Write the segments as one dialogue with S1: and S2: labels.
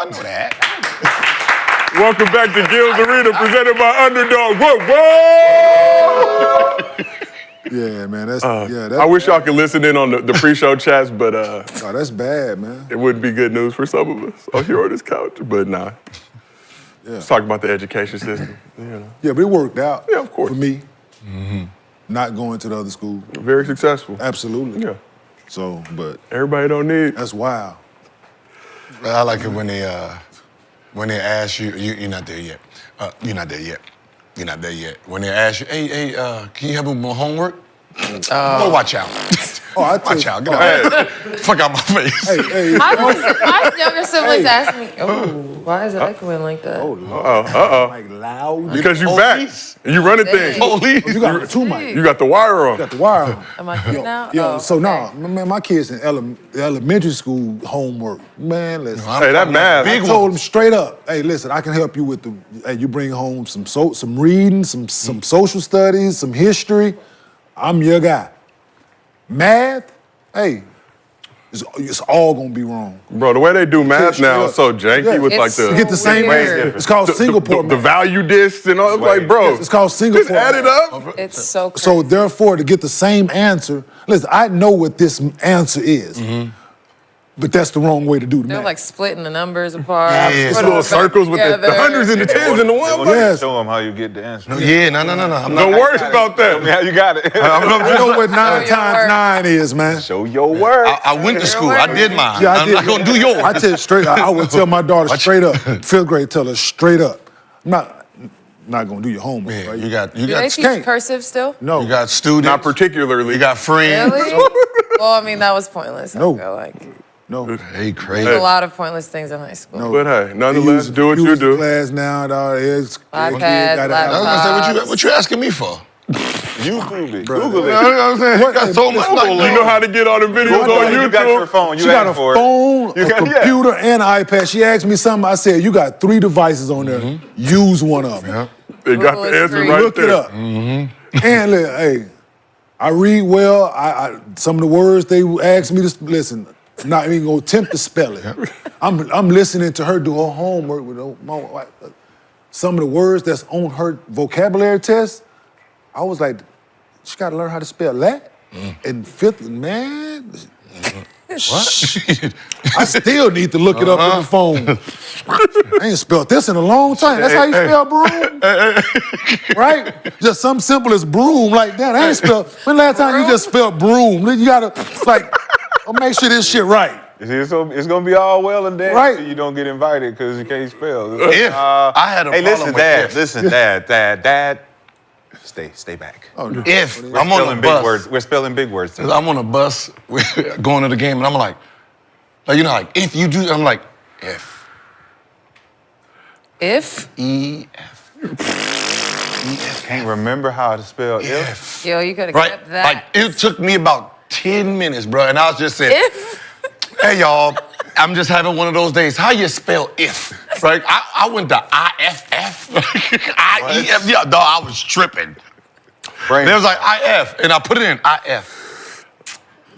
S1: I know that.
S2: Welcome back to Gil's Arena, presented by Underdog. Whoa!
S3: Yeah, man.
S2: I wish y'all could listen in on the pre-show chats, but
S3: oh, that's bad, man.
S2: it wouldn't be good news for some of us on here on this couch. But nah.
S3: Yeah.
S2: Let's talk about the education system. You know.
S3: Yeah, but it worked out.
S2: Yeah, of course.
S3: For me, not going to the other school.
S2: Very successful.
S3: Absolutely.
S2: Yeah.
S3: So, but
S2: everybody don't need.
S3: That's wild.
S1: I like it when they ask you, you're not there yet. You're not there yet. You're not there yet. When they ask you, hey, can you help me with my homework? Go watch out. Watch out. Get out. Fuck out my face.
S3: Hey.
S4: My younger siblings ask me, why is it echoing like that?
S3: Like loud.
S2: Because you back. And you running things.
S1: Police.
S3: You got two mics.
S2: You got the wire on.
S3: You got the wire on.
S4: Am I good now?
S3: Yo, so nah, man, my kids in elementary school homework. Man, listen.
S2: Hey, that math.
S3: I told them straight up, hey, listen, I can help you with you bring home some reading, some social studies, some history. I'm your guy. Math, hey, it's all gonna be wrong.
S2: Bro, the way they do math now is so janky with like
S3: You get the same answer. It's called Singapore
S2: the value discs and all. Like, bro,
S3: it's called Singapore.
S2: just add it up.
S4: It's so crazy.
S3: So therefore, to get the same answer, listen, I know what this answer is, but that's the wrong way to do the
S4: They're
S3: math.
S4: like splitting the numbers apart.
S2: It's little circles with the hundreds and the tens and the ones.
S3: Yes.
S5: Show them how you get the answer.
S1: No.
S2: Don't worry about that.
S5: How you got it.
S3: I know what 9 times 9 is, man.
S5: Show your work.
S1: I went to school. I did mine.
S3: Yeah, I did.
S1: I'm not gonna do yours.
S3: I tell you straight. I would tell my daughter straight up. 5th grade, tell her straight up. I'm not gonna do your homework.
S1: Yeah,
S3: right?
S1: you got
S4: Do they teach cursive still?
S3: No.
S1: You got students.
S2: Not particularly.
S1: You got friends.
S4: Really? Well, I mean, that was pointless.
S3: No.
S4: I feel like.
S3: No.
S1: Hey, crazy.
S4: A lot of pointless things in high school.
S2: But hey, nonetheless, do what you do.
S3: Class now, dog. It's
S4: iPads,
S1: Say, what you asking me for?
S5: YouTube it.
S3: Bro.
S5: Google
S1: You
S5: it.
S1: know what I'm saying? You got so much.
S2: You know how to get all the videos on
S5: You got your
S2: YouTube.
S5: phone. You
S3: She got a
S5: asked for
S3: phone,
S5: You
S3: a
S5: got- yeah.
S3: computer, and an iPad. She asked me something. I said, you got 3 devices on there. Use one of them.
S2: They got
S4: Google
S2: the
S4: is
S2: answer
S4: free.
S2: right
S3: Look
S2: there.
S3: it up. And look, hey, I read well. I some of the words they asked me to listen. I'm not even gonna attempt to spell it. I'm listening to her do her homework with my wife. Some of the words that's on her vocabulary test. I was like, she got to learn how to spell that. In 5th, man.
S1: What?
S3: I still need to look it up on the phone. I ain't spelled this in a long time. That's how you spell broom? Right? Just something simple as broom like that. I ain't spelled. When last time you just spelled broom? You gotta, like, make sure this shit right.
S5: See, so it's gonna be all well and dandy
S3: Right.
S5: till you don't get invited because you can't spell.
S1: If I had a
S5: Hey,
S1: problem
S5: listen,
S1: with
S5: Dad.
S1: if.
S5: Listen, Dad. Stay back.
S1: If
S5: We're
S1: I'm on
S5: spelling
S1: a
S5: big
S1: bus,
S5: words. We're spelling big words. today.
S1: I'm on a bus going to the game, and I'm like, you know, like if you do, I'm like, if.
S4: If?
S1: E-F.
S5: Can't remember how to spell if.
S1: If.
S4: Yo, you could have
S1: Right?
S4: kept that.
S1: Like, it took me about 10 minutes, bro, and I was just saying,
S4: If?
S1: hey, y'all, I'm just having one of those days. How you spell if? Right? I went to I-F-F. I-E-F. Yeah, dog, I was tripping.
S5: Brain.
S1: There was like I-F, and I put it in I-F.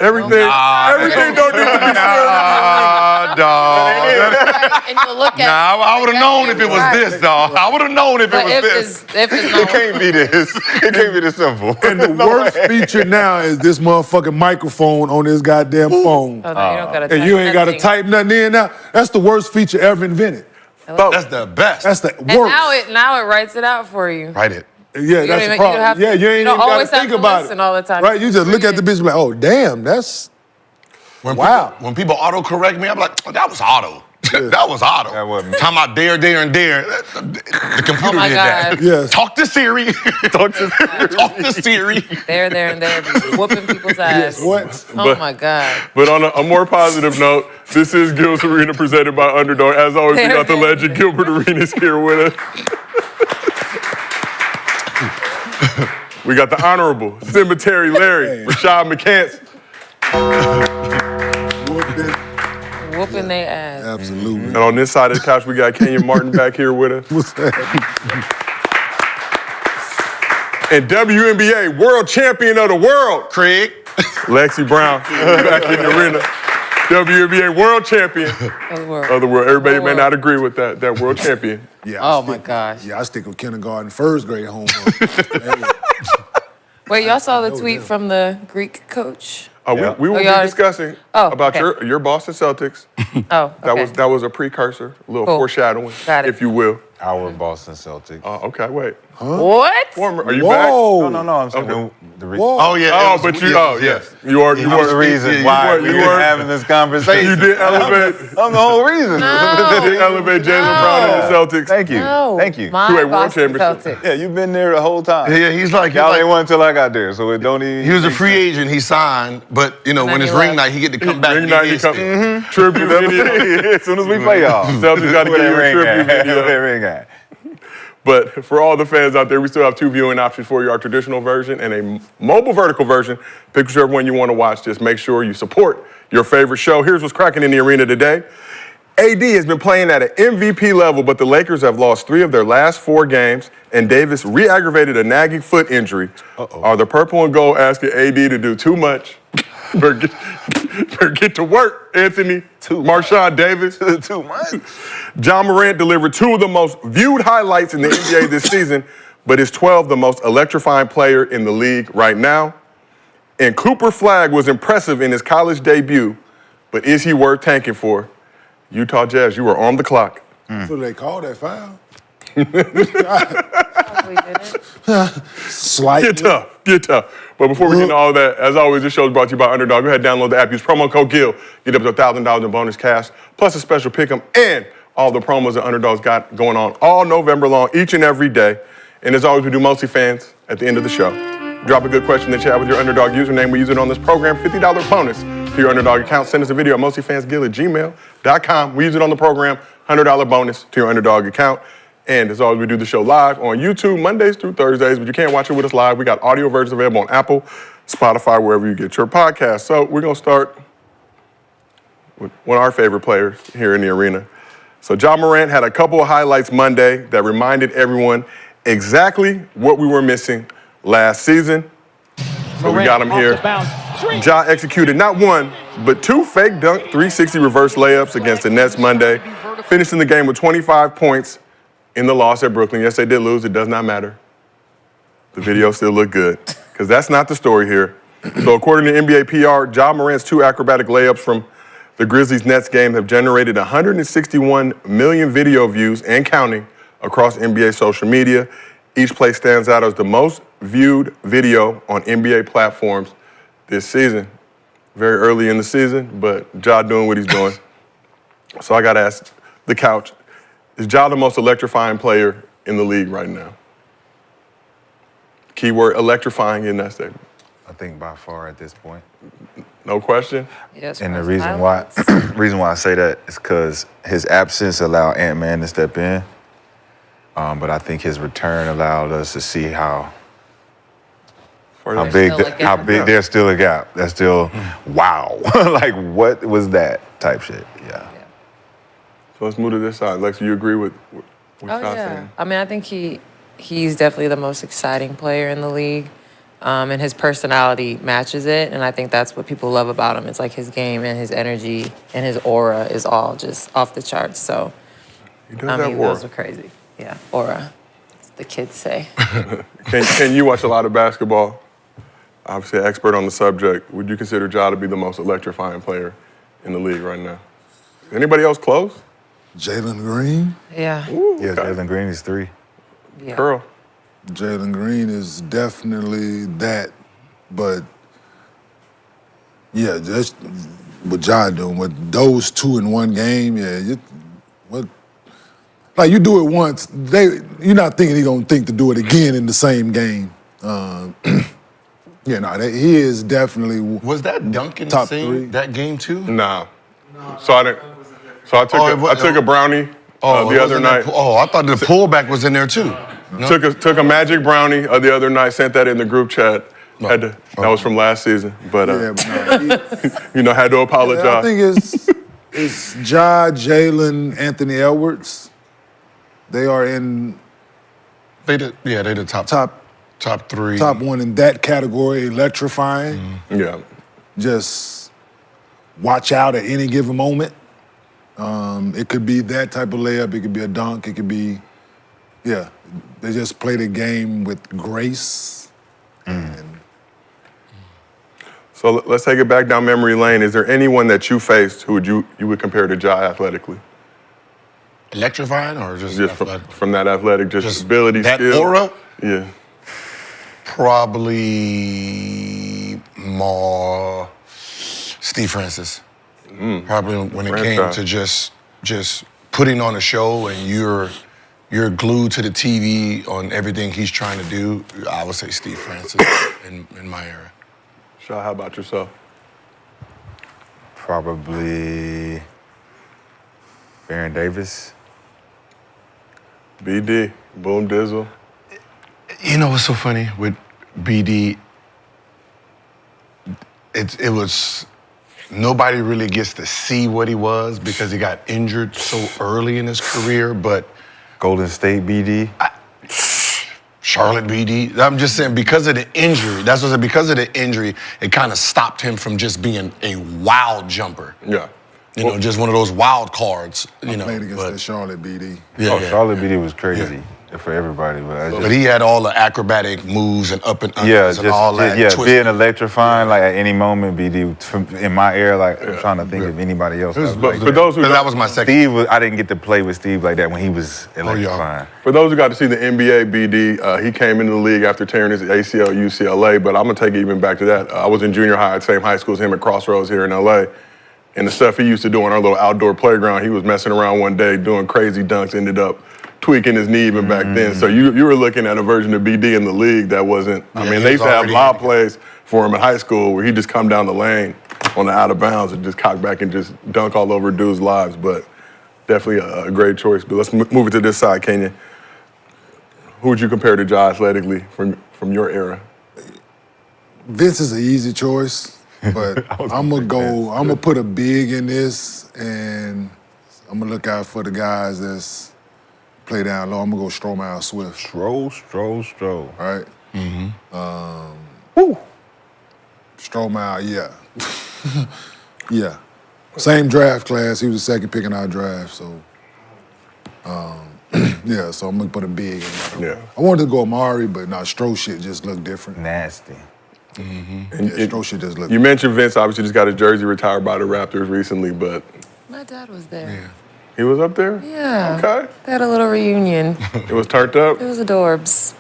S2: Everything don't need to be
S1: Nah, dog.
S4: And you look at
S1: Nah, I would have known if it was this, dog. I would have known if it
S4: But
S1: was
S4: if
S1: this.
S4: it's
S5: It
S4: not.
S5: can't be this. It can't be this simple.
S3: And the worst feature now is this motherfucking microphone on this goddamn phone.
S4: Oh, no, you don't gotta
S3: And you ain't got to
S4: nothing.
S3: type nothing in now. That's the worst feature ever invented.
S1: That's the best.
S3: That's the
S4: And
S3: worst.
S4: now it writes it out for you.
S1: Write it.
S3: Yeah,
S4: You
S3: that's
S4: don't
S3: the
S4: even-
S3: problem.
S4: you have to-
S3: Yeah, you ain't
S4: you don't
S3: even got to
S4: always have
S3: think
S4: to
S3: about
S4: listen
S3: it.
S4: all the time.
S3: Right? You just look at the bitch and be like, oh, damn, that's... Wow.
S1: When people auto-correct me, I'm like, oh, that was auto. That was auto.
S5: That wasn't me.
S1: Talking about dare, and dare. The computer
S4: Oh my
S1: did that.
S4: God.
S3: Yes.
S1: Talk to Siri. Talk to Siri.
S4: There, and there, whooping people's ass.
S3: What?
S4: Oh my God.
S2: But on a more positive note, this is Gil's Arena presented by Underdog. As always, we got the legend Gilbert Arenas here with us. We got the Honorable Cemetery Larry, Rashad McCants.
S4: Whooping their ass.
S3: Absolutely.
S2: And on this side of the couch, we got Kenyon Martin back here with us.
S3: What's that?
S2: And WNBA World Champion of the World,
S1: Craig.
S2: Lexie Brown, back in the arena. WNBA world champion
S4: Of the world.
S2: of the world. Everybody may
S4: World.
S2: not agree with that world champion.
S3: Yeah.
S4: Oh my gosh.
S3: Yeah, I stick with kindergarten, first grade homework. Hey,
S4: Wait, y'all saw the tweet from the Greek coach?
S5: Yeah.
S2: We will be
S4: y'all-
S2: discussing
S4: Oh,
S2: about
S4: okay.
S2: your Boston Celtics.
S4: Oh, okay.
S2: That was a precursor, a little
S4: Cool.
S2: foreshadowing,
S4: Got it.
S2: if you will.
S5: Our Boston Celtics.
S2: Okay, wait.
S4: What?
S2: Former, are you
S3: Whoa.
S2: back?
S5: No, I'm saying
S2: Okay.
S3: Whoa.
S1: Oh yeah.
S2: Oh,
S1: it was-
S2: but you.
S1: yeah,
S2: Oh,
S1: yeah.
S2: yes. You are. You
S5: I'm
S2: were
S5: the reason
S2: you
S5: why
S2: were-
S5: we
S2: you
S5: were
S2: were-
S5: having this conversation.
S2: You did elevate.
S5: I'm the whole reason.
S4: No.
S2: You did elevate Jalen Brown and the Celtics.
S5: Thank you.
S4: No.
S5: Thank you.
S4: My
S2: To a world
S4: Boston
S2: championship.
S4: Celtics.
S5: Yeah, you've been there the whole time.
S1: Yeah, he's like
S5: Y'all ain't won until I got there, so it don't even.
S1: he was a free agent. He signed, but you know
S4: And
S1: when
S4: then
S1: it's
S4: he
S1: ring
S4: left.
S1: night, he get to come back.
S2: Ring
S1: and
S2: night,
S1: get
S2: you
S1: his
S2: come.
S1: thing.
S2: Tribute video.
S5: As soon as we play y'all.
S2: Celtics got to give you a tribute video.
S5: Where that ring at?
S2: But for all the fans out there, we still have 2 viewing options for you, our traditional version and a mobile vertical version. Pick whichever one you want to watch. Just make sure you support your favorite show. Here's what's cracking in the arena today. AD has been playing at an MVP level, but the Lakers have lost 3 of their last 4 games, and Davis re-aggravated a nagging foot injury. Are the purple and gold asking AD to do too much? Get to work, Anthony. Rashad Davis.
S5: Too much.
S2: John Morant delivered 2 of the most viewed highlights in the NBA this season, but is 12 the most electrifying player in the league right now. And Cooper Flagg was impressive in his college debut, but is he worth tanking for? Utah Jazz, you are on the clock.
S3: What do they call that foul?
S4: Probably didn't.
S3: Slightly.
S2: Get tough. But before we get into all that, as always, this show is brought to you by Underdog. Go ahead and download the app. Use promo code GIL. Get up to $1,000 in bonus cash, plus a special pick'em, and all the promos that Underdog's got going on all November long, each and every day. And as always, we do mostly fans at the end of the show. Drop a good question in the chat with your Underdog username. We use it on this program. $50 bonus to your Underdog account. Send us a video at mostlyfansgil@gmail.com. We use it on the program. $100 bonus to your Underdog account. And as always, we do the show live on YouTube Mondays through Thursdays, but you can't watch it with us live. We got audio versions available on Apple, Spotify, wherever you get your podcast. So we're going to start with one of our favorite players here in the arena. So John Morant had a couple of highlights Monday that reminded everyone exactly what we were missing last season. So we got him here. Ja executed not 1, but 2 fake dunk 360 reverse layups against the Nets Monday, finishing the game with 25 points in the loss at Brooklyn. Yes, they did lose. It does not matter. The video still looked good, because that's not the story here. So according to NBA PR, Ja Morant's 2 acrobatic layups from the Grizzlies-Nets game have generated 161 million video views and counting across NBA social media. Each play stands out as the most viewed video on NBA platforms this season. Very early in the season, but Ja doing what he's doing. So I got to ask the couch, is Ja the most electrifying player in the league right now? Keyword electrifying in that statement.
S5: I think by far at this point.
S2: No question?
S4: Yes,
S5: And the
S4: for
S5: reason why,
S4: highlights.
S5: reason why I say that is because his absence allowed Ant-Man to step in. But I think his return allowed us to see how big,
S4: still a gap.
S5: how big there's still a gap. That's still, wow. Like, what was that type shit? Yeah.
S2: So let's move to this side. Lex, you agree with what
S4: Oh,
S2: Scott's
S4: yeah.
S2: saying?
S4: I mean, I think he's definitely the most exciting player in the league. And his personality matches it. And I think that's what people love about him. It's like his game and his energy and his aura is all just off the charts. So,
S2: He does
S4: I
S2: have
S4: mean,
S2: aura.
S4: those are crazy. Yeah, aura. That's what the kids say.
S2: Can you watch a lot of basketball? Obviously, an expert on the subject. Would you consider Ja to be the most electrifying player in the league right now? Anybody else close?
S3: Jalen Green.
S4: Yeah.
S5: Yeah, Jalen Green is 3.
S4: Yeah.
S2: Girl.
S3: Jalen Green is definitely that, but yeah, that's what Ja doing with those 2 in one game. Yeah, like you do it once, you're not thinking he gonna think to do it again in the same game. Yeah, no, he is definitely
S1: Was that dunk in the
S3: Top
S1: same
S3: 3.
S1: that game too?
S2: Nah. So I didn't. So I took
S1: Oh,
S2: I took a brownie
S1: it
S2: the
S1: was
S2: other
S1: in that
S2: night.
S1: I thought the pullback was in there too. No?
S2: Took a magic brownie the other night. Sent that in the group chat. That was from last season, but
S3: yeah, but no,
S2: had to apologize.
S3: I think it's Ja, Jalen, Anthony Edwards. They are in
S1: They the top
S3: top
S1: 3.
S3: one in that category, electrifying.
S2: Yeah.
S3: Just watch out at any given moment. It could be that type of layup. It could be a dunk. It could be, yeah. They just play the game with grace. And
S2: So let's take it back down memory lane. Is there anyone that you faced who you would compare to Ja athletically?
S1: Electrifying or just athletic?
S2: From that athletic, just ability,
S1: that
S2: skill?
S1: aura?
S2: Yeah.
S1: Probably more Steve Francis. Probably when it came to just putting on a show and you're glued to the TV on everything he's trying to do, I would say Steve Francis in my era.
S2: Shaw, how about yourself?
S5: Probably Baron Davis.
S2: BD, Boom Dizzle.
S1: You know what's so funny with BD? It was nobody really gets to see what he was because he got injured so early in his career. But
S5: Golden State BD.
S1: Charlotte BD. I'm just saying because of the injury. That's what I said. Because of the injury, it kind of stopped him from just being a wild jumper.
S2: Yeah.
S1: You know, just one of those wild cards. You know,
S3: played against
S1: but,
S3: that Charlotte BD.
S1: yeah, yeah.
S5: Charlotte BD was crazy for everybody,
S1: But he had all the acrobatic moves and up and unders and all that.
S5: being electrifying like at any moment. BD in my era, like I'm trying to think of anybody else.
S2: But for those who
S1: that was my second.
S5: Steve, I didn't get to play with Steve like that when he was electrifying.
S2: For those who got to see the NBA BD, he came into the league after tearing his ACL at UCLA, but I'm going to take it even back to that. I was in junior high at the same high school as him at Crossroads here in LA. And the stuff he used to do on our little outdoor playground, he was messing around one day doing crazy dunks, ended up tweaking his knee even back then. So you were looking at a version of BD in the league that wasn't, I mean, they used to have lob plays for him in high school where he'd just come down the lane on the out of bounds and just cock back and just dunk all over dudes' lives. But definitely a great choice. But let's move it to this side, Kenyon. Who would you compare to Ja athletically from your era?
S3: Vince is an easy choice, but I'm gonna put a big in this, and I'm gonna look out for the guys that's play down low. I'm gonna go Stromile Swift.
S5: Stroll.
S3: All right. Stromile, yeah. Yeah. Same draft class. He was the second pick in our draft, so yeah, so I'm gonna put a big in there.
S2: Yeah.
S3: I wanted to go Amari, but Stro shit just looked different.
S5: Nasty.
S3: Stro shit just looked
S2: You mentioned Vince obviously just got his jersey retired by the Raptors recently, but
S4: My dad was there.
S2: he was up there?
S4: Yeah.
S2: Okay.
S4: They had a little reunion.
S2: It was turned up?
S4: It was adorbs.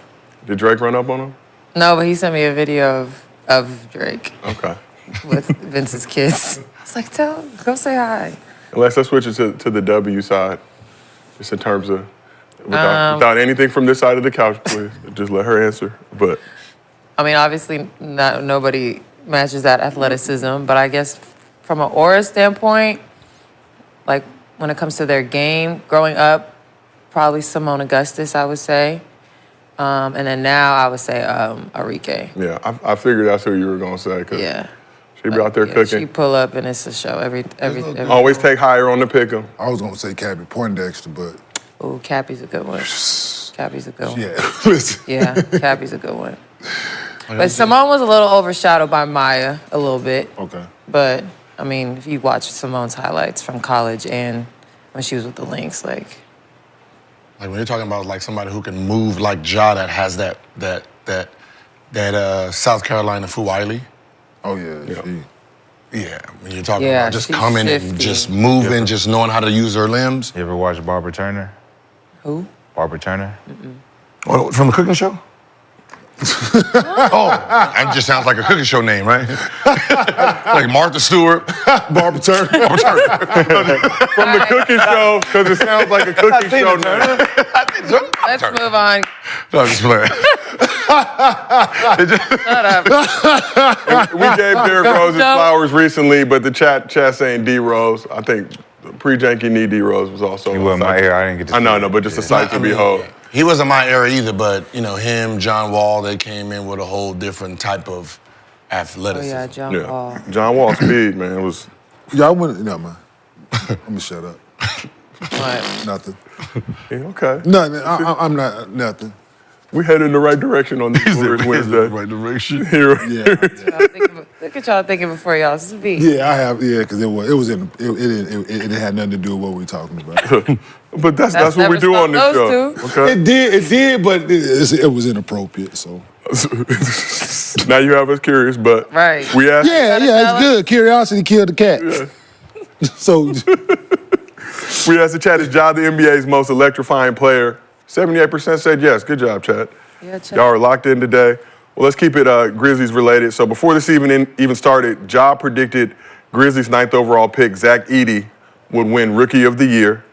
S2: Did Drake run up on him?
S4: No, but he sent me a video of Drake
S2: Okay.
S4: with Vince's kids. It's like, go say hi.
S2: Let's switch it to the W side, just in terms of, without anything from this side of the couch, please. Just let her answer. But
S4: I mean, obviously, nobody matches that athleticism, but I guess from an aura standpoint, like when it comes to their game, growing up, probably Simone Augustus, I would say. And then now I would say Arike.
S2: yeah, I figured that's who you were gonna say. Cause
S4: Yeah.
S2: she be out there
S4: Yeah,
S2: cooking.
S4: she pull up and it's a show every
S2: Always take higher on the pick 'em.
S3: I was gonna say Cappy Poindexter, but
S4: Ooh, Cappy's a good one. Cappy's a good one.
S3: yeah, listen.
S4: Yeah, Cappy's a good one. But Simone was a little overshadowed by Maya a little bit.
S3: Okay.
S4: But, I mean, if you watch Simone's highlights from college and when she was with the Lynx, like
S1: when you're talking about like somebody who can move like Ja, that has that South Carolina Fuwiley.
S3: Oh yeah.
S1: Yeah, when you're talking
S4: Yeah,
S1: about just
S4: she's
S1: coming and
S4: shifty.
S1: just moving, just knowing how to use her limbs.
S5: You ever watch Barbara Turner?
S4: who?
S5: Barbara Turner?
S1: Oh, from the cooking show? Oh, that just sounds like a cooking show name, right? Like Martha Stewart,
S3: Barbara Turner.
S1: Barbara Turner.
S2: From the cooking show, because it sounds like a cooking show name.
S4: Let's move on.
S1: No, I'm just playing.
S4: Shut up.
S2: We gave Derrick Rose his flowers recently, but the chat saying D Rose. I think pre-Janky knee D Rose was also.
S5: He wasn't my era. I didn't get to
S2: I
S5: see
S2: know,
S5: it.
S2: no, but just a
S5: Yeah.
S2: sight to behold.
S1: He wasn't my era either, but you know him, John Wall, they came in with a whole different type of
S4: Oh,
S1: athleticism.
S4: yeah, John
S2: Yeah,
S4: Paul.
S2: John Wall speed, man, was.
S3: Yeah, I wouldn't. No, man. I'm gonna shut up.
S4: What?
S3: Nothing.
S2: Yeah, okay.
S3: Nothing. I'm not nothing.
S2: We head in the right direction on these Warriors Wednesday.
S1: Right direction.
S2: Here.
S3: Yeah,
S4: Look at y'all thinking before y'all speak.
S3: yeah, I have. Yeah, because it had nothing to do with what we're talking about.
S2: But that's what
S4: never
S2: we do on this
S4: stopped
S2: show.
S4: those
S2: Okay.
S3: It did, but it was inappropriate. So
S2: Now you have us curious, but
S4: Right.
S2: we asked.
S3: yeah, it's good. Curiosity killed the cat. So
S2: We asked the chat, is Ja the NBA's most electrifying player? 78% said yes. Good job, chat.
S4: Yeah, Chad.
S2: Y'all are locked in today. Well, let's keep it Grizzlies related. So before this even started, Ja predicted Grizzlies' 9th overall pick, Zach Edey, would win Rookie of the Year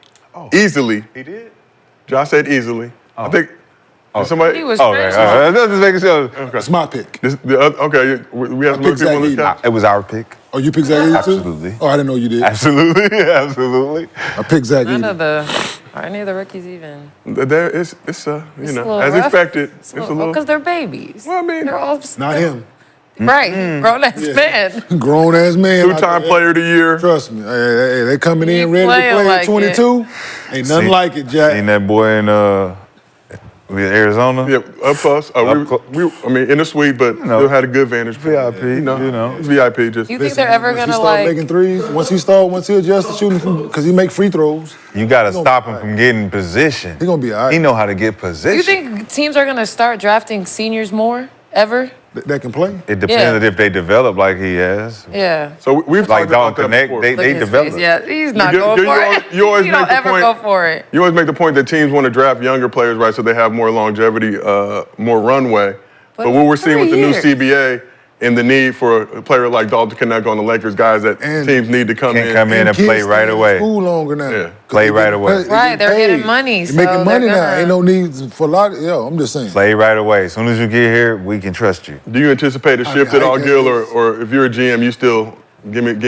S2: easily.
S5: He did?
S2: Ja said easily. I think somebody.
S4: He was
S5: Okay,
S4: crazy.
S5: all right. Just making sure.
S3: that's my pick.
S2: Okay, we have some
S3: picked
S2: other people on the
S3: Zach
S2: chat.
S5: It was our pick.
S3: Oh, you picked Zach Edey too?
S5: Absolutely.
S3: Oh, I didn't know you did.
S5: Absolutely, absolutely.
S3: I picked Zach
S4: None of
S3: Edey.
S4: any of the rookies even.
S2: There, it's
S4: It's a
S2: as
S4: little rough.
S2: expected. It's a little.
S4: Because they're babies.
S2: Well, I mean,
S4: they're all
S3: Not him.
S4: right. Grown ass men.
S3: Grown ass man.
S2: Two-time player of the year.
S3: Trust me. Hey, they coming in
S4: He
S3: ready to
S4: playing
S3: play
S4: like
S3: at 22. Ain't nothing like it, Jack.
S5: Seen that boy in with Arizona?
S2: Yeah, up close. I mean, in the suite, but still had a good vantage point.
S5: VIP, you know.
S2: It's VIP just.
S4: You think they're ever
S3: Once
S4: gonna
S3: he start
S4: like?
S3: making threes, once he adjusts to shooting because he make free throws,
S5: You got to
S3: gonna
S5: stop
S3: be
S5: him
S3: all
S5: from getting position.
S3: he gonna be all right.
S5: He know how to get position.
S4: You think teams are gonna start drafting seniors more ever?
S3: That can play.
S5: It depends if they develop like he has.
S4: Yeah.
S2: So we've
S5: Like
S2: talked
S5: Don
S2: about that
S5: Connect,
S2: before.
S5: they
S4: Look at his
S5: develop.
S4: face. Yeah, he's not
S2: You-
S4: going
S2: you
S4: for
S2: always-
S4: it.
S2: you always
S4: he
S2: make
S4: don't
S2: the
S4: ever
S2: point-
S4: go for it.
S2: You always make the point that teams want to draft younger players, right, so they have more longevity, more runway. But what we're seeing with the new
S4: 3
S2: CBA and the need for a player like Dalton Connect on the Lakers, guys that
S3: And
S2: teams need to come
S5: Can
S2: in.
S5: come in and
S3: kids
S5: play right
S3: stay in
S5: away.
S3: School longer now.
S2: Yeah.
S5: Play right away.
S4: Right, they're getting money,
S3: They're
S4: so
S3: making money
S4: they're
S3: now.
S4: gonna-
S3: Ain't no need for a lot. I'm just saying.
S5: Play right away. As soon as you get here, we can trust you.
S2: Do you anticipate a shift at all,
S3: I
S2: Gil,
S3: guess.
S2: or if you're a GM, you still give me just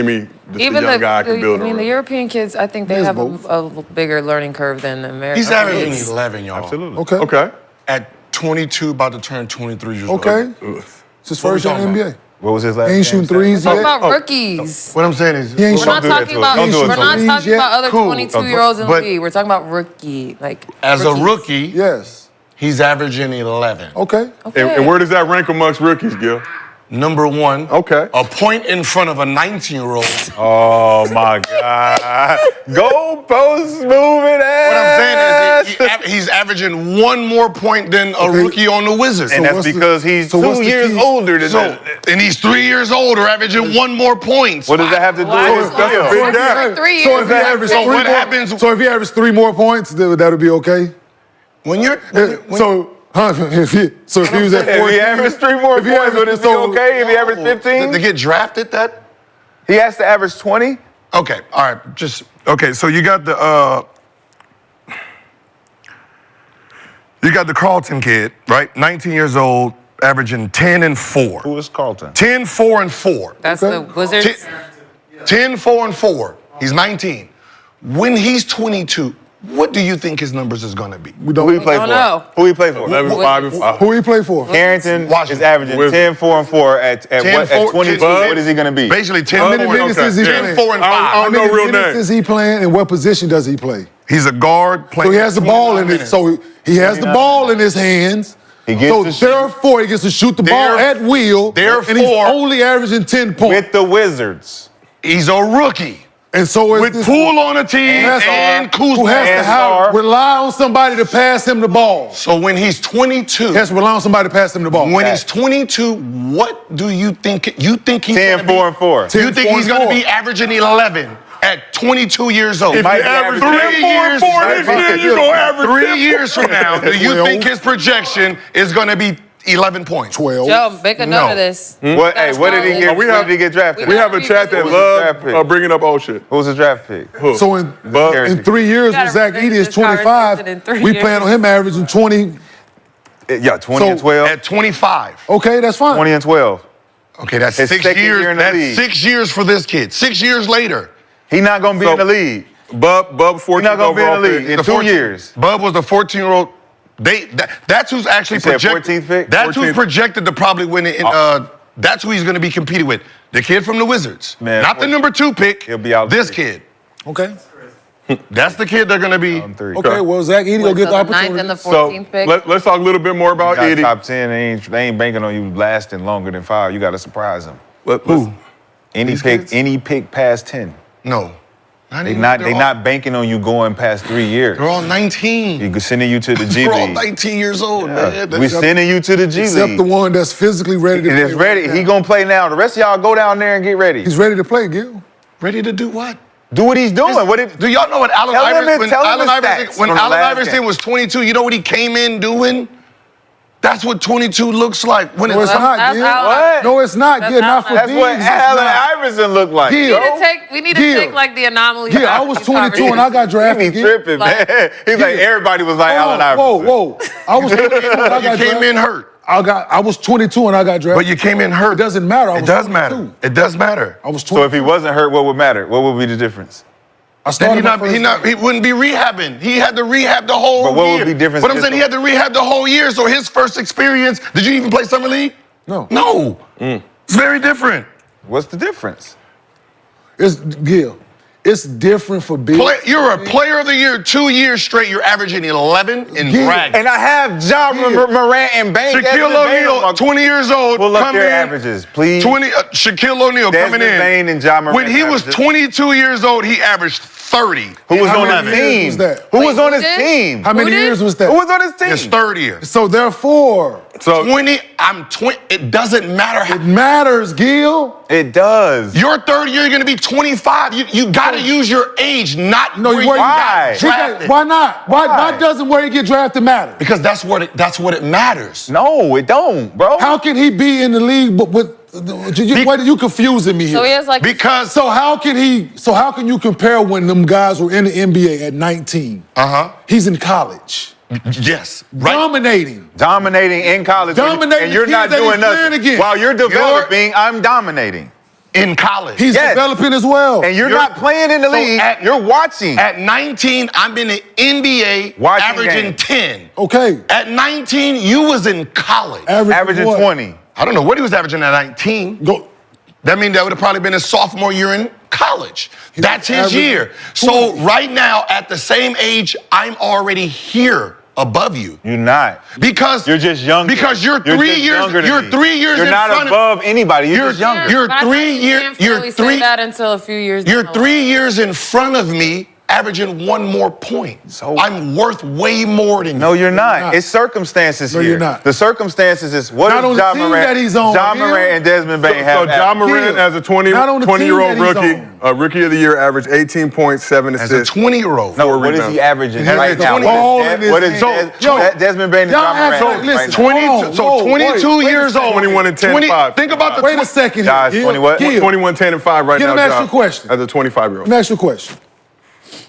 S4: Even
S2: a young guy I can build
S4: I mean, the
S2: around?
S4: European kids, I think they
S3: There's
S4: have
S3: both.
S4: a bigger learning curve than the American.
S1: He's averaging
S4: kids.
S1: 11, y'all.
S5: Absolutely.
S3: Okay.
S2: Okay.
S1: At 22, about to turn 23 years old.
S3: Okay. It's his first year in the
S1: talking
S3: NBA.
S5: What was his last
S3: Ain't
S5: name?
S3: shooting threes
S4: Talking
S3: yet.
S4: about rookies.
S1: What I'm saying is,
S3: He ain't
S4: We're not
S5: do that
S4: talking
S5: to
S4: about.
S5: us. Don't do it
S4: We're
S5: to
S4: not
S5: us.
S4: talking about other
S1: Cool.
S4: 22-year-olds in the
S1: But-
S4: league. We're talking about rookie, like.
S1: as a
S4: rookies.
S1: rookie,
S3: Yes.
S1: he's averaging 11.
S3: Okay.
S2: And where does that rank amongst rookies, Gil?
S1: Number one,
S2: Okay.
S1: a point in front of a 19-year-old.
S5: Oh my God. Go post moving ass.
S1: What I'm saying is he's averaging one more point than a rookie on the Wizards.
S5: And that's
S3: what's the-
S5: because he's
S3: so what's
S5: 2
S3: the
S5: years
S3: key?
S5: older than
S1: So,
S5: that.
S1: and he's 3 years older, averaging one more points.
S5: What does that have to do
S4: Why
S5: with
S4: is
S5: his
S4: that
S5: skill?
S2: a big gap.
S4: For 3
S3: So
S4: years,
S3: if he averaged
S1: So
S3: three
S1: what
S3: more,
S1: happens-
S3: So if he averaged 3 more points, that'll be okay.
S1: When you're
S3: If he was at 14,
S5: If he averaged 3 more
S3: if he
S5: points, would it be
S3: averaged-
S5: okay if he averaged
S1: to
S5: 15?
S1: get drafted, that
S5: He has to average 20?
S1: okay. All right, just okay. So you got the Carlton kid, right? 19 years old, averaging 10 and 4.
S5: Who is Carlton?
S1: 10, 4, and 4.
S4: That's
S3: Okay.
S4: the Wizards.
S1: 10, 4, and 4. He's 19. When he's 22, what do you think his numbers is going to be?
S3: We
S5: Who
S3: don't
S5: he play
S4: don't
S5: for?
S4: know.
S5: Who he play for?
S2: 11, 5, and 5.
S3: Who he play for?
S5: Carrington is
S1: Washington.
S5: averaging
S2: Wizards.
S5: 10, 4, and 4 at
S1: 10,
S5: what? At
S1: 4,
S5: 22.
S1: 10,
S5: What is he going to be?
S1: Basically 10,
S3: How many
S1: 4,
S3: minutes
S2: okay.
S3: is he
S1: 10,
S3: playing?
S1: 4, and
S2: I
S1: 5.
S2: don't
S3: How
S2: know
S3: many
S2: real
S3: minutes
S2: names.
S3: is he playing, and what position does he play?
S1: He's a guard playing.
S3: So he has the ball in
S1: 29
S3: his. So he has the ball in his hands.
S5: He gets
S3: So
S5: to shoot.
S3: therefore, he gets to shoot the ball at will. And he's
S1: Therefore-
S3: only averaging 10 points.
S5: With the Wizards.
S1: He's a rookie.
S3: And so is
S1: With
S3: this,
S1: Poole on the team
S3: That's
S1: and
S3: who
S1: Kuzma.
S3: has to
S5: And
S3: have,
S5: Star.
S3: rely on somebody to pass him the ball.
S1: So when he's 22,
S3: He has to rely on somebody to pass him the ball.
S1: when he's 22, what do you think? You think he's
S5: 10,
S1: gonna be,
S5: 4, and 4.
S1: You
S3: 10,
S1: think
S3: 4,
S1: he's
S3: and
S1: going to
S3: 4.
S1: be averaging 11 at 22 years old?
S2: If
S5: might
S2: you
S5: be
S2: average
S5: averaging
S2: 10, 4, and 4 this year, you're going to average
S1: 3 years from now, do you
S3: 12.
S1: think his projection is going to be 11 points?
S3: 12.
S4: Joe, make a note
S1: No.
S4: of this.
S5: What? Hey, what did he get?
S2: We
S5: Where
S2: have-
S5: did he get drafted?
S2: We have a chat that
S5: Who was his draft
S2: loves
S5: pick?
S2: bringing up old shit.
S5: Who was his draft pick?
S2: Who?
S3: So in
S2: Bud.
S3: in 3 years, when
S4: gotta
S3: Zach Edey is
S4: finish this
S3: 25,
S4: conversation in 3
S3: we
S4: years.
S3: plan on him averaging 20.
S5: Yeah, 20 and
S3: So,
S5: 12.
S1: At 25.
S3: Okay, that's fine.
S5: 20 and 12.
S1: Okay, that's
S5: His
S1: 6
S5: second
S1: years.
S5: year in the
S1: That's
S5: league.
S1: 6 years for this kid. 6 years later.
S5: He not going to be
S2: So-
S5: in the league.
S2: Bub,
S5: He's
S2: 14th
S5: not going to be in
S2: overall
S5: the league
S2: pick.
S5: in 2 years.
S1: Bub was the 14-year-old. That's who's actually
S5: You said
S1: projected.
S5: 14th pick?
S1: That's who's
S2: 14th.
S1: projected to probably win it. That's who he's going to be competing with. The kid from the Wizards.
S5: Man,
S1: Not the number 2 pick.
S5: He'll be out
S1: This
S5: there.
S1: kid.
S3: Okay.
S1: That's the kid they're going to be.
S5: Three.
S3: Okay, well, Zach Edey will
S4: Wait,
S3: get
S4: so
S3: the
S4: the 9th
S3: opportunity.
S4: and the
S2: So
S4: 14th pick?
S2: let's talk a little bit more about
S5: Got
S2: Edie.
S5: top 10, they ain't banking on you lasting longer than 5. You got to surprise them.
S2: Who?
S5: Any pick past 10.
S1: No.
S5: They not banking on you going past 3 years.
S1: They're all 19.
S5: We're sending you to the G
S1: They're all
S5: League.
S1: 19 years old, man.
S5: We're sending you to the G
S3: Except
S5: League.
S3: the one that's physically ready to
S5: And
S3: play.
S5: it's ready.
S3: right
S5: He
S3: now.
S5: gonna play now. The rest of y'all go down there and get ready.
S3: He's ready to play, Gil.
S1: Ready to do what?
S5: Do what he's doing.
S1: Do y'all know what Allen
S5: Tell him
S1: Iverson,
S5: it-
S1: when
S5: tell him
S1: Allen
S5: his
S1: Iverson,
S5: stats
S1: when
S5: from the
S1: Allen
S5: last
S1: Iverson
S5: game.
S1: was 22, you know what he came in doing? That's what 22 looks like. When
S3: No, it's
S1: it's
S3: not,
S4: that's
S3: Gil.
S4: Allen.
S5: What?
S3: No, it's not,
S4: That's
S3: Gil. Not for
S4: Allen.
S5: That's
S3: these.
S5: what
S3: it's
S5: Allen
S3: not.
S5: Iverson looked like.
S3: Gil.
S4: We need to
S3: Gil.
S4: take like the anomaly.
S3: Gil, I was 22 and I got
S5: He
S3: drafted.
S5: be
S3: Gil.
S5: tripping,
S4: Like-
S5: man. He's like, everybody was like Allen
S3: Whoa,
S5: Iverson.
S3: whoa. I was 22 and I got
S1: you came
S3: drafted.
S1: in hurt.
S3: I was 22 and I got drafted.
S1: But you came in hurt.
S3: It doesn't matter. I
S1: It
S3: was
S1: does
S3: 22.
S1: matter. It does matter.
S3: I was
S5: So
S3: 22.
S5: if he wasn't hurt, what would matter? What would be the difference?
S3: I
S1: Then
S3: started my first game.
S1: he wouldn't be rehabbing. He had to rehab the whole
S5: But what
S1: year.
S5: would be different
S1: But I'm
S5: if-
S1: saying he had to rehab the whole year. So his first experience, did you even play summer league?
S3: No.
S1: No. It's very different.
S5: What's the difference?
S3: It's Gil. It's different for big.
S1: You're a player of the year 2 years straight. You're averaging 11 in
S3: Yeah.
S1: bragging.
S5: And I have Ja Morant and Banks.
S1: Shaquille O'Neal, 20 years old,
S5: Pull up
S1: come
S5: their
S1: in.
S5: averages, please.
S1: Shaquille O'Neal
S5: Desmond
S1: coming in.
S5: Bane and Ja Morant
S1: When he was
S5: averages.
S1: 22 years old, he averaged 30.
S5: Who was
S3: How
S5: on
S3: many
S5: his
S3: years
S5: team?
S3: was that?
S5: Who
S4: Wait,
S5: was on
S4: who
S5: his
S4: did?
S5: team?
S3: How many
S4: Who did?
S3: years was that?
S5: Who was on his team?
S1: His third year.
S3: So therefore,
S2: So
S1: 20. I'm 20. It doesn't matter how.
S3: it matters, Gil.
S5: It does.
S1: Your third year, you're going to be 25. You got to use your age, not
S3: No,
S1: where you
S3: why?
S1: got
S3: He got-
S1: drafted.
S3: Why not? Why doesn't where he get drafted matter?
S1: Because that's what it matters.
S5: No, it don't, bro.
S3: How can he be in the league but with wait, you confusing me here.
S4: So he has like
S1: Because
S3: So how can you compare when them guys were in the NBA at 19? He's in college.
S1: yes, right.
S3: Dominating
S5: in college.
S3: Dominating
S5: and you're
S3: the
S5: not
S3: kids that
S5: doing
S3: he's playing
S5: nothing.
S3: against.
S5: While you're developing, I'm dominating.
S1: In college.
S3: He's
S5: Yes.
S3: developing as well.
S5: And you're not playing in the
S1: So
S5: league.
S1: at-
S5: You're watching.
S1: At 19, I'm in the NBA,
S5: Watching
S1: averaging
S5: games.
S1: 10.
S3: Okay.
S1: At 19, you was in college.
S5: Averaging
S3: what?
S5: 20.
S1: I don't know what he was averaging at 19.
S3: Go.
S1: That means that would have probably been his sophomore year in college. That's his
S3: averaging
S1: year. So
S3: 20.
S1: right now, at the same age, I'm already here above you.
S5: You're not.
S1: Because
S5: You're just younger.
S1: Because you're
S5: You're
S1: 3
S5: just
S1: years.
S5: younger than
S1: You're
S5: me.
S1: 3 years
S5: You're
S1: in
S5: not
S1: front
S5: above anybody. You're just younger.
S1: You're
S4: But I feel like
S1: 3
S4: you
S1: years.
S4: can't
S1: You're
S4: really say
S1: 3.
S4: that until a few years.
S1: You're
S4: down the
S1: 3 years in front of me, averaging one more point.
S5: So-
S1: I'm worth way more than you.
S5: No, you're not.
S3: not.
S5: It's circumstances
S3: No,
S5: here.
S3: you're not.
S5: The circumstances is what
S3: Not
S5: is
S3: on the
S5: Ja
S3: team
S5: Morant,
S3: that he's on,
S5: Ja
S3: Gil.
S5: Morant and Desmond Bane
S2: So
S5: have.
S2: Ja Morant,
S3: Gil,
S2: as a 20,
S3: not on the
S2: 20-year-old
S3: team that he's
S2: rookie, rookie of the year, averaged 18 points, 7
S1: As a
S2: assists.
S1: 20-year-old.
S5: No,
S2: Four
S5: what is
S2: rebounds.
S5: he averaging
S3: He
S5: right
S3: has
S5: now?
S3: the ball in
S5: What
S3: his
S5: is
S3: hand.
S5: Desmond Bane and
S3: Y'all
S5: Ja Morant
S3: act like-
S5: averaging
S3: listen,
S5: right now?
S1: 20,
S3: Hold on,
S1: so
S3: whoa,
S1: 22
S3: wait a
S1: years
S3: second.
S1: old.
S2: 21 and 10,
S1: 20
S2: 5.
S1: Think about the
S3: Wait a second here.
S5: Josh,
S3: Gil.
S5: 20 what?
S3: Gil,
S2: 21, 10, and 5 right
S3: Get
S2: now,
S3: him, ask
S2: Ja,
S3: you a question.
S2: as a 25-year-old.
S3: Let me ask you a question.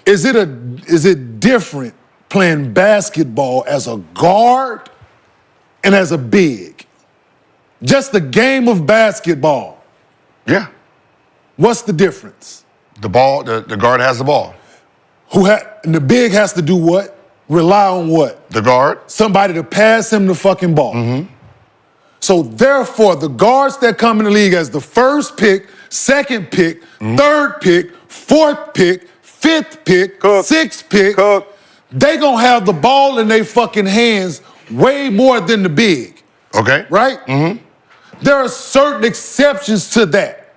S3: Is it different playing basketball as a guard and as a big? Just the game of basketball.
S1: Yeah.
S3: What's the difference?
S1: The ball, the guard has the ball.
S3: And the big has to do what? Rely on what?
S1: The guard.
S3: Somebody to pass him the fucking ball. So therefore, the guards that come in the league as the first pick, second pick, third pick, fourth pick, fifth pick, sixth pick, they gonna have the ball in their fucking hands way more than the big,
S1: Okay.
S3: right? There are certain exceptions to that,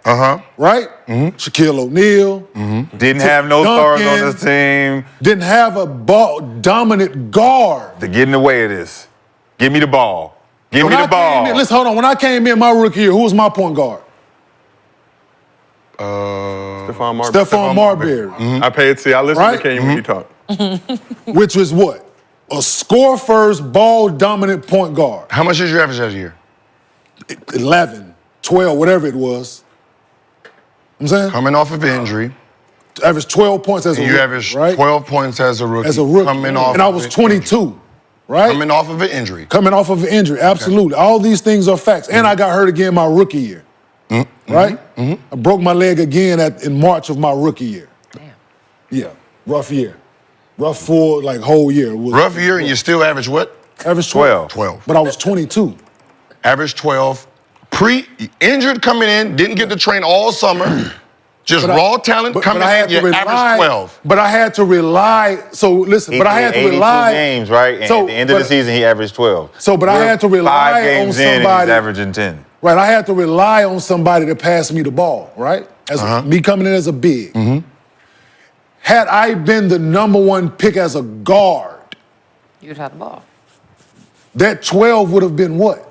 S3: right? Shaquille O'Neal
S5: Didn't have no stars on
S3: Duncan.
S5: this team
S3: didn't have a ball dominant guard.
S5: to get in the way of this. Give me the ball. Give me
S3: When
S5: the
S3: I
S5: ball.
S3: came in, listen, hold on. When I came in my rookie year, who was my point guard?
S2: Stephon Marbury.
S3: Stephon Marbury,
S2: I paid I listened
S3: Right?
S2: to Kenyon when he talked.
S3: which was what? A score first, ball dominant point guard.
S1: How much did you average that year?
S3: 11, 12, whatever it was. I'm saying?
S1: Coming off of injury.
S3: Averaged 12 points as a
S1: You
S3: rookie,
S1: averaged
S3: right?
S1: 12 points as a rookie.
S3: As a rookie.
S1: Coming off
S3: And I
S1: of
S3: was
S1: an
S3: 22, right?
S1: injury. Coming off of an injury.
S3: Coming off of an injury, absolutely. All these things are facts. And I got hurt again my rookie year, right? I broke my leg again in March of my rookie year.
S4: Damn.
S3: Yeah, rough year. Rough full, like, whole year. It was-
S1: Rough year, and you still average what?
S3: Average 12.
S1: 12.
S3: But I was 22.
S1: Average 12. Injured coming in, didn't get to train all summer. Just
S3: But
S1: raw talent coming
S3: I had
S1: in,
S3: to
S1: you average
S3: rely.
S1: 12.
S3: But I had to rely. So listen,
S5: He
S3: but I
S5: played
S3: had to
S5: 82
S3: rely.
S5: games, right? And
S3: So,
S5: at the end of the
S3: but-
S5: season, he averaged 12.
S3: So, but I had to
S5: Five
S3: rely on
S5: games in, and he's
S3: somebody.
S5: averaging 10.
S3: Right, I had to rely on somebody to pass me the ball, right? As me coming in as a big. Had I been the number one pick as a guard,
S4: You'd have the ball.
S3: that 12 would have been what?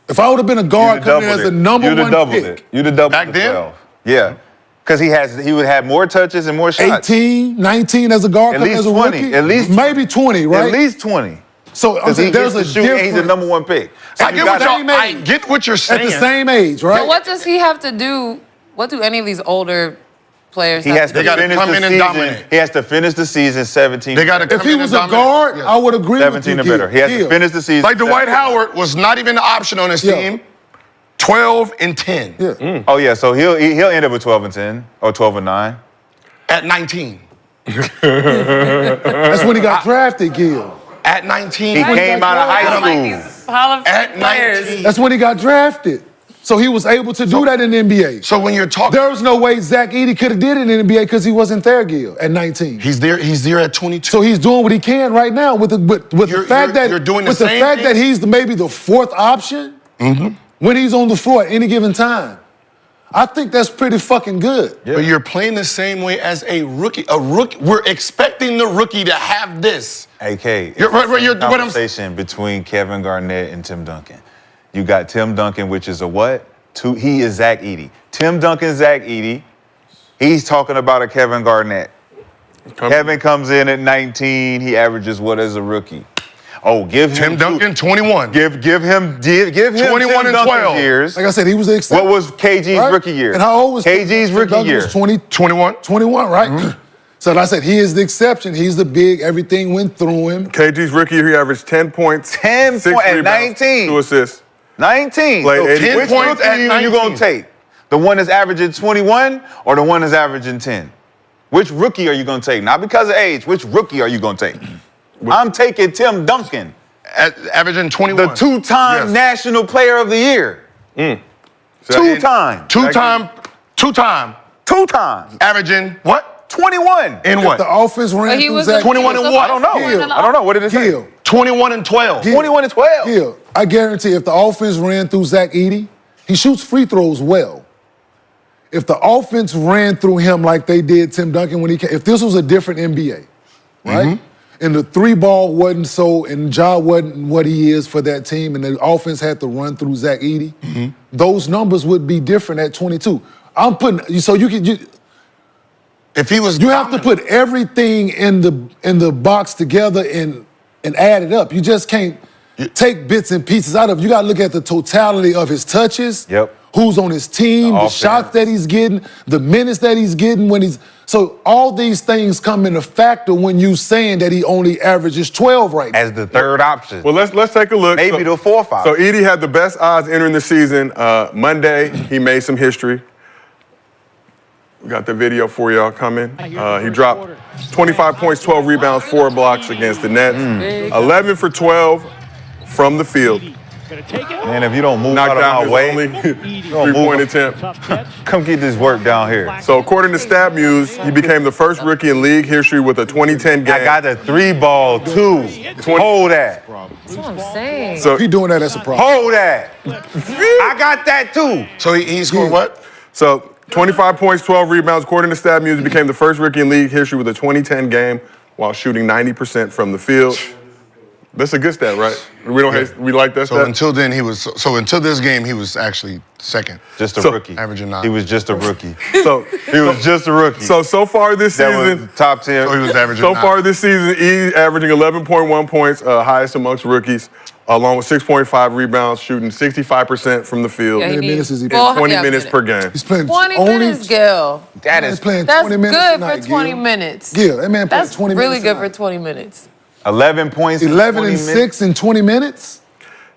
S3: If I would have been a guard coming in as the number
S5: You'd have
S3: one
S5: doubled
S3: pick,
S5: it. You'd have doubled
S1: Back
S5: the
S1: then?
S5: 12. Yeah. Because he would have more touches and more shots.
S3: 18, 19 as a guard
S5: At
S3: coming
S5: least
S3: as a
S5: 20,
S3: rookie,
S5: at least
S3: maybe 20, right?
S5: At least 20.
S3: So I'm
S5: Because he
S3: saying
S5: gets
S3: there's
S5: to
S3: a
S5: shoot and he's the
S3: difference
S5: number one pick. So
S1: I
S5: you
S1: get what,
S5: gotta-
S3: same
S1: I
S3: age.
S1: get what you're
S3: at
S1: saying.
S3: the same age, right?
S4: But what does he have to do? What do any of these older players
S5: He
S4: have
S5: has
S4: to
S5: to
S1: They gotta
S5: finish
S1: come
S5: the
S1: in and
S5: season.
S1: dominate.
S5: He has to finish the season 17.
S1: They got to
S3: If
S1: come
S3: he
S1: in
S3: was
S1: and
S3: a
S1: dominate.
S3: guard,
S1: Yeah.
S3: I would agree
S5: 17
S3: with
S5: or
S3: you.
S5: better. He has to finish the season.
S1: Like Dwight
S5: 17.
S1: Howard was not even an option on his
S3: Yeah.
S1: team. 12 and 10
S3: Yeah.
S5: Oh yeah, so he'll end up with 12 and 10 or 12 and 9.
S1: at 19.
S3: That's when he got drafted, Gil.
S1: At 19.
S5: He came out of high
S4: Like
S5: school.
S4: these Hall of
S1: At
S4: players.
S1: 19.
S3: That's when he got drafted. So he was able to do that in the NBA.
S1: So when you're talking,
S3: There was no way Zach Edey could have did it in the NBA because he wasn't there, Gil, at 19.
S1: he's there at 22.
S3: So he's doing what he can right now with the fact that
S1: you're doing the
S3: with the
S1: same
S3: fact
S1: thing?
S3: that he's maybe the fourth option when he's on the floor at any given time. I think that's pretty fucking good.
S1: But you're playing the same way as a rookie. We're expecting the rookie to have this.
S5: AK.
S1: You're- right, you're- what I'm-
S5: conversation between Kevin Garnett and Tim Duncan. You got Tim Duncan, which is a what? He is Zach Edey. Tim Duncan, Zach Edey. He's talking about a Kevin Garnett. Kevin comes in at 19. He averages what as a rookie? Oh, give him
S1: Tim Duncan, 21.
S5: Give him
S1: 21
S5: Tim
S1: and
S5: Duncan
S1: 12.
S5: years.
S3: Like I said, he was the exception.
S5: What was KG's
S3: right?
S5: rookie year?
S3: And how old was
S5: KG's
S3: Tim
S5: rookie
S3: Duncan
S5: year?
S3: was 20,
S1: 21.
S3: 21, right? So like I said, he is the exception. He's the big. Everything went through him.
S2: KG's rookie year, he averaged 10 points,
S5: 10
S2: 6
S5: point- at
S2: rebounds,
S5: 19.
S2: 2 assists.
S5: 19.
S2: Played
S5: So
S2: 80
S5: which
S1: points
S5: rookie
S1: at
S5: you
S1: 19.
S5: gonna take? The one that's averaging 21 or the one that's averaging 10? Which rookie are you gonna take? Not because of age. Which rookie are you gonna take? I'm taking Tim Duncan,
S1: Averaging 21.
S5: the two-time
S1: Yes.
S5: National Player of the Year.
S2: So-
S5: Two-time.
S1: Two-time. Averaging what?
S5: 21.
S1: In what?
S3: The offense ran
S4: But he
S3: through
S4: was
S3: Zach.
S1: 21 and what?
S5: I don't know.
S3: Gil.
S5: I don't know. What did it say?
S3: Gil.
S1: 21 and 12.
S5: 21 and 12.
S3: Gil, I guarantee if the offense ran through Zach Edey, he shoots free throws well. If the offense ran through him like they did Tim Duncan when he came, if this was a different NBA, right? And the three ball wasn't so, and Ja wasn't what he is for that team, and the offense had to run through Zach Edey, those numbers would be different at 22. I'm putting, so you can,
S1: If he was
S3: you have to put everything in the box together and add it up. You just can't take bits and pieces out of it. You got to look at the totality of his touches.
S5: Yep.
S3: Who's on his team, the
S5: offense.
S3: shots that he's getting, the minutes that he's getting when he's. So all these things come into factor when you saying that he only averages 12 right now.
S5: As the third option.
S2: Well, let's take a look.
S5: Maybe the fourth option.
S2: So Edey had the best odds entering the season. Monday, he made some history. We got the video for y'all coming. He dropped 25 points, 12 rebounds, 4 blocks against the Nets. 11 for 12 from the field.
S5: Man, if you don't move
S2: Knocked
S5: out
S2: down
S5: of
S2: his
S5: my way,
S2: only
S5: move.
S2: three-point attempt.
S5: come get this work down here.
S2: So according to StatMuse, he became the first rookie in league history with a 2010 game.
S5: I got the 3-ball too. Hold that.
S4: That's what I'm saying.
S2: So
S3: If he doing that, that's a problem.
S5: Hold that. I got that too.
S1: So he scored what?
S2: So 25 points, 12 rebounds. According to StatMuse, he became the first rookie in league history with a 2010 game while shooting 90% from the field. That's a good stat, right? We like that
S1: So
S2: stat?
S1: until then, until this game, he was actually second.
S5: Just a
S2: So-
S5: rookie.
S1: Averaging 9.
S5: He was just a rookie.
S2: So
S5: He was just a rookie.
S2: so far this
S5: that was
S2: season,
S5: top 10.
S1: So he was averaging
S2: so
S1: 9.
S2: far this season, he's averaging 11.1 points, highest amongst rookies, along with 6.5 rebounds, shooting 65% from the field
S4: Yeah,
S3: How
S4: he
S3: many minutes
S4: needs-
S3: is he
S4: well,
S3: playing?
S2: 20
S4: yeah,
S2: minutes per game.
S3: He's playing
S4: 20
S3: only,
S4: minutes, Gil.
S5: that
S3: He's
S5: is
S3: playing
S4: That's
S3: 20 minutes
S4: good
S3: tonight,
S4: for 20
S3: Gil.
S4: minutes.
S3: Gil, that man played
S4: That's
S3: 20
S4: really
S3: minutes
S4: good for
S3: tonight.
S4: 20 minutes.
S5: 11 points. in
S3: 11
S5: 20
S3: and
S5: minutes.
S3: 6 in 20 minutes?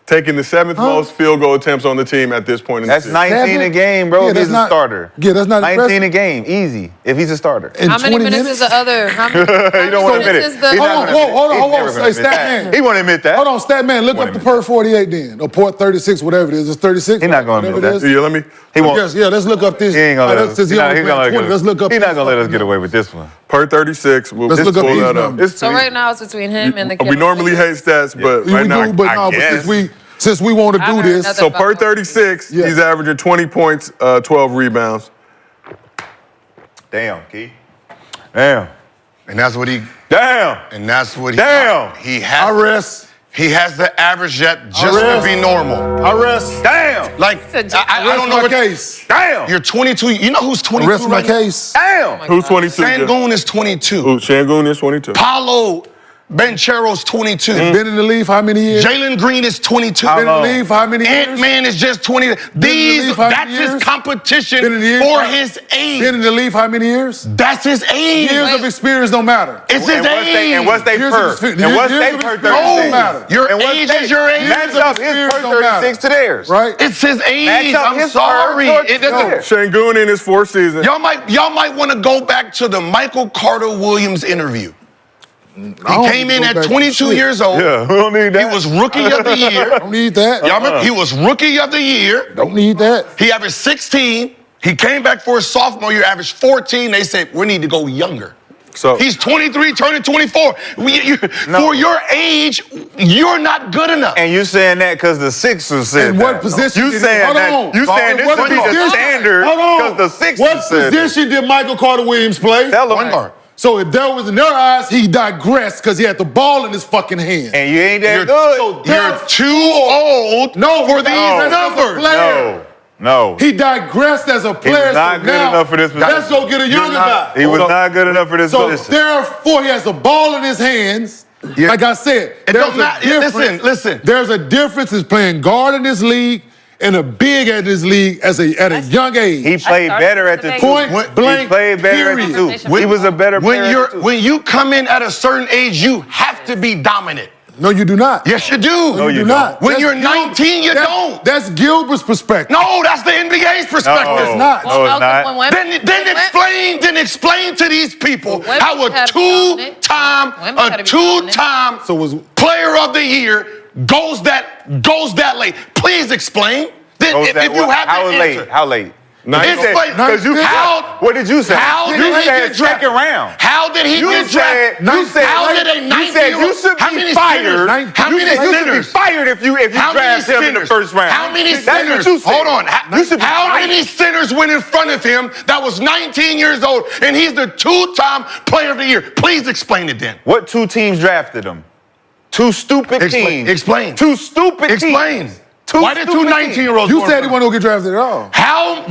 S2: taking the 7th most field goal attempts on the team at this point in
S5: That's
S2: the season.
S5: 19 a game, bro.
S3: Yeah,
S5: if he's
S3: that's
S5: a starter.
S3: Yeah, that's not
S5: 19
S3: impressive.
S5: a game, easy. If he's a starter.
S3: In
S4: How many
S3: 20
S4: minutes is the other? How many,
S5: You don't want to admit it.
S4: Is the,
S5: He's
S3: Hold
S5: not
S3: on,
S5: gonna admit it.
S3: hold on,
S5: He's
S3: hold on.
S5: never gonna
S3: Hey,
S5: admit
S3: stat
S5: that.
S3: man.
S5: He won't admit that.
S3: Hold on, stat man. Look up the per 48 then, or port 36, whatever it is. It's 36.
S5: He not gonna
S3: whatever
S5: admit
S3: it
S5: that.
S3: is.
S2: Yeah, let me.
S5: He won't.
S3: Yes, yeah, let's look up this.
S5: He ain't gonna let us.
S3: Since he only playing 20, let's look up.
S5: He's not
S3: this
S5: gonna let us
S3: fucking
S5: get away
S3: number.
S5: with this one.
S2: Per 36. We'll
S3: Let's
S2: just
S3: look up
S2: pull
S3: these
S2: that up.
S3: numbers.
S4: so right now it's between him and the
S2: We normally hate stats, but
S3: We
S2: right now,
S3: do, but
S2: I
S3: no, but
S2: guess.
S3: since we want to
S4: I
S3: do
S4: heard
S3: this,
S4: nothing.
S2: So per 36,
S3: Yeah.
S2: he's averaging 20 points, 12 rebounds.
S5: Damn, Key. Damn.
S1: And that's what he.
S5: Damn.
S1: And that's what he.
S5: Damn.
S1: He
S3: I
S1: has.
S3: rest.
S1: He has the average yet just to
S3: rest.
S1: be normal.
S3: I rest.
S5: Damn.
S1: Like I don't know
S3: my
S1: what.
S3: case.
S5: Damn.
S1: You're 22. You know who's 22
S3: Rest my
S1: right now?
S3: case.
S5: Damn.
S2: Who's 22?
S1: Sangoon is 22.
S2: Ooh, Shangoon is 22.
S1: Paulo Banchero's 22.
S3: Been in the league for how many years?
S1: Jalen Green is 22.
S3: Been in the league for how many years?
S1: Ant-Man is just 20.
S3: the league for how
S1: That's
S3: many
S1: his
S3: years?
S1: competition
S3: Been in the league
S1: for
S3: for-
S1: his age.
S3: Been in the league for how many years?
S1: That's his age.
S3: Years of experience don't matter.
S1: It's his age.
S5: And what's they
S3: Years
S5: per?
S3: of expe-
S5: And what's
S3: years
S5: they
S3: of
S5: per
S3: experience
S5: 36?
S3: don't matter.
S1: Your
S5: And what's
S1: age
S5: they-
S1: is your age.
S5: Match up his
S3: experience
S5: per
S3: don't matter.
S5: 36 to theirs.
S3: Right?
S1: It's his age.
S5: Match up
S1: I'm
S5: his
S1: sorry.
S5: per
S1: It doesn't.
S2: Shangoon in his 4th season.
S1: Y'all might want to go back to the Michael Carter Williams interview. He came in at 22 years old.
S5: Yeah, we don't need
S1: He
S5: that.
S1: was rookie of the year.
S3: Don't need that.
S1: Y'all remember? He was rookie of the year.
S3: Don't need that.
S1: He averaged 16. He came back for his sophomore year, averaged 14. They said, we need to go younger.
S2: So
S1: He's 23, turning 24.
S5: No.
S1: For your age, you're not good enough.
S5: And you saying that because the Sixers said
S3: And
S5: that.
S3: what position
S5: You
S3: did
S5: saying
S3: hold
S5: that?
S3: on.
S5: You saying
S3: And
S5: this
S3: what
S5: should be the
S3: position-
S5: standard
S3: Hold on.
S5: because the Sixers
S3: What
S5: said it.
S3: position did Michael Carter Williams play?
S5: Tell 'em.
S1: Point guard.
S3: So if that was in their eyes, he digressed because he had the ball in his fucking hand.
S5: And you ain't that
S1: You're-
S5: good.
S3: so
S1: You're too old for these numbers.
S5: No. No.
S3: He digressed as a player.
S5: not
S3: so
S5: good
S3: now,
S5: enough for this position.
S3: Let's go get a younger guy.
S5: He was not good enough for this
S3: So
S5: position.
S3: therefore, he has the ball in his hands.
S1: Yeah.
S3: Like I said,
S1: It
S3: there's
S1: don't
S3: a
S1: matter.
S3: difference.
S1: Listen.
S3: There's a difference in playing guard in this league and a big at this league at a young age.
S5: He played better at the two.
S3: Point
S5: He
S3: blank,
S5: played better
S3: period.
S5: at the two. He was a better player at the two.
S1: When you come in at a certain age, you have to be dominant.
S3: No, you do not.
S1: Yes, you do.
S3: No, you do
S5: you
S3: not.
S1: When
S3: That's
S1: you're 19, you don't.
S3: That's Gilbert's perspective.
S1: No, that's the NBA's perspective.
S3: It's not.
S5: No, it's not.
S1: Then explain to these people
S4: Women
S1: how a
S4: gotta be dominant. Women gotta be
S1: two-time
S3: So was
S1: player of the year goes that late. Please explain. Then
S5: Goes
S1: if
S5: that
S1: you
S5: what?
S1: have
S5: How
S1: the
S5: late?
S1: answer.
S5: How late?
S1: Explain.
S5: Because you
S1: How-
S5: what did you say?
S1: How
S5: you
S1: did he
S5: said
S1: get drafted?
S5: second round.
S1: How did he
S5: You
S1: get
S5: said
S1: drafted?
S5: you said
S1: How did a
S5: you
S1: 19
S5: said you should
S1: how
S5: be
S1: many
S5: fired.
S1: sinners? How
S5: You
S1: many
S5: said you should be
S1: sinners?
S5: fired if you
S1: How many
S5: draft him in the
S1: sinners?
S5: first round.
S1: How many
S5: That's
S1: sinners?
S5: what you said.
S1: Hold on.
S5: You should be
S1: How
S5: fired.
S1: many sinners went in front of him that was 19 years old and he's the two-time player of the year? Please explain it then.
S5: What two teams drafted him? Two stupid teams.
S1: Explain.
S5: Two stupid
S1: Explain.
S5: teams. Two
S1: Why did two
S5: stupid
S1: 19-year-olds
S3: You
S1: go in
S3: said
S1: front
S3: he
S1: of
S3: wasn't gonna get drafted at all.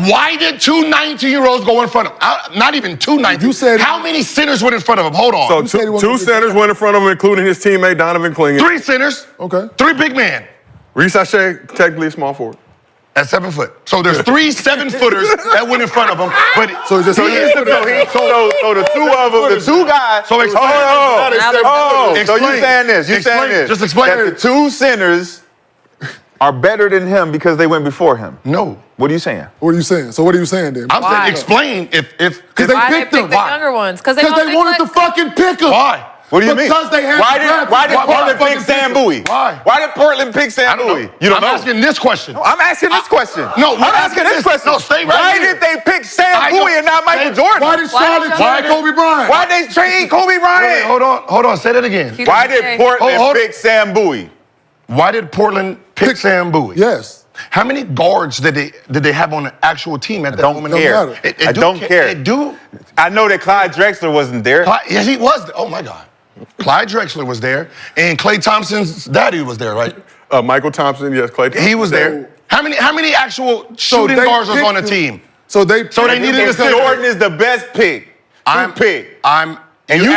S1: Why did two 19-year-olds go in front of him? Not even two 19.
S3: You said-
S1: How many sinners went in front of him? Hold on.
S2: So
S3: said he
S2: two
S3: wasn't gonna get
S2: centers went in front of him, including his teammate Donovan Clingan.
S1: 3 centers.
S3: Okay.
S1: 3 big men.
S2: Rashad, technically a small forward.
S1: At 7 foot. So there's 3 7-footers that went in front of him. But
S3: So it's just
S5: So the two of them, the two guys.
S1: So explain.
S5: So you
S1: Explain.
S5: saying this? You saying
S1: Explain.
S5: this?
S1: Just explain.
S5: That the two centers are better than him because they went before him.
S1: No.
S5: What are you saying?
S3: What are you saying? So what are you saying then?
S1: I'm
S4: Why?
S1: saying explain if
S3: Because they
S4: Why they
S3: picked
S4: pick
S3: him.
S4: the younger ones? Because
S3: Because they wanted to fucking pick him.
S1: Why?
S5: What do you mean?
S3: Because they had
S5: Why
S3: to
S5: did
S3: draft
S5: Why did
S3: him.
S5: Portland
S3: fucking
S5: pick Sam
S3: him?
S5: Bowie?
S1: Why?
S5: Why did Portland pick
S1: I
S5: Sam
S1: don't know.
S5: Bowie? You don't
S1: I'm
S5: know.
S1: asking this question.
S5: I'm asking this question.
S1: No,
S5: I'm asking this question.
S1: No, stay right
S5: Why
S1: here.
S5: did they pick Sam
S1: I
S5: Bowie
S1: don't-
S5: and not Michael
S1: Stay-
S5: Jordan?
S3: Why did
S4: Why
S3: Charlotte
S4: did
S3: trade
S1: y'all-
S3: Kobe Bryant?
S5: Why they trade Kobe
S1: Wait,
S5: Bryant?
S1: hold on. Say that again.
S5: Why did Portland
S1: Hold on.
S5: pick Sam Bowie?
S1: Why did Portland pick Sam Bowie?
S3: Yes.
S1: How many guards did they have on the actual team at that
S5: Don't
S1: moment?
S5: care.
S3: matter.
S5: I don't care.
S1: It do.
S5: I know that Clyde Drexler wasn't there.
S1: Yes, he was. Oh my God. Clyde Drexler was there, and Klay Thompson's daddy was there, right?
S2: Michael Thompson, yes, Clay.
S1: He was there. How many actual shooting
S3: they
S1: guards was
S3: picked
S1: on the
S3: him.
S1: team?
S3: So they
S1: So they needed
S5: If
S1: a center.
S5: Jordan is the best pick.
S1: I'm
S5: pick.
S1: I'm
S5: And you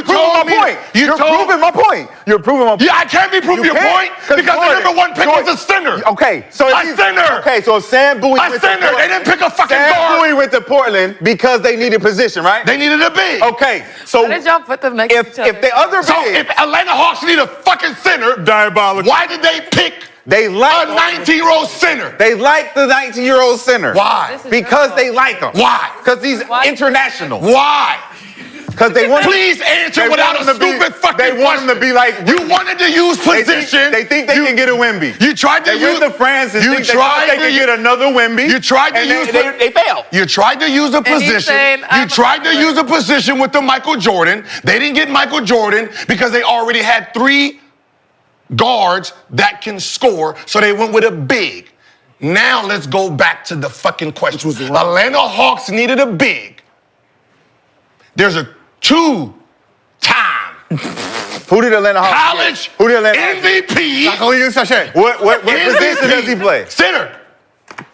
S5: proving my point. You're proving my point. You're proving my point.
S1: Yeah, I can't be proving your point because the number one pick was a center.
S5: Okay, so
S1: a center.
S5: Okay, so Sam Bowie
S1: a center. They didn't pick a fucking
S5: Sam
S1: guard.
S5: Bowie went to Portland because they needed position, right?
S1: They needed a big.
S5: Okay, so
S4: Why did y'all put them next to each other?
S5: if the other
S1: So if Atlanta Hawks need a fucking center,
S2: Diabolical.
S1: why did they pick
S5: they like
S1: a 19-year-old center?
S5: They like the 19-year-old center.
S1: Why?
S5: Because they like him.
S1: Why?
S5: Because he's international.
S1: Why?
S5: Because they want.
S1: Please answer without a stupid fucking
S5: They want him to be like.
S1: You wanted to use position.
S5: They think they can get a Wemby.
S1: You tried to use
S5: the France and
S1: you
S5: think they can get another Wemby.
S1: You tried to use.
S5: They failed.
S1: You tried to use a position. You tried to use a position with the Michael Jordan. They didn't get Michael Jordan because they already had 3 guards that can score, so they went with a big. Now let's go back to the fucking question. Atlanta Hawks needed a big. There's a 2-time
S5: Who did Atlanta Hawks
S1: college
S5: get? Who did Atlanta
S1: MVP.
S5: What position does he play?
S1: Center.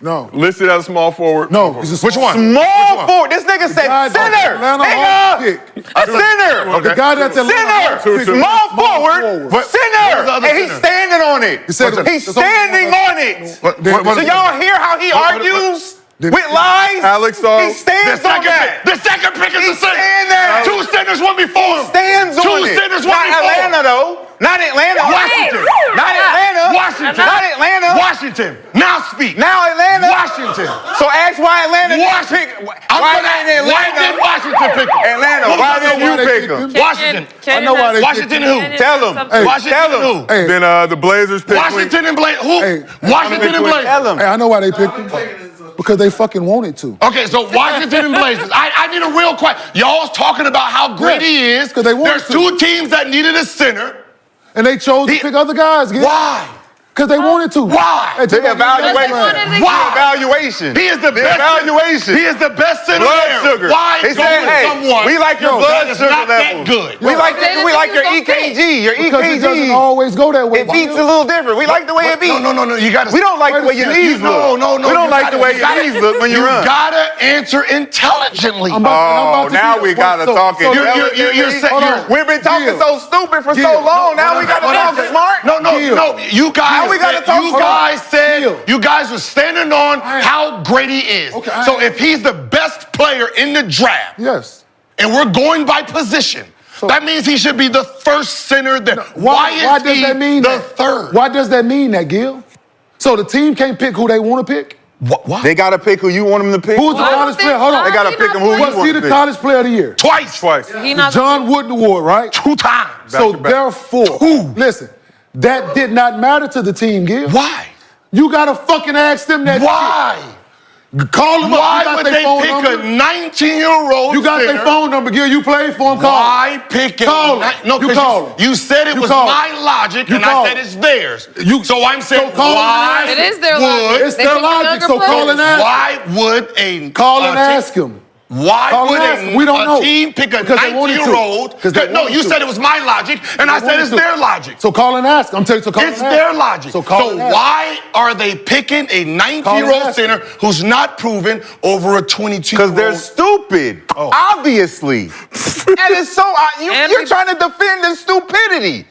S3: No.
S2: Listed as a small forward.
S3: No. He's a
S1: Which one?
S5: Small forward. This nigga said
S3: guy that
S5: center.
S3: Atlanta
S5: Nigga.
S3: Hawks
S5: A center.
S3: The guy that's
S5: Center. Small forward.
S1: What-
S5: Center.
S1: what was the other
S5: And he's
S1: center?
S5: standing on it.
S3: He said
S5: He's standing on it. So y'all hear how he argues with lies?
S2: Alex,
S5: he stands on that.
S1: The second pick is
S5: He
S1: the center.
S5: stand there.
S1: 2 centers went before him.
S5: Stands on it.
S1: 2 centers went
S5: Not
S1: before him.
S5: Atlanta though. Not Atlanta.
S1: Washington.
S5: Not Atlanta.
S1: Washington.
S5: Not Atlanta.
S1: Washington. Now speak.
S5: Now Atlanta.
S1: Washington.
S5: So ask why Atlanta didn't pick. Why didn't
S1: Why did
S5: Atlanta?
S1: Washington pick him?
S5: Atlanta. Why didn't you pick him?
S1: Washington.
S3: I know why they
S1: Washington
S3: picked
S1: who?
S5: Tell him.
S3: Hey,
S1: Washington
S5: tell him.
S1: who?
S3: Hey,
S2: Then the Blazers picked.
S1: Washington and Blake. Who?
S3: Hey,
S1: Washington and Blake.
S5: Tell him.
S3: hey, I know why they picked him. Because they fucking wanted to.
S1: Okay, so Washington and Blazers. I need a real question. Y'all's talking about how great he is.
S3: 'Cause they wanted
S1: There's
S3: to.
S1: 2 teams that needed a center.
S3: And they chose to pick other guys.
S1: Why?
S3: Because they wanted to.
S1: Why?
S3: Hey,
S5: The evaluation.
S1: Why?
S5: The evaluation.
S1: He is the best.
S5: evaluation.
S1: He is the best center
S5: Blood
S1: there.
S5: sugar.
S1: Why
S5: He
S1: go
S5: said,
S1: with
S5: hey,
S1: someone?
S5: we like your blood
S1: that is
S5: sugar
S1: not
S5: level.
S1: that good.
S5: We like
S4: They
S5: we like your
S4: didn't think it was
S5: EKG. Your
S3: Because it doesn't
S5: EKG.
S3: always go that way.
S5: It beats a little different. We like the way it beats.
S1: No. You gotta.
S5: We don't like the way your knees look.
S1: No.
S5: We don't like the way your knees look when you run.
S1: You gotta answer intelligently.
S5: Now we gotta talk
S1: you're
S5: intelligently.
S1: saying
S5: We've been talking
S3: Gil.
S5: so stupid for so
S3: Gil.
S5: long. Now we gotta talk smart.
S1: No. You guys.
S5: Now we gotta
S1: said,
S5: talk
S1: you
S5: smart.
S1: guys said
S3: Gil.
S1: you guys were standing on how great he is.
S3: Okay,
S1: so if he's the best player in the draft,
S3: Yes.
S1: and we're going by position, that means he should be the first center there. Why
S3: does
S1: is he
S3: that mean
S1: the
S3: that?
S1: third?
S3: Why does that mean that, Gil? So the team can't pick who they want to pick?
S1: What?
S5: They gotta pick who you want them to pick.
S3: Who's the college player? Hold on.
S5: They gotta pick him who you
S3: Was
S5: want
S3: he
S5: to
S3: the
S5: pick.
S3: college player of the year?
S1: Twice.
S4: He not
S3: John Wooden Award, right?
S1: 2 times.
S3: So
S2: to back.
S3: therefore, listen, that did not matter to the team, Gil.
S1: Why?
S3: You gotta fucking ask them that
S1: Why?
S3: shit. Call them up.
S1: Why
S3: You got
S1: would
S3: their
S1: they
S3: phone
S1: pick
S3: number.
S1: a 19-year-old
S3: You got their
S1: center?
S3: phone number, Gil. You played for them. Call
S1: Why pick a
S3: Call him.
S1: No,
S3: You
S1: 'cause
S3: call him.
S1: you said it
S3: You
S1: was
S3: call
S1: my
S3: him.
S1: logic,
S3: You
S1: and
S3: call
S1: I said
S3: him.
S1: it's theirs.
S3: You-
S1: so I'm saying,
S3: so call him
S1: why
S3: and
S4: It is their
S1: would,
S4: logic.
S3: It's
S4: They
S3: their
S4: pick
S3: logic,
S4: younger
S3: so call
S4: players.
S3: and ask.
S1: Why would a
S3: Call and ask him.
S1: Why
S3: Call
S1: would
S3: and ask him. We don't know.
S1: team pick a
S3: Because they wanted to.
S1: 19-year-old?
S3: Because they
S1: No,
S3: wanted
S1: you
S3: to.
S1: said it was my logic, and I said it's their logic.
S3: So call and ask. I'm telling you, so call
S1: It's
S3: and ask.
S1: their logic.
S3: So call and ask.
S1: why are they picking a
S3: Call
S1: 19-year-old
S3: and ask
S1: center who's not proven over a 22-year-old?
S5: Because they're stupid. Obviously. That is so. You're trying to defend the stupidity.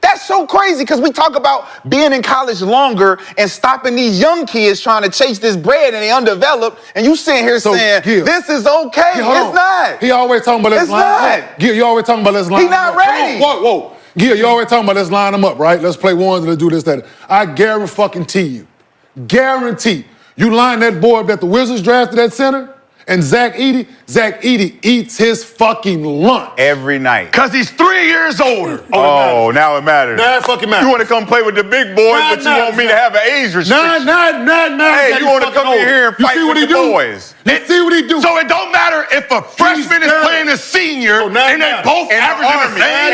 S5: That's so crazy because we talk about being in college longer and stopping these young kids trying to chase this bread and they undeveloped, and you sitting here saying,
S3: Gil,
S5: this is okay.
S3: Gil, hold
S5: It's
S3: on.
S5: not.
S3: He always talking about let's
S5: It's
S3: line them
S5: not.
S3: up. Gil, you always talking about let's line
S5: He
S3: them
S5: not
S3: up.
S5: ready.
S3: Whoa. Gil, you always talking about let's line them up, right? Let's play ones, let's do this, that. I guarantee you. Guarantee. You line that boy up that the Wizards drafted at center, and Zach Edey eats his fucking lunch.
S5: Every night.
S1: Because he's 3 years older.
S5: Oh, now it matters.
S3: Now it fucking matters.
S5: You want to come play with the big boys, but you want me to have an age restriction.
S3: Not
S5: Hey, you want to come in here and fight with the boys.
S3: You see what he do?
S1: So it don't matter if a freshman is playing a senior and they both averaging the same.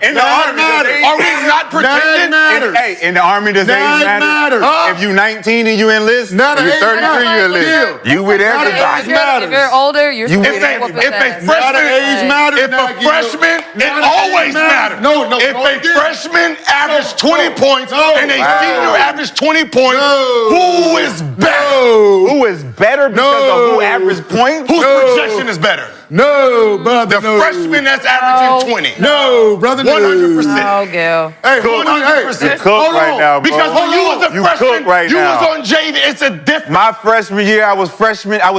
S5: In the Army.
S1: Are we not pretending?
S5: Hey, in the Army, does age matter? If you 19 and you enlist,
S3: Not
S5: and
S3: an
S5: you're
S3: age
S5: 33, you
S3: matter.
S5: enlist. You with everybody.
S4: If you're older, you're
S5: You-
S4: supposed
S1: If
S4: to whoop his
S1: a
S4: ass.
S1: freshman,
S3: age matters
S1: if
S3: now,
S1: a
S3: Gil.
S1: freshman, it
S3: Not an
S1: always
S3: age matters.
S1: matters.
S3: No,
S1: If
S3: no,
S1: a
S3: Gil.
S1: freshman averaged 20 points and a
S5: Wow.
S1: senior averaged 20 points,
S3: No.
S1: who is better?
S5: Who is better because of who average points?
S1: Whose projection is better?
S3: No, brother.
S1: The freshman that's averaging 20.
S3: No, brother. No.
S1: 100%.
S4: Oh, Gil.
S3: Hey,
S1: Cook. 100%.
S5: Cook right now, bro.
S1: Because when you was a freshman,
S5: cook right
S1: you
S5: now.
S1: was on JV. It's a difference.
S5: My freshman year, I was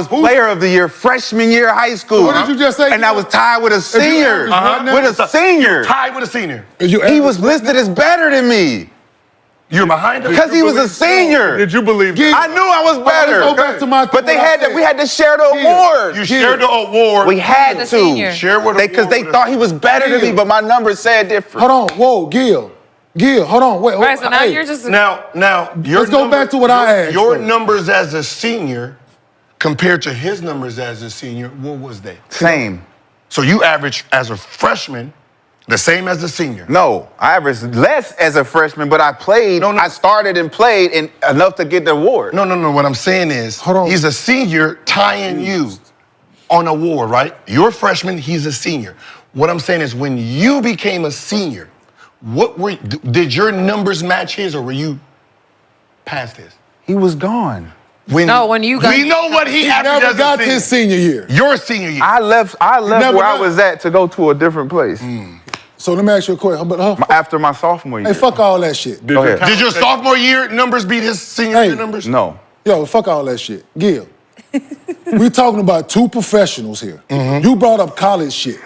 S5: player of the year, freshman year of high school.
S3: What did you just say?
S5: And I was tied with a senior. With a senior.
S1: Tied with a senior.
S5: He was listed as better than me.
S1: You're behind him.
S5: Because he was a senior.
S2: Did you believe that?
S5: I knew I was better.
S3: Let's go back to my
S5: But they
S3: what I
S5: had
S3: said.
S5: we had to share the award.
S1: You shared the award.
S5: We had
S4: The
S5: to.
S4: senior.
S1: Share with
S5: Because they thought he was better than me, but my numbers said different.
S3: Hold on. Whoa, Gil, hold on. Wait.
S4: Right, so now
S3: hey.
S4: you're just.
S1: Now, your
S3: Let's go back to what I asked
S1: Your
S3: for.
S1: numbers as a senior compared to his numbers as a senior, what was they?
S5: Same.
S1: So you averaged as a freshman the same as a senior.
S5: No, I averaged less as a freshman, but I played.
S1: No.
S5: I started and played enough to get the award.
S1: No. What I'm saying is,
S3: Hold on.
S1: he's a senior tying you on award, right? You're a freshman, he's a senior. What I'm saying is, when you became a senior, did your numbers match his, or were you past his?
S5: He was gone.
S1: When
S4: you got.
S1: we know what he
S3: He
S1: averaged
S3: never
S1: as
S3: got
S1: a senior.
S3: his senior year.
S1: Your senior year.
S5: I left
S3: never
S5: where I
S3: got-
S5: was at to go to a different place
S3: So let me ask you a question. But,
S5: after my sophomore year.
S3: hey, fuck all that shit.
S5: Go ahead.
S1: Did your sophomore year numbers beat his senior
S3: Hey.
S1: year numbers?
S5: No.
S3: Yo, fuck all that shit. Gil, we talking about two professionals here.
S1: Mm-hmm.
S3: You brought up college shit.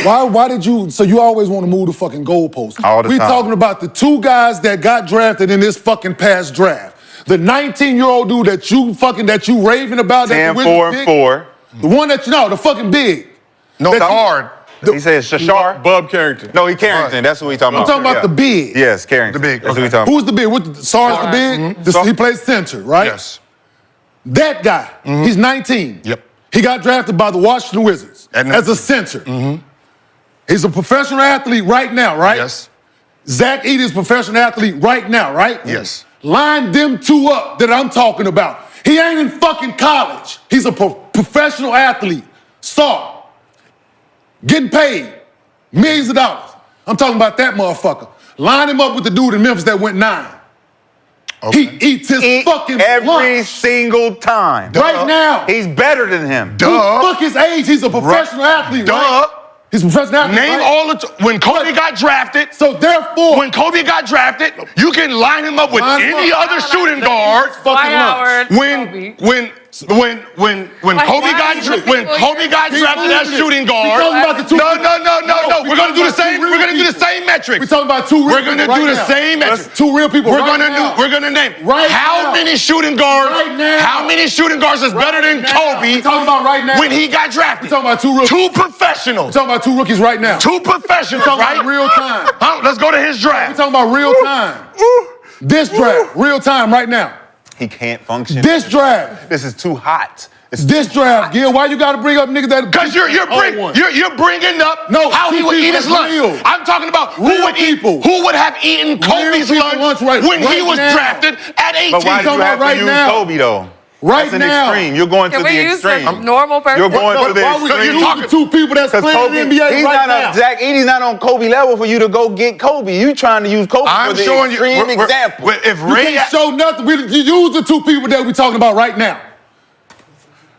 S3: Why did you, so you always want to move the fucking goalpost.
S5: All the
S3: we
S5: time.
S3: talking about the two guys that got drafted in this fucking past draft. The 19-year-old dude that you raving about.
S5: 10,
S3: that
S5: 4, and 4.
S3: The one that the fucking big.
S1: No,
S3: That
S1: the
S3: you-
S1: hard.
S5: He said Shashar?
S2: Bub Carrington.
S5: No, he Carrington. That's what we talking
S3: I'm
S5: about.
S3: talking about the big.
S5: Yes, Carrington.
S1: The big,
S5: That's
S1: okay.
S5: what we talking
S3: Who's the big? What, Sarge the big?
S5: Mm-hmm.
S3: He plays center, right?
S1: Yes.
S3: That guy, he's 19.
S1: Yep.
S3: He got drafted by the Washington Wizards
S1: At
S3: as
S1: 19.
S3: a center. He's a professional athlete right now, right?
S1: Yes.
S3: Zach Edey's a professional athlete right now, right?
S1: Yes.
S3: Line them two up that I'm talking about. He ain't in fucking college. He's a professional athlete. Getting paid millions of dollars. I'm talking about that motherfucker. Line him up with the dude in Memphis that went 9.
S1: Okay.
S3: He eats his fucking
S5: every
S3: lunch
S5: single time.
S3: right now.
S5: He's better than him.
S3: Fuck his age. He's a professional athlete, right? He's a professional athlete.
S1: Name
S3: right?
S1: all the when Kobe got drafted.
S3: So therefore,
S1: When Kobe got drafted, you can line him up with
S3: Line him
S1: any
S3: up.
S1: other shooting guard.
S3: fucking lunch.
S1: When Kobe got drafted as shooting guard.
S3: We talking about the two
S1: No.
S3: people.
S1: We're gonna do the same. We're gonna do the same metrics.
S3: we talking about two real
S1: We're gonna
S3: people
S1: do
S3: right
S1: the
S3: now.
S1: same
S3: That's
S1: metrics.
S3: two real people.
S1: We're
S3: right
S1: gonna
S3: now.
S1: We're gonna name
S3: Right
S1: how
S3: now.
S1: many shooting guards.
S3: Right now.
S1: How many shooting guards is better than
S3: now.
S1: Kobe?
S3: We talking about right now.
S1: When he got drafted.
S3: We talking about two rookies.
S1: Two professionals.
S3: We talking about two rookies right now.
S1: Two professionals,
S3: We talking
S1: right?
S3: about real time.
S1: Huh? Let's go to his
S3: We
S1: draft.
S3: talking about real time. This draft, real time right now.
S5: He can't function.
S3: This draft.
S5: This is too hot. It's
S3: This draft, Gil, why you gotta bring up niggas that?
S1: Because you're bringing up
S3: No,
S1: how he
S3: two
S1: would eat
S3: people
S1: his lunch.
S3: real.
S1: I'm talking about
S3: Real people.
S1: who would have eaten Kobe's
S3: people
S1: lunch
S3: lunch
S1: when he
S3: right
S1: was
S3: now.
S1: drafted at 18.
S5: But why do
S3: talking
S5: you have
S3: about
S5: to
S3: right
S5: use
S3: now.
S5: Kobe though?
S3: Right
S5: That's an
S3: now.
S5: extreme. You're going
S4: Can
S5: to
S4: we
S5: the
S4: use
S5: extreme.
S4: a normal person?
S5: You're going to the
S3: Why would
S5: extreme.
S3: you use the two people that's
S5: Because
S3: playing
S5: Kobe,
S3: in the NBA
S5: he's
S3: right
S5: not
S3: now?
S5: on Zach Edey's not on Kobe level for you to go get Kobe. You trying to use Kobe
S1: I'm
S5: for the
S1: showing you.
S5: extreme example.
S1: If
S3: You
S1: Ray,
S3: can't show nothing. You use the two people that we're talking about right now.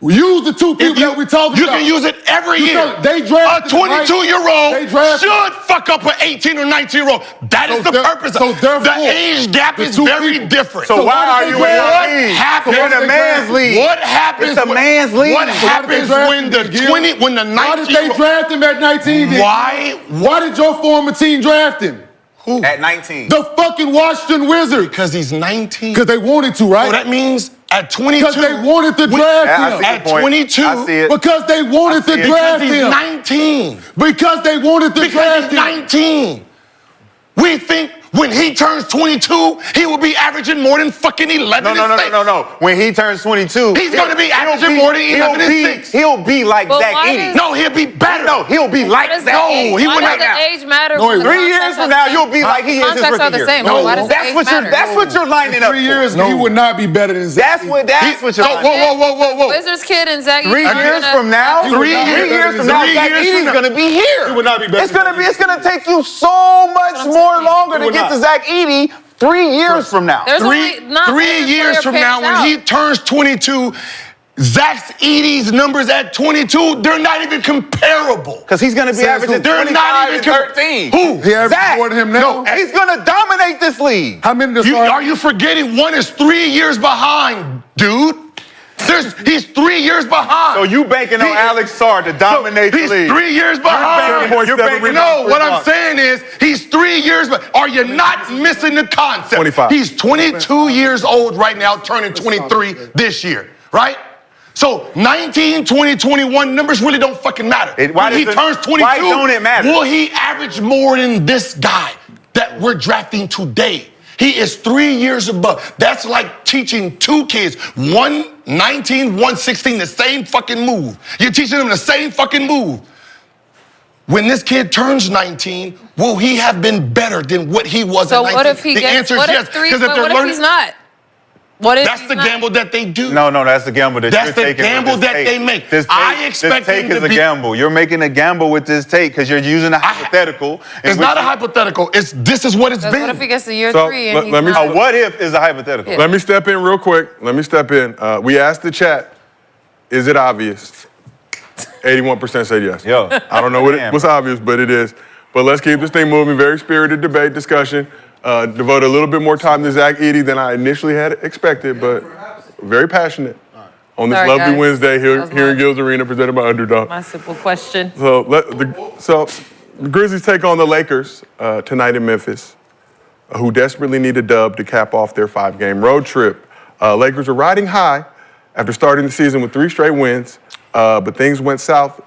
S3: We use the two people that we're talking
S1: you
S3: about.
S1: can use it every
S3: You
S1: year.
S3: talk- they drafted
S1: a 22-year-old
S3: They drafted-
S1: should fuck up an 18 or 19-year-old. That is
S3: So
S1: the
S3: there-
S1: purpose.
S3: so therefore,
S1: the age gap
S3: the
S1: is
S3: two
S1: very
S3: people-
S1: different.
S5: So why
S3: why
S5: are
S3: did
S5: you
S3: they
S5: in
S3: draft-
S5: the league?
S1: happens-
S5: You're in a man's league.
S1: What happens?
S5: It's a man's league.
S1: What
S5: Why did
S1: happens
S3: draft
S1: when
S3: him,
S1: the
S3: Gil?
S1: 20, when the
S3: Why did they
S1: 19?
S3: draft him at 19? then? Why did your former team draft him?
S1: Who?
S5: At 19.
S3: The fucking Washington Wizards.
S1: Because he's 19.
S3: Because they wanted to, right?
S1: So that means at 22.
S3: Because they wanted to draft
S5: Yeah, I
S3: him.
S5: see
S1: At
S5: the point.
S1: 22.
S5: I see it.
S3: Because they wanted to
S5: I see it.
S3: draft
S1: Because he's
S3: him.
S1: 19.
S3: Because they wanted to
S1: Because
S3: draft
S1: he's
S3: him.
S1: 19. We think when he turns 22, he will be averaging more than fucking 11 and 6.
S5: No. When he turns 22,
S1: He's gonna be averaging more than 11 and 6.
S5: He'll be like
S4: But
S5: Zach
S4: why
S5: Edey.
S4: does-
S1: No, he'll be better.
S5: No, he'll be like
S4: Why does
S5: Zach
S4: the
S5: Edey.
S4: age-
S1: he
S4: why
S1: wouldn't
S4: does the
S1: have-
S4: age matter?
S3: No,
S4: when the
S5: 3 years
S4: contracts
S5: from
S4: are
S5: now,
S4: the
S5: you'll
S4: same?
S5: be like he is his
S4: Contracts are
S5: rookie
S4: the
S5: year.
S4: same.
S3: No,
S4: Why does the age matter?
S5: That's what you're lining up
S3: 3 years,
S5: for.
S3: he would not be better than Zach.
S5: That's what you're
S1: So,
S5: lining up.
S1: whoa.
S4: Wizards kid and Zach.
S5: 3
S4: Edey
S5: years
S4: gonna-
S5: from now,
S3: He would not be
S5: 3
S3: better
S5: years
S3: than
S5: from now,
S3: Zach.
S5: Zach
S1: 3 years
S5: Edey's
S1: from now.
S5: gonna be here.
S3: He would not be better
S5: It's
S3: than
S5: gonna be.
S3: Zach.
S5: It's gonna take you so much
S4: what I'm
S5: more
S4: saying.
S5: longer
S3: He
S5: to
S3: would
S5: get
S3: not.
S5: to Zach Edey 3 years from now.
S4: There's only not
S1: 3
S4: players
S1: years from now,
S4: pants
S1: when
S4: out.
S1: he turns 22, Zach Edey's numbers at 22, they're not even comparable.
S5: Because he's going to be
S3: Says
S5: averaging
S3: who?
S1: They're
S5: 25
S1: not even
S5: and 13.
S1: Who?
S3: He averages
S5: Zach.
S3: more than him now.
S1: No,
S5: He's going to dominate this league.
S3: How many does
S1: Are you forgetting one is 3 years behind, dude? He's 3 years behind.
S5: So you banking on Alex Sarr to dominate the
S1: He's
S5: league.
S1: 3 years behind.
S2: You're banking
S1: No,
S2: on
S1: what I'm saying is he's 3 years behind. Are you not missing the concept?
S2: 25.
S1: He's 22 years old right now, turning 23 this year, right? So 19, 20, 21 numbers really don't fucking matter.
S5: Why
S1: When he
S5: does it-
S1: turns 22,
S5: why don't it matter?
S1: will he average more than this guy that we're drafting today? He is 3 years above. That's like teaching two kids, one 19, one 16, the same fucking move. You're teaching them the same fucking move. When this kid turns 19, will he have been better than what he was at
S4: So
S1: 19?
S4: what if he
S1: the
S4: gets?
S1: answer
S4: What
S1: is
S4: if
S1: yes.
S4: three?
S1: Because
S4: But what if he's not? What if
S1: That's
S4: he's
S1: the
S4: not?
S1: gamble that they do.
S5: No, that's the gamble that
S1: That's
S5: you're
S1: the
S5: taking. with
S1: gamble
S5: this
S1: that
S5: take.
S1: they make.
S5: This
S1: I expect
S5: this take
S1: him
S5: is
S1: to
S5: a
S1: be-
S5: gamble. You're making a gamble with this take because you're using a hypothetical.
S1: It's not a hypothetical. This is what it's
S4: Because
S1: been.
S4: what if he gets to year
S2: So,
S4: 3 and
S2: let-
S4: he's
S2: let me-
S4: not?
S5: A what if is a hypothetical.
S4: Yeah.
S2: Let me step in real quick. We asked the chat, is it obvious? 81% said yes.
S5: Yo.
S2: I don't know what's obvious, but it is. But let's keep this thing moving. Very spirited debate, discussion. Devote a little bit more time to Zach Edey than I initially had expected, but very passionate on this
S4: Sorry,
S2: lovely
S4: guys.
S2: Wednesday here
S4: That was
S2: in
S4: my-
S2: Gil's Arena, presented by Underdog.
S4: My simple question.
S2: So the Grizzlies take on the Lakers tonight in Memphis, who desperately need a dub to cap off their 5-game road trip. Lakers are riding high after starting the season with 3 straight wins, but things went south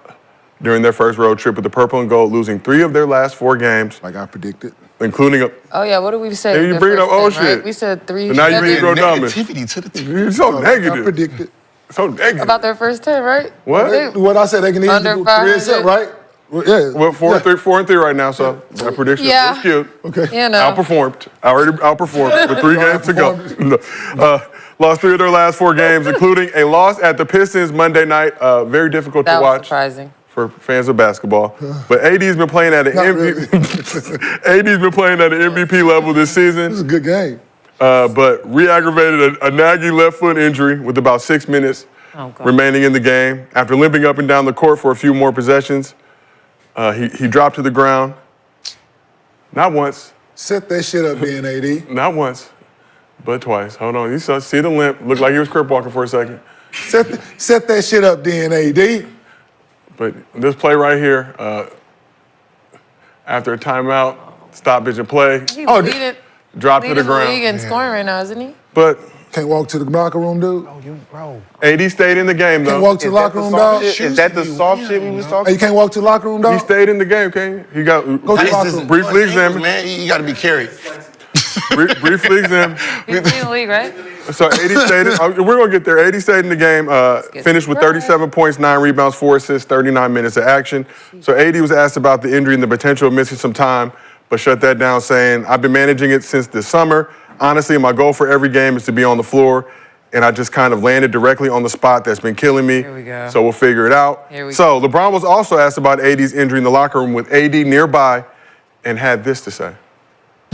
S2: during their first road trip with the Purple and Gold losing 3 of their last 4 games,
S3: Like I predicted.
S2: including a.
S4: Oh yeah, what did we say?
S2: Hey, you
S4: the
S2: bring up
S4: first
S2: old
S4: time, right?
S2: shit.
S4: We said 3.
S2: But now you
S4: seven
S2: read Bro Dumbin.
S1: Negativity to the team.
S2: You're so
S3: Like I
S2: negative.
S3: predicted.
S2: So negative.
S4: about their first 10, right?
S2: What?
S4: They-
S3: What I said, they can easily
S4: Under
S3: do 3 and
S4: 500.
S3: right? Well, yeah.
S2: Well, 4 and 3 right now, so that prediction
S4: Yeah.
S2: was cute.
S3: Okay.
S4: You know.
S2: Outperformed. Already outperformed with 3 games to go. No. Lost 3 of their last 4 games, including a loss at the Pistons Monday night. Very difficult
S4: That
S2: to
S4: was
S2: watch
S4: surprising.
S2: for fans of basketball. But AD's been playing at an
S3: Not
S2: AD's been playing at an MVP level this
S3: This is
S2: season,
S3: a good game.
S2: but re-aggravated a nagging left foot injury with about 6 minutes
S4: Oh, God.
S2: remaining in the game. After limping up and down the court for a few more possessions, he dropped to the ground. Not once,
S3: Set that shit up, being AD.
S2: not once, but twice. Hold on, you saw see the limp. Looked like he was crip walking for a second.
S3: Set that shit up, then AD.
S2: But this play right here, after a timeout, stoppage and play,
S4: He's
S3: Oh,
S4: leading,
S2: dropped to the
S4: leading the league
S2: ground.
S4: in scoring right now, isn't he?
S2: But
S3: Can't walk to the locker room, dude.
S2: AD stayed in the game
S3: Can't
S2: though.
S3: walk to the locker room, dog.
S5: Is that the soft shit we was
S3: Hey,
S5: talking
S3: you can't walk to the locker room,
S2: He
S3: dog.
S2: stayed in the game, okay? He got
S3: Go to the locker room.
S2: briefly examined.
S1: Man, you got to be carried.
S2: Briefly examined.
S4: He's leading the league, right?
S2: So 80 stayed. We're gonna get there. 80 stayed in the game.
S4: get
S2: Finished with
S4: right.
S2: 37 points, 9 rebounds, 4 assists, 39 minutes of action. So 80 was asked about the injury and the potential of missing some time, but shut that down, saying, "I've been managing it since this summer. Honestly, my goal for every game is to be on the floor, and I just kind of landed directly on the spot that's been killing me.
S4: Here we go.
S2: So we'll figure it out."
S4: Here we
S2: So LeBron was also asked about AD's injury in the locker room with AD nearby, and had this to say.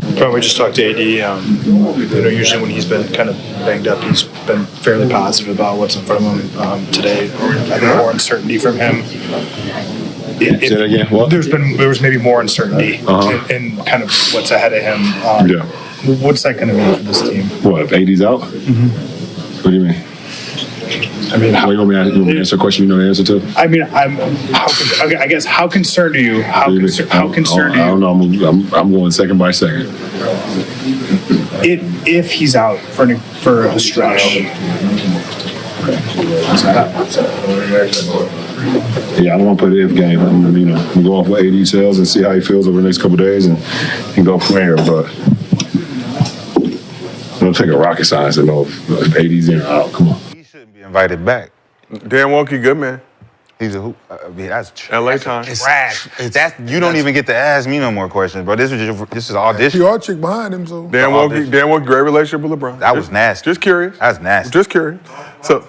S6: We just talked to AD. Usually when he's been kind of banged up, he's been fairly positive about what's in front of him. Today, I think more uncertainty from him.
S7: Say that again. What?
S6: There was maybe more uncertainty in kind of what's ahead of him.
S7: Yeah.
S6: What's that going to mean for this team?
S7: What, if AD's out? What do you mean?
S6: I mean,
S7: You want me to answer a question you know the answer to?
S6: I mean, I guess how concerned are you? How concerned
S7: I
S6: are
S7: don't
S6: you
S7: know. I'm going second by second.
S6: if he's out for a stretch?
S7: Yeah, I don't want to play the if game. I'm gonna go off what AD tells and see how he feels over the next couple of days and go from there. But I'm gonna take a rocket science to know if AD's in or out. Come on.
S5: He shouldn't be invited back.
S2: Dan Wonke, good man.
S5: He's a hoop. I mean, that's
S2: LA time.
S5: trash. You don't even get to ask me no more questions, bro. This is audition.
S3: PR chick behind him, so.
S2: Dan Wonke, great relationship with LeBron.
S5: That was nasty.
S2: Just curious.
S5: That's nasty.
S2: Just curious. So,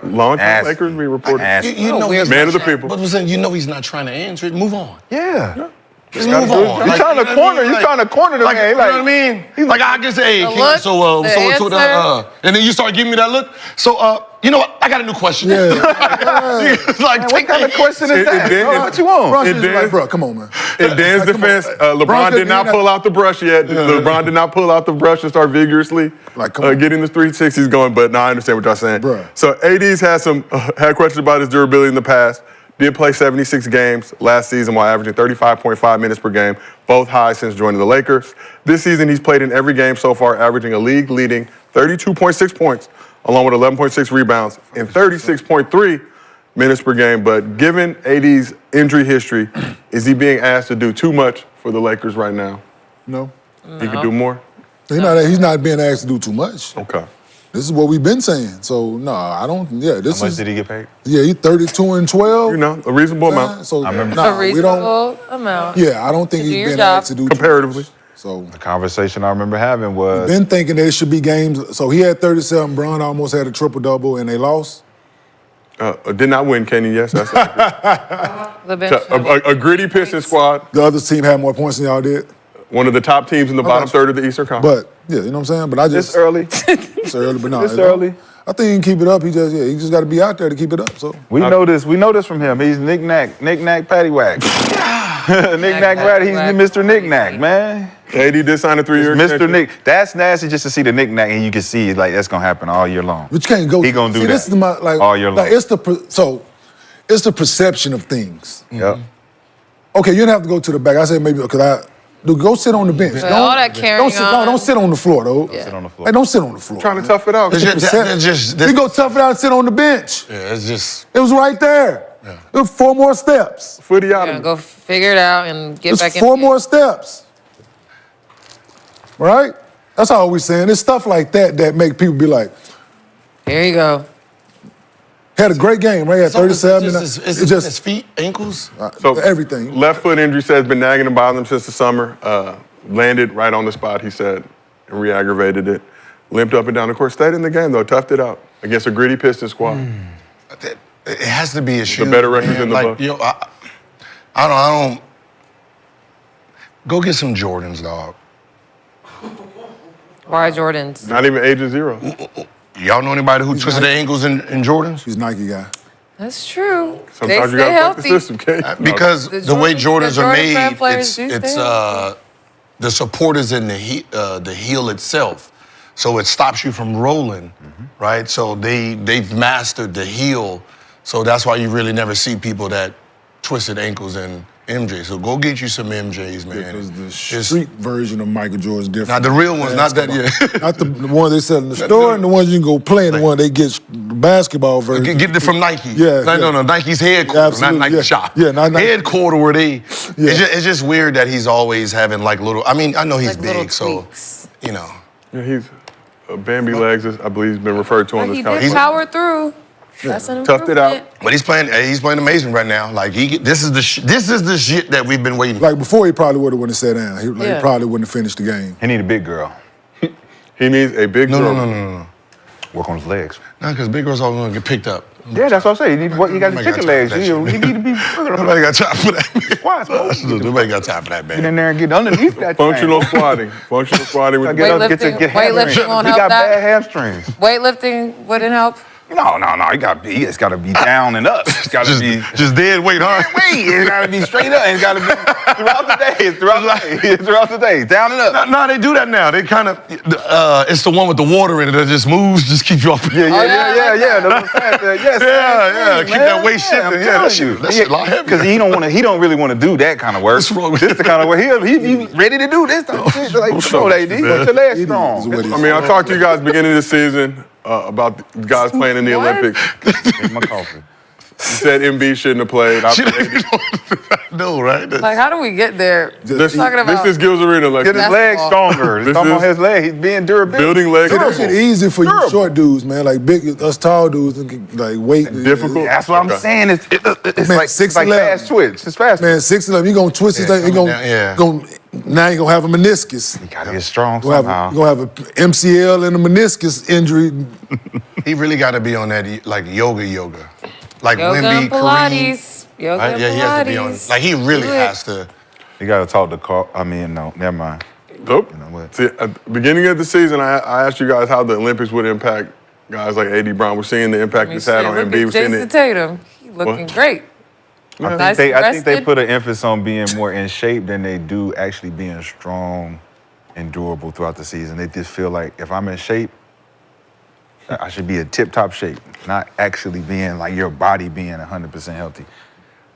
S2: long time
S5: Nasty.
S2: Lakers be reported.
S5: Nasty.
S1: You know he's
S2: Man
S1: not
S2: of the
S1: trying-
S2: people.
S1: But listen, you know he's not trying to answer it. Move on.
S5: Yeah.
S1: Just move on.
S5: You're trying to corner. You're trying to corner the man.
S1: You know what I mean? Like I just say, hey,
S4: look,
S1: so
S4: the answer.
S1: and then you start giving me that look. So you know what? I got a new question.
S3: Yeah.
S1: Like,
S5: What kind of question is that?
S2: It-
S5: What you want?
S3: Bronx
S2: It
S3: is
S2: did.
S3: like, bro, come on, man.
S2: In Dan's defense, LeBron
S3: Bronx
S2: did not
S3: did
S2: pull out the brush yet. LeBron did not pull out the brush and start vigorously
S3: Like, come on.
S2: getting the 360s going. But now I understand what y'all saying.
S3: Bruh.
S2: So AD's had questions about his durability in the past. Did play 76 games last season while averaging 35.5 minutes per game, both high since joining the Lakers. This season, he's played in every game so far, averaging a league-leading 32.6 points, along with 11.6 rebounds and 36.3 minutes per game. But given AD's injury history, is he being asked to do too much for the Lakers right now?
S3: No.
S2: He could do more?
S3: He's not being asked to do too much.
S2: Okay.
S3: This is what we've been saying. So, no, I don't, this
S5: How much
S3: is,
S5: did he get paid?
S3: yeah, he's 32 and 12.
S2: You know, a reasonable amount,
S3: So,
S5: I remember.
S3: nah,
S4: A
S3: we don't,
S4: reasonable amount.
S3: yeah, I don't think
S4: To do
S3: he's
S4: your
S3: been
S4: job.
S3: asked to do too
S2: comparatively.
S3: much. So,
S5: The conversation I remember having was
S3: been thinking there should be games. So he had 37. Bron almost had a triple-double, and they lost.
S2: Did not win, Kenyon, yes. That's
S4: The bench.
S2: a gritty Pistons squad,
S3: The other team had more points than y'all did.
S2: one of the top teams in the bottom third of the Eastern Conference.
S3: But, yeah, you know what I'm saying? But I just...
S5: this early.
S3: It's early, but no.
S5: This early.
S3: I think he can keep it up. He just got to be out there to keep it up. So
S5: We know this from him. He's knick-knack, paddywhack. Knick-knack, ratty. He's Mr. Knick-knack, man.
S2: AD did sign a 3-year
S5: Mr.
S2: extension.
S5: Nick. That's nasty just to see the knick-knack, and you can see like that's gonna happen all year long.
S3: but you can't go.
S5: He gonna do
S3: see,
S5: that
S3: This is my
S5: all year long.
S3: Like it's the perception of things.
S5: Yep.
S3: Okay, you don't have to go to the back. I said maybe because go sit on the bench.
S4: But all that carrying
S3: don't sit, no,
S4: on.
S3: don't sit on the floor though.
S5: Sit on the floor.
S3: Hey, don't sit on the floor.
S2: Trying to tough it out.
S1: It's
S3: You go tough it out and sit on the bench.
S1: Yeah, it's just.
S3: It was right there. It was 4 more steps.
S2: Footy out
S4: Yeah,
S2: of
S4: go figure it out and get back
S3: It's
S4: in.
S3: 4 more steps. Right? That's all we're saying. It's stuff like that make people be like,
S4: Here you go.
S3: had a great game, right? Had 37.
S1: It's
S3: It just
S1: his feet, ankles.
S2: So
S3: everything.
S2: Left foot injury says been nagging and bothering him since the summer. Landed right on the spot, he said, and re-aggravated it. Limped up and down the court. Stayed in the game though, toughed it out against a gritty Pistons squad.
S1: It has to be a shoe.
S2: better records
S1: man.
S2: in the
S1: like,
S2: book.
S1: You know, I don't. Go get some Jordans, dog.
S4: Why Jordans?
S2: Not even age of 0.
S1: Y'all know anybody who twisted their ankles in Jordans?
S3: He's a Nike guy.
S4: That's true.
S2: Sometimes
S4: they
S2: you
S4: stay
S2: gotta play the
S4: healthy.
S2: system, Kate.
S1: Because
S4: The
S1: the way
S4: Jordan-
S1: Jordans
S4: the
S1: are
S4: Jordan brand
S1: made,
S4: players do
S1: it's
S4: stay
S1: the support is in the heel itself, so it stops you from rolling, right? So they've mastered the heel, so that's why you really never see people that twisted ankles in MJ. So go get you some MJs, man.
S3: Because the
S1: Just-
S3: street version of Michael Jordan's different.
S1: Not the real ones, not that,
S3: Basketball.
S1: yeah.
S3: Not the one they sell in the store and the ones you can go play and the one they get the basketball version.
S1: Get it from Nike.
S3: Yeah,
S1: No,
S3: yeah.
S1: Nike's headquarters,
S3: Absolutely,
S1: not Nike
S3: yeah.
S1: shop.
S3: Yeah, not Nike.
S1: Headquarter where they.
S3: Yeah.
S1: It's just weird that he's always having like little. I mean, I know he's
S4: Like little
S1: big, so
S4: tweaks.
S1: you know.
S2: Yeah, he's Bambi legs, I believe, he's been referred to on
S4: But
S2: this
S4: he
S2: couch.
S4: did power through. That's an
S2: Toughed it out.
S4: improvement.
S1: But he's playing amazing right now. Like this is the shit that we've been waiting for.
S3: Like before, he probably would have went and sat down. He
S4: Yeah.
S3: probably wouldn't have finished the game.
S5: He need a big girl.
S2: He needs a big girl.
S1: No.
S5: Work on his legs.
S1: Not because big girls always gonna get picked up.
S5: Yeah, that's what I'm saying. You got
S1: Nobody
S5: the
S1: got
S5: chicken
S1: time
S5: legs.
S1: for that
S5: You
S1: shit.
S5: need to be
S1: Nobody got time for that.
S5: Squats, bro.
S1: Nobody got time for that,
S5: Get in
S1: man.
S5: there and get underneath that
S2: Functional
S5: thing.
S2: squatting. Functional squatting. With
S4: Weightlifting won't
S5: He
S4: help
S5: got
S4: that?
S5: bad hamstrings.
S4: Weightlifting wouldn't help.
S5: No. It's got to be down and up. It's got to be
S1: Just dead weight, huh?
S5: wait. It's got to be straight up. It's got to be throughout the day. Throughout the day. Down and up.
S1: No, they do that now. They kind of, it's the one with the water in it that just moves, just keeps you off.
S5: Yeah.
S4: yeah,
S5: That's what I'm saying. Yes,
S1: Yeah, keep that weight shifting.
S5: I'm
S1: Yeah,
S5: telling
S1: that shit-
S5: you.
S1: that shit a lot heavier.
S5: Because he don't really want to do that kind of work.
S1: What's wrong with
S5: This the kind of work he ready to do this. Like, show AD, get your legs
S3: Is
S5: strong.
S3: what he
S2: I mean, I talked to you guys beginning of the season about the guys playing in the
S4: What?
S2: Olympics.
S5: Make my coffee.
S2: You said MB shouldn't have played.
S1: No, right?
S4: Like, how do we get there?
S2: This
S4: talking about
S2: is Gil's Arena,
S5: Get his
S2: Lexie.
S5: legs stronger.
S2: This
S5: He's talking about
S2: is
S5: his leg. He's being durable.
S2: Building legs.
S3: See, that shit easy for you
S5: Durable.
S3: short dudes, man. Like big, us tall dudes, and like weight.
S2: Difficult.
S5: That's what I'm
S2: Okay.
S5: saying. It's
S3: Man,
S5: like
S3: 6'11".
S5: fast twitch. It's fast.
S3: Man, 6'11", you gonna twist his leg. You
S1: coming down, yeah.
S3: now you gonna have a meniscus.
S5: You gotta get strong
S3: You gonna
S5: somehow.
S3: have a MCL and a meniscus injury.
S1: He really got to be on that like yoga. Like
S4: yoga
S1: Wemby,
S4: and
S1: Kareem.
S4: Pilates. Yoga
S1: Right?
S4: and
S1: Yeah, he has to be on.
S4: Pilates.
S1: Like he really
S4: Do it.
S1: has to.
S5: You got to talk to Carl. I mean, no, never mind.
S2: Nope.
S5: You know what?
S2: See, at the beginning of the season, I asked you guys how the Olympics would impact guys like A.D. Brown. We're seeing the impact it's had on
S4: Look
S2: Embiid.
S4: at
S2: We're seeing
S4: Jason
S2: it.
S4: Tatum. He looking great. Nice and
S5: I think they
S4: rested.
S5: put an emphasis on being more in shape than they do actually being strong and durable throughout the season. They just feel like if I'm in shape, I should be in tip-top shape, not actually being like your body being 100% healthy.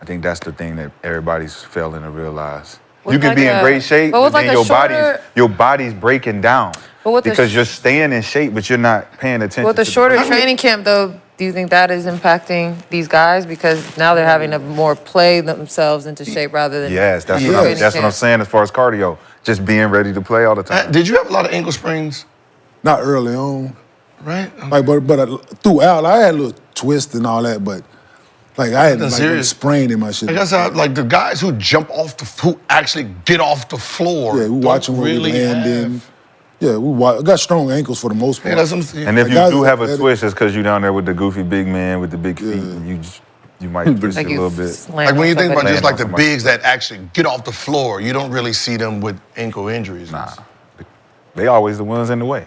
S5: I think that's the thing that everybody's failing to realize.
S4: With
S5: You can
S4: like
S5: be in
S4: a-
S5: great shape,
S4: but
S5: but
S4: with
S5: then
S4: like a
S5: your body's breaking down
S4: But with the
S5: because
S4: sh-
S5: you're staying in shape, but you're not paying attention.
S4: With the
S5: to
S4: shorter training camp, though, do you think that is impacting these guys because now they're having to more play themselves into shape rather than
S5: Yes, that's
S3: Yeah.
S5: what I'm saying as far as cardio. Just being ready to play all the time.
S1: Did you have a lot of ankle sprains?
S3: Not early on.
S1: Right?
S3: Like, but throughout, I had a little twist and all that, but like I had
S1: That's
S3: like a
S1: serious.
S3: sprain in my shit.
S1: I guess like the guys who jump off who actually get off the floor.
S3: Yeah, we watching where
S1: really
S3: we land in. Yeah, we got strong ankles for the most part.
S1: Yeah, that's what I'm saying.
S5: And if
S3: Like,
S5: you
S3: guys
S5: do
S3: are
S5: have a
S3: athletic.
S5: twist, it's because you're down there with the goofy big man with the big feet, and you might twist
S4: like
S5: it a
S4: you
S5: little bit.
S4: slam
S1: Like when you
S4: on
S1: think about
S4: somebody.
S1: just like the
S5: somebody.
S1: bigs that actually get off the floor, you don't really see them with ankle injuries.
S5: Nah, they always the ones in the way.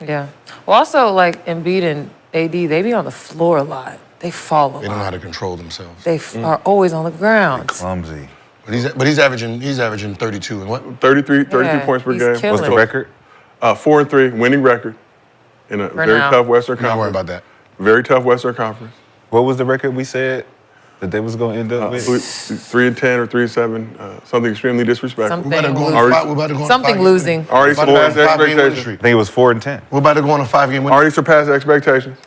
S4: Yeah. Well, also, like Embiid and AD, they be on the floor a lot. They fall a
S1: They don't know how
S4: lot.
S1: to control themselves.
S4: They are always on the ground.
S5: Clumsy.
S1: But he's averaging 32 and what?
S2: 33
S4: Yeah,
S2: points per
S4: he's
S2: game.
S4: killing
S5: What's the
S4: it.
S5: record?
S2: 4-3, winning record in a very
S4: now.
S2: tough Western
S1: I'm not worried
S2: Conference.
S1: about that.
S2: Very tough Western Conference.
S5: What was the record we said that they was going to end up with?
S2: 3-10 or 3-7, something extremely disrespectful.
S1: We better
S4: Something
S1: go on
S4: losing.
S1: we better go on
S4: Something
S1: 5-game
S4: losing.
S1: winning.
S2: Already
S1: We're about to go on
S2: surpassed
S1: a 5-game winning
S2: expectations.
S1: streak.
S5: I think it was 4-10.
S1: We're about to go on a 5-game winning
S2: Already surpassed expectations.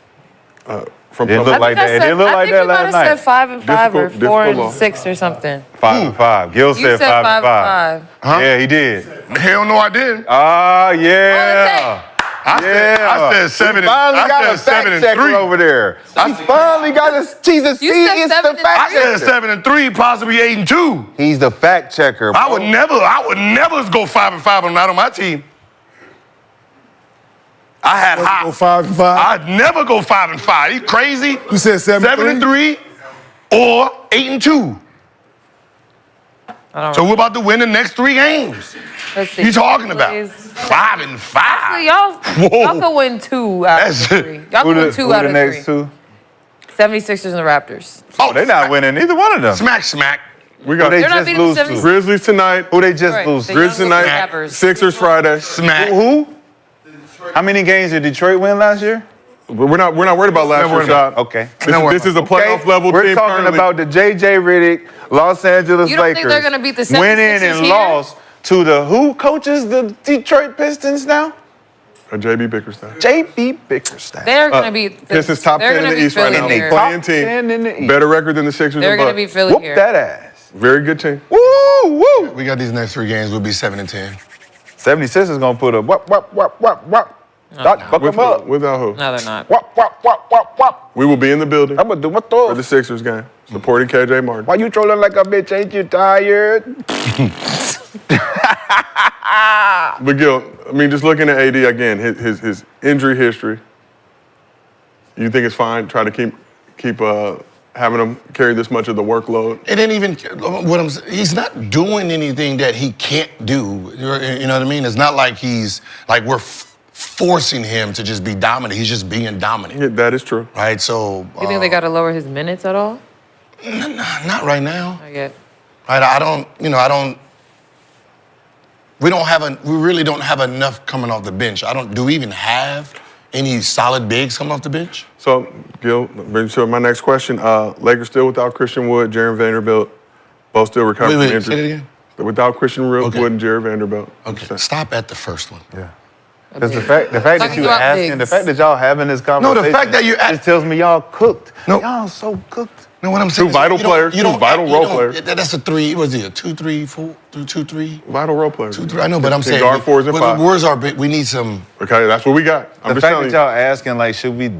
S2: From
S5: Didn't
S2: some-
S5: look like that. It didn't look
S4: I
S5: like
S4: think
S5: that
S4: we might
S5: last
S4: have said
S5: night.
S4: 5-5 or
S2: Difficult
S4: 4-6 or something.
S5: 5-5. Gil
S4: You
S5: said
S4: said
S5: 5-5.
S4: 5-5.
S5: Yeah, he did.
S1: Hell no, I didn't.
S5: Ah, yeah.
S1: I said 7
S5: He
S1: and
S5: finally
S1: I
S5: got
S1: said
S5: a
S1: 7
S5: fact
S1: and
S5: checker
S1: 3.
S5: over there. He finally got a. He's a.
S4: You
S5: he
S4: said
S5: is
S4: 7
S5: the
S4: and
S5: fact
S1: I said
S5: checker.
S1: 7 and 3, possibly 8 and 2.
S5: He's the fact checker.
S1: I
S5: bro.
S1: would never go 5 and 5 on my team. I had
S3: Go
S1: hot.
S3: 5 and 5.
S1: I'd never go 5 and 5. You crazy?
S3: You said 7
S1: and 3 or 8 and 2. So we're about to win the next 3 games.
S4: Let's see.
S1: You talking about
S4: Please.
S1: 5 and 5?
S4: Y'all
S1: Whoa.
S4: could win 2 out
S1: That's
S4: of
S1: it.
S4: 3. Y'all
S5: Who
S4: could win
S5: the,
S4: 2
S5: who
S4: out
S5: the
S4: of
S5: next
S4: 3.
S5: two?
S4: 76ers and the Raptors.
S1: Oh,
S5: They're not winning either one of them.
S1: Smack.
S2: we
S5: Who
S2: got
S5: they
S4: They're not
S5: just
S4: beating
S5: lose
S4: the
S5: to?
S4: 76ers.
S2: Grizzlies tonight,
S5: Who they just
S4: Right,
S5: lose
S4: the
S5: to?
S2: Grizzlies
S4: young
S2: tonight,
S4: Rappers.
S2: Sixers Friday.
S1: Smack.
S5: Who? How many games did Detroit win last year?
S2: But we're not worried about last
S1: Not worried
S2: year's shot.
S5: Okay.
S2: This is a playoff level
S5: We're
S2: team
S5: talking
S2: currently.
S5: about the J.J. Riddick, Los Angeles
S4: You don't think
S5: Lakers.
S4: they're gonna beat the
S5: winning
S4: 76ers
S5: and
S4: here?
S5: lost to the who coaches the Detroit Pistons now?
S2: J.B. Bickerstaff.
S5: J.B. Bickerstaff.
S4: They're going to be
S2: Pistons top 10 in the East right now.
S4: Philly
S5: They
S4: here.
S2: Playing team.
S5: 10 in the East.
S2: Better record than the Sixers
S4: They're
S2: and
S4: going to
S2: Bucks.
S4: be Philly
S5: Whoop
S4: here.
S5: that ass.
S2: Very good team.
S5: Woo, woo.
S1: We got these next 3 games. We'll be 7 and 10.
S5: 76 is going to put a whop. Fuck them up.
S2: Without who?
S4: No, they're not.
S5: Whop.
S2: We will be in the building
S5: I'm going to do my
S2: for the
S5: thoughts.
S2: Sixers game, supporting KJ Martin.
S5: Why you trolling like a bitch? Ain't you tired?
S2: But Gil, I mean, just looking at AD again, his injury history. You think it's fine? Try to keep having him carry this much of the workload.
S1: It ain't even what I'm saying. He's not doing anything that he can't do. You know what I mean? It's not like we're forcing him to just be dominant. He's just being dominant,
S2: Yeah, that is true.
S1: right? So
S4: You think they got to lower his minutes at all?
S1: not right now.
S4: Not yet.
S1: Right? I don't. We really don't have enough coming off the bench. Do we even have any solid bigs coming off the bench?
S2: So, Gil, brings me to my next question. Lakers still without Christian Wood, Jaron Vanderbilt, both still recovering from
S1: Wait,
S2: injury.
S1: say it again.
S2: Without Christian Wood
S1: Okay.
S2: and Jaron Vanderbilt.
S1: Okay, stop at the first one.
S5: Yeah. Because the fact that
S4: Talking
S5: you
S4: about
S5: asking, the
S4: bigs.
S5: fact that y'all having this conversation,
S1: fact that you
S5: just tells me y'all cooked.
S1: No.
S5: Y'all so cooked.
S1: No, what I'm saying
S2: Two vital
S1: is you don't-
S2: players,
S1: you
S2: two
S1: don't-
S2: vital
S1: you
S2: role
S1: don't-
S2: players.
S1: That's a 3. What is it? 2, 3, 4, 2, 3.
S2: Vital role players.
S1: 2, 3. I know, but I'm
S2: Can
S1: saying
S2: guard fours and five.
S1: where's our big? We need some.
S2: Okay, that's what we got. I'm
S5: The
S2: just
S5: fact
S2: telling
S5: that
S2: you.
S5: y'all asking, like, should we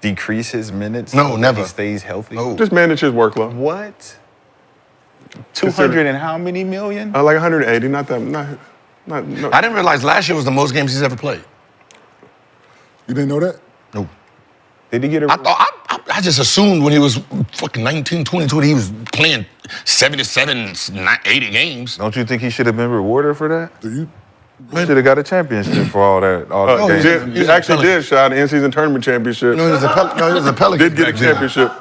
S5: decrease his minutes?
S1: No,
S5: so that
S1: never.
S5: He stays healthy.
S1: No.
S2: Just manage his workload.
S5: What? 200 and how many million?
S2: Like 180, not that. No.
S1: I didn't realize last year was the most games he's ever played.
S3: You didn't know that?
S1: No.
S5: Did he get a?
S1: I just assumed when he was fucking 19, 20, 20, he was playing 77, 80 games.
S5: Don't you think he should have been rewarded for that?
S3: Do you?
S5: He should have got a championship for all that.
S2: He actually did shot an in-season tournament championship.
S1: No, he was a Pelican.
S2: Did get a
S1: back then.
S2: championship.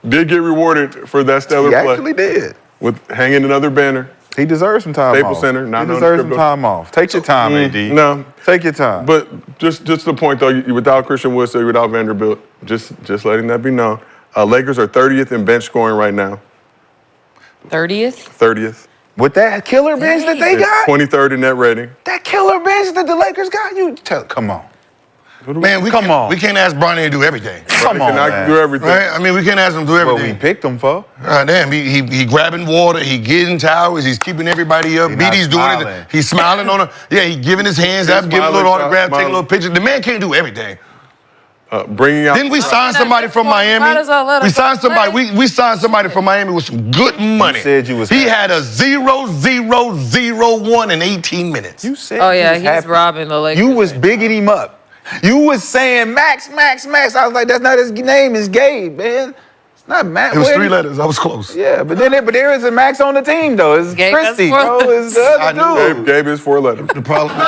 S2: Did get rewarded for that stellar
S5: He
S2: play.
S5: actually did.
S2: With hanging another banner.
S5: He deserves some time
S2: Staples
S5: off.
S2: Center, not
S5: he
S2: known
S5: deserves
S2: as
S5: some
S2: crypto.
S5: time off. Take your time, AD.
S2: No.
S5: Take your time.
S2: But just the point, though, without Christian Wood, so without Vanderbilt, just letting that be known. Lakers are 30th in bench scoring right now.
S4: 30th?
S2: 30th.
S5: With that killer bench that they got,
S2: 23rd in net rating.
S5: that killer bench that the Lakers got, come on.
S1: Man, we can't ask Bronny to do everything.
S5: Come
S2: They
S5: on,
S2: cannot
S5: man.
S2: do everything.
S1: Right? I mean, we can't ask him to do
S5: What we
S1: everything.
S5: picked him for.
S1: Damn, he grabbing water, he getting towers, he's keeping everybody up.
S5: He not
S1: BD's doing
S5: smiling.
S1: it. He's smiling on him. Yeah, he giving his hands
S2: He's
S1: up, giving a little
S2: smiling,
S1: autograph, taking a
S2: smiling.
S1: little picture. The man can't do everything.
S2: Bringing out.
S1: Didn't we sign somebody from
S4: Might
S1: Miami?
S4: as well let
S1: We
S4: him
S1: signed
S4: go
S1: somebody.
S4: play.
S1: We signed somebody from Miami with some good money.
S5: said you was
S1: He
S5: happy.
S1: had a 0-0-0-1 in 18 minutes.
S5: You said
S4: Oh,
S5: he
S4: yeah,
S5: was
S4: he's
S5: happy.
S4: robbing the Lakers.
S5: You was bigging him up. You was saying Max, Max, Max. I was like, that's not his name. It's Gabe, man. It's not Max.
S1: It was 3 letters. I was close.
S5: Yeah, but there is a Max on the team though. It's
S4: Gabe has
S5: Christie,
S4: 4
S5: bro. It's the
S1: I knew
S5: other dude.
S2: Gabe is 4 letters.
S1: The problem.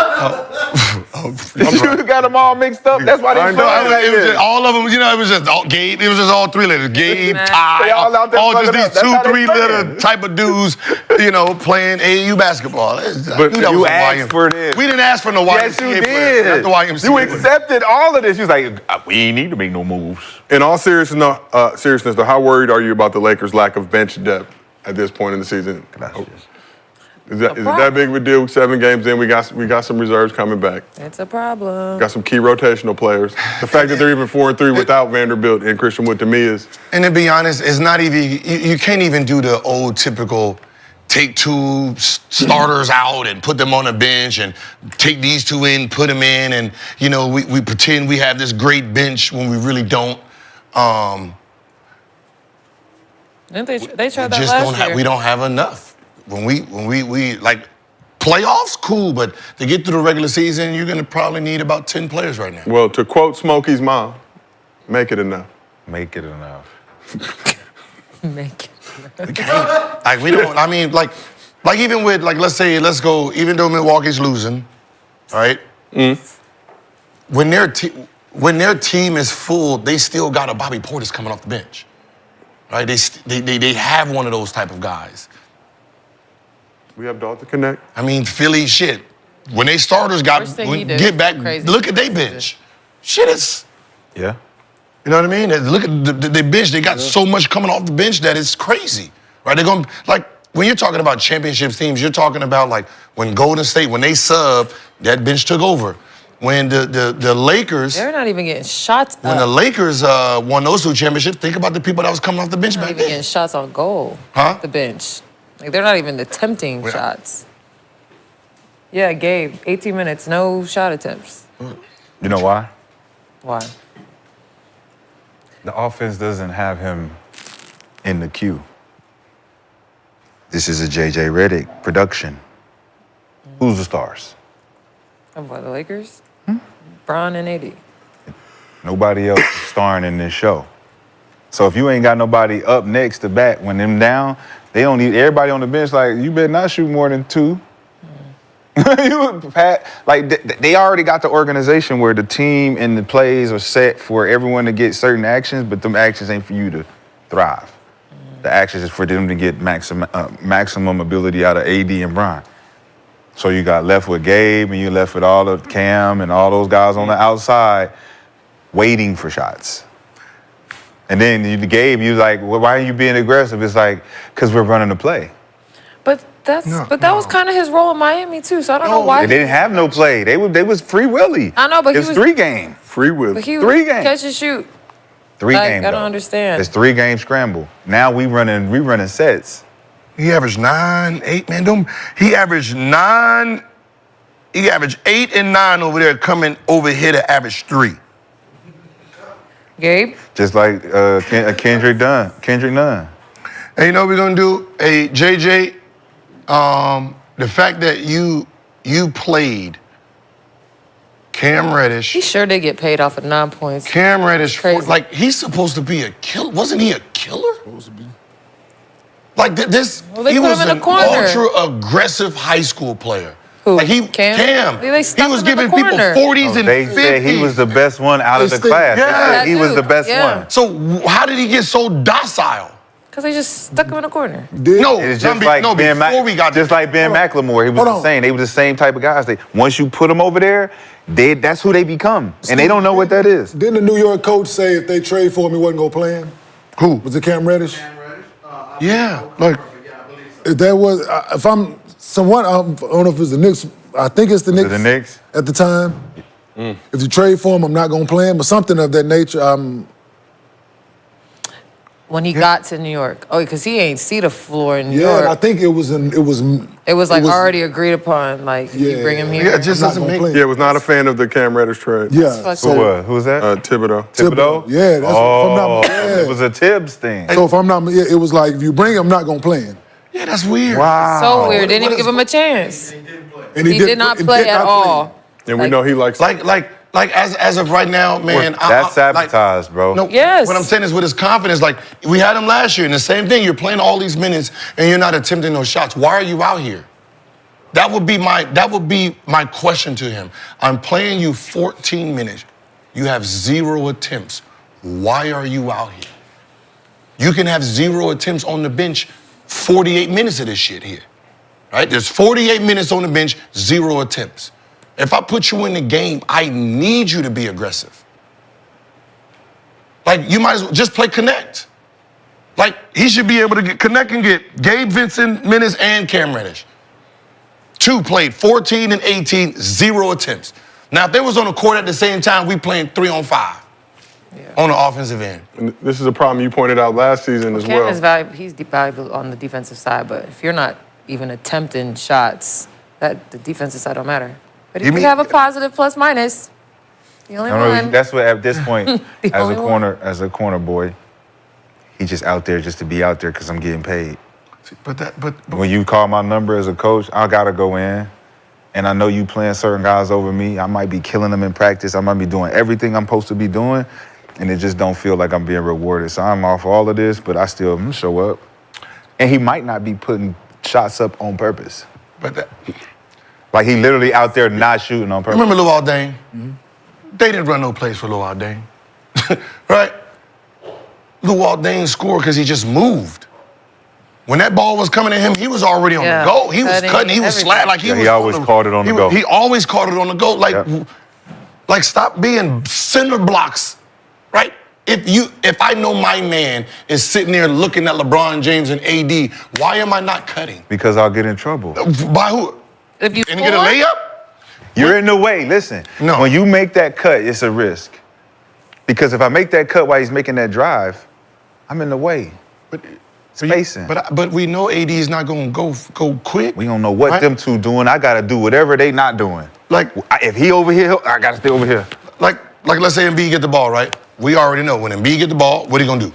S5: You got them all mixed up. That's why they
S2: I know.
S5: flying like
S1: It was
S5: this.
S1: just, all of them, you know, it was just all Gabe. It was just all 3 letters. Gabe,
S4: Man.
S1: Ty,
S5: They all out there
S1: all just
S5: fucking
S1: these
S5: up. That's
S1: 2,
S5: how they
S1: 3 letter
S5: playing.
S1: type of dudes, you know, playing AAU basketball. I
S2: But
S1: knew that
S5: you
S1: was a
S5: asked
S1: YMCA.
S5: for this.
S1: We didn't ask for no
S5: Yes,
S1: YMCA
S5: you
S1: player. Not
S5: did.
S1: the YMCA
S5: You
S1: player.
S5: accepted all of this. You was like, we ain't need to make no moves.
S2: In all seriousness, though, how worried are you about the Lakers' lack of bench depth at this point in the season? Is it that big of a deal? 7 games in, we got some reserves coming back.
S4: It's a problem.
S2: Got some key rotational players. The fact that they're even 4-3 without Vanderbilt and Christian Wood to me is.
S1: And to be honest, it's not even, you can't even do the old typical take 2 starters out and put them on a bench and take these 2 in, put them in, and, you know, we pretend we have this great bench when we really don't.
S4: Didn't they tried that
S1: Just
S4: last
S1: don't have,
S4: year.
S1: we don't have enough. When we like playoffs, cool, but to get through the regular season, you're gonna probably need about 10 players right now.
S2: Well, to quote Smokey's mom, make it enough.
S5: Make it enough.
S4: Make it.
S1: We can't. Like we don't. I mean, like even with let's go. Even though Milwaukee's losing, right? When their team is full, they still got a Bobby Portis coming off the bench, right? They have one of those type of guys.
S2: We have Dalton Connect.
S1: I mean, Philly shit. When they starters
S4: Worst thing he did
S1: get back,
S4: was crazy.
S1: look at their bench. Shit is.
S5: Yeah.
S1: You know what I mean? Look at the bench. They got so much coming off the bench that it's crazy, right? They're going like when you're talking about championships teams, you're talking about like when Golden State, when they sub, that bench took over. When the Lakers,
S4: They're not even getting shots
S1: when the
S4: up.
S1: Lakers won those 2 championships, think about the people that was coming off the bench
S4: They're not
S1: back
S4: even
S1: then.
S4: getting shots on goal.
S1: Huh?
S4: The bench. Like they're not even attempting
S1: Yeah.
S4: shots. Yeah, Gabe, 18 minutes, no shot attempts.
S5: You know why?
S4: Why?
S5: The offense doesn't have him in the queue. This is a JJ Redick production. Who's the stars?
S4: Of what, the Lakers? Bron and AD.
S5: Nobody else is starring in this show. So if you ain't got nobody up next to bat when them down, they don't need everybody on the bench. Like you better not shoot more than 2. They already got the organization where the team and the plays are set for everyone to get certain actions, but them actions ain't for you to thrive. The actions is for them to get maximum ability out of AD and Bron. So you got left with Gabe and you left with all of Cam and all those guys on the outside waiting for shots. And then Gabe, you like, well, why are you being aggressive? It's like, because we're running the play.
S4: But that was kind of his role in Miami too. So I don't know
S5: They
S4: why.
S5: didn't have no play. They was free willy.
S4: I know, but he
S5: it's
S4: was
S5: 3 game.
S2: Free will.
S4: But he was
S5: 3 games.
S4: catch and shoot.
S5: 3
S4: Like,
S5: game.
S4: I don't
S5: though.
S4: understand.
S5: It's 3 game scramble. Now we running sets.
S1: He averaged 9, 8, man. He averaged 9. He averaged 8 and 9 over there, coming over here to average 3.
S4: Gabe?
S5: Just like Kendrick Nunn.
S1: And you know what we're gonna do? Hey, JJ, the fact that you played Cam Reddish.
S4: He sure did get paid off at 9 points.
S1: Cam Reddish,
S4: Crazy.
S1: like he's supposed to be a killer. Wasn't he a killer?
S3: Supposed to be.
S1: Like this,
S4: Well, they
S1: he
S4: put
S1: was
S4: him in
S1: an
S4: the corner.
S1: ultra-aggressive high school player.
S4: Who?
S1: Like
S4: Cam? They
S1: he
S4: stuck
S1: was
S4: him in the
S1: giving people
S4: corner.
S1: 40s and
S5: They
S1: 50s.
S5: said he was the best one out of the
S3: They
S5: class.
S1: Yeah.
S5: They said he was
S4: That
S5: the
S4: too.
S5: best
S4: Yeah.
S5: one.
S1: So how did he get so docile?
S4: Because they just stuck him in the corner.
S1: No,
S5: It's
S1: no,
S5: just like Ben
S1: before we got
S5: just like Ben McLemore. He was
S3: Hold
S5: the
S3: on.
S5: same. They were the same type of guys. Once you put them over there, that's who they become, and they don't know what that is.
S3: Didn't the New York coach say if they trade for him, he wasn't gonna play him?
S1: Who?
S3: Was it Cam Reddish?
S1: Yeah, like
S3: If that was, if I'm someone, I don't know if it's the Knicks. I think it's the
S5: it
S3: Knicks.
S5: the Knicks?
S3: At the time. If you trade for him, I'm not gonna play him, or something of that nature.
S4: When he got to New York. Oh, because he ain't see the floor in New
S3: Yeah,
S4: York.
S3: and I think it was
S4: Like already agreed upon. Like, if you bring him here.
S1: yeah, it just
S3: I'm not
S1: doesn't
S3: gonna
S1: make.
S3: play.
S2: Yeah, was not a fan of the Cam Reddish trade.
S3: Yeah.
S4: fucked
S3: So
S5: Who was that?
S2: Thibodeau.
S5: Thibodeau?
S3: Yeah, that's if I'm not, yeah.
S5: It was a Tibbs thing.
S3: So if I'm not, yeah, it was like if you bring him, I'm not gonna play him.
S1: Yeah, that's weird.
S5: Wow.
S4: So weird. Didn't
S1: What
S4: even
S1: is-
S4: give him a chance.
S3: And
S4: He did not play at all.
S2: And we know he likes
S1: Like as of right now, man.
S5: That's sabotage, bro.
S1: No,
S4: Yes.
S1: What I'm saying is with his confidence, like we had him last year, and the same thing. You're playing all these minutes and you're not attempting those shots. Why are you out here? That would be my question to him. I'm playing you 14 minutes. You have 0 attempts. Why are you out here? You can have 0 attempts on the bench, 48 minutes of this shit here. Right? There's 48 minutes on the bench, 0 attempts. If I put you in the game, I need you to be aggressive. Like, you might as well just play connect. Like, he should be able to connect and get Gabe Vincent minutes and Cam Reddish. 2 played 14 and 18, 0 attempts. Now, if they was on the court at the same time, we playing 3-on-5 on the offensive end.
S2: And this is a problem you pointed out last season as
S4: Cam
S2: well.
S4: is valuable. He's valuable on the defensive side, but if you're not even attempting shots, the defensive side don't matter. But if you have a positive plus minus, the only one.
S5: That's what at this point,
S4: The only one.
S5: as a corner boy, he just out there just to be out there because I'm getting paid.
S1: But
S5: When you call my number as a coach, I gotta go in. And I know you playing certain guys over me. I might be killing them in practice. I might be doing everything I'm supposed to be doing. And it just don't feel like I'm being rewarded. So I'm off all of this, but I still show up. And he might not be putting shots up on purpose. Like he literally out there not shooting on purpose.
S1: Remember Luol Deng? They didn't run no plays for Luol Deng. Right? Luol Deng scored because he just moved. When that ball was coming at him, he was already on the go. He was cutting, he was slat, like he was.
S5: He always caught it on the go.
S1: He always caught it on the go. Like stop being cinder blocks, right? If I know my man is sitting there looking at LeBron James and AD, why am I not cutting?
S5: Because I'll get in trouble.
S1: By who?
S4: If you
S1: and get a layup?
S5: You're in the way. Listen,
S1: No.
S5: When you make that cut, it's a risk. Because if I make that cut while he's making that drive, I'm in the way. Spacing.
S1: But we know AD is not going to go quick.
S5: We don't know what them two doing. I got to do whatever they not doing.
S1: Like
S5: if he over here, I got to stay over here.
S1: Like let's say Embiid get the ball, right? We already know when Embiid get the ball, what he gonna do?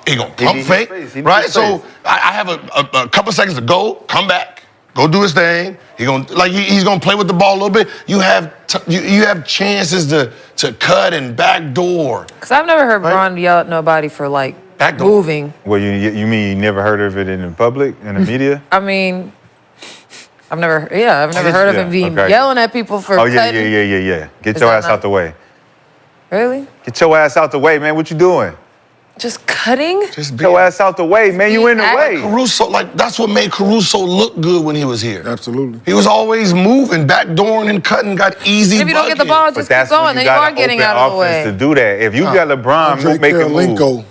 S1: He gonna pump fake, right? So I have a couple seconds to go, come back, go do his thing. He's gonna play with the ball a little bit. You have you have chances to cut and backdoor.
S4: Because I've never heard Bron yell at nobody for like
S1: Backdoor.
S4: moving.
S5: Well, you mean you never heard of it in the public, in the media?
S4: I mean, I've never heard of him being yelling at people for cutting.
S5: Yeah. Get
S4: Is
S5: your
S4: that
S5: ass
S4: not-
S5: out the way.
S4: Really?
S5: Get your ass out the way, man. What you doing?
S4: Just cutting?
S1: Just
S5: Get your ass out the way, man. You in the way.
S1: Caruso, that's what made Caruso look good when he was here.
S3: Absolutely.
S1: He was always moving, backdooring and cutting, got easy.
S4: If you don't get the ball, just keep going. Then you are getting out of the way.
S5: To do that. If you got LeBron making moves,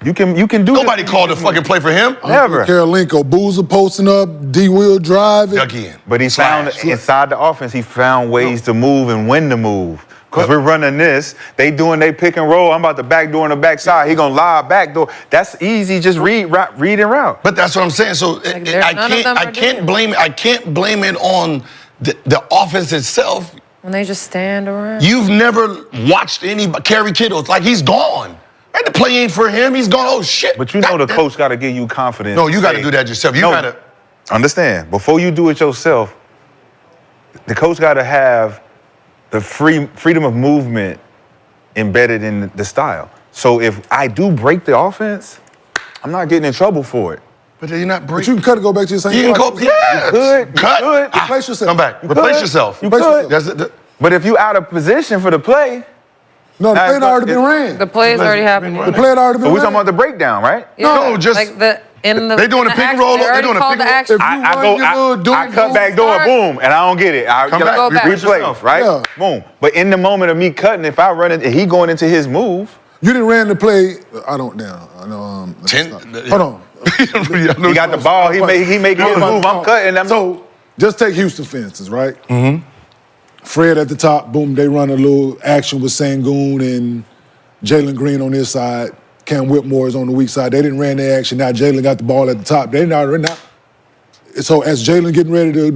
S5: you can do.
S1: Nobody called the fucking play for him.
S5: Never.
S3: Karolinko, Boozer posting up, D-Will driving.
S1: Again.
S5: But he found inside the offense, he found ways to move and when to move. Because we're running this, they doing they pick and roll. I'm about to backdoor on the backside. He gonna lob backdoor. That's easy. Just read and route.
S1: But that's what I'm saying. So I can't blame it on the offense itself.
S4: When they just stand around.
S1: You've never watched anybody carry Kittles like he's gone. Right? The play ain't for him. He's gone. Oh shit.
S5: But you know the coach got to give you confidence.
S1: No, you got to do that yourself. You got to
S5: understand. Before you do it yourself, the coach got to have the freedom of movement embedded in the style. So if I do break the offense, I'm not getting in trouble for it.
S1: But you're not
S3: But
S1: breaking.
S3: you can cut and go back to the same
S1: You can
S3: spot.
S1: go. Yeah.
S5: could.
S1: Cut.
S5: You could.
S3: Replace yourself.
S1: Come back.
S5: You
S1: Replace
S5: could.
S1: yourself.
S5: You
S3: Replace
S5: could.
S3: yourself.
S1: That's it.
S5: But if you out of position for the play,
S3: No, the
S5: Nah,
S3: play had
S5: but
S3: already been
S5: it-
S3: ran.
S4: The play's already happened.
S3: The play had already been
S5: so we
S3: ran.
S5: talking about the breakdown, right?
S1: No, just-
S4: like in the
S1: they doing
S4: in
S1: a
S4: the
S1: pick and
S4: action,
S1: roll,
S4: They
S1: they
S4: already
S1: doing a
S4: called
S1: pick
S4: the
S1: and roll.
S4: action.
S3: If you
S5: I
S3: run your little
S5: I cut
S3: doing
S5: back door,
S4: start.
S5: boom, and I don't get it. I
S1: Come
S5: you
S1: back,
S5: know,
S4: go back.
S5: replay,
S1: yourself.
S5: right?
S3: Yeah.
S5: Boom. But in the moment of me cutting, if I run it, he going into his move.
S3: You didn't ran the play. I don't now. I know. Let me
S1: 10
S3: stop. Hold on.
S5: He got the ball. He make his move. I'm cutting.
S3: So just take Houston for instance, right? Mm-hmm. Fred at the top. Boom. They run a little action with Sangoon and Jalen Green on this side. Cam Whitmore is on the weak side. They didn't ran their action. Now Jalen got the ball at the top. They not. So as Jalen getting ready to,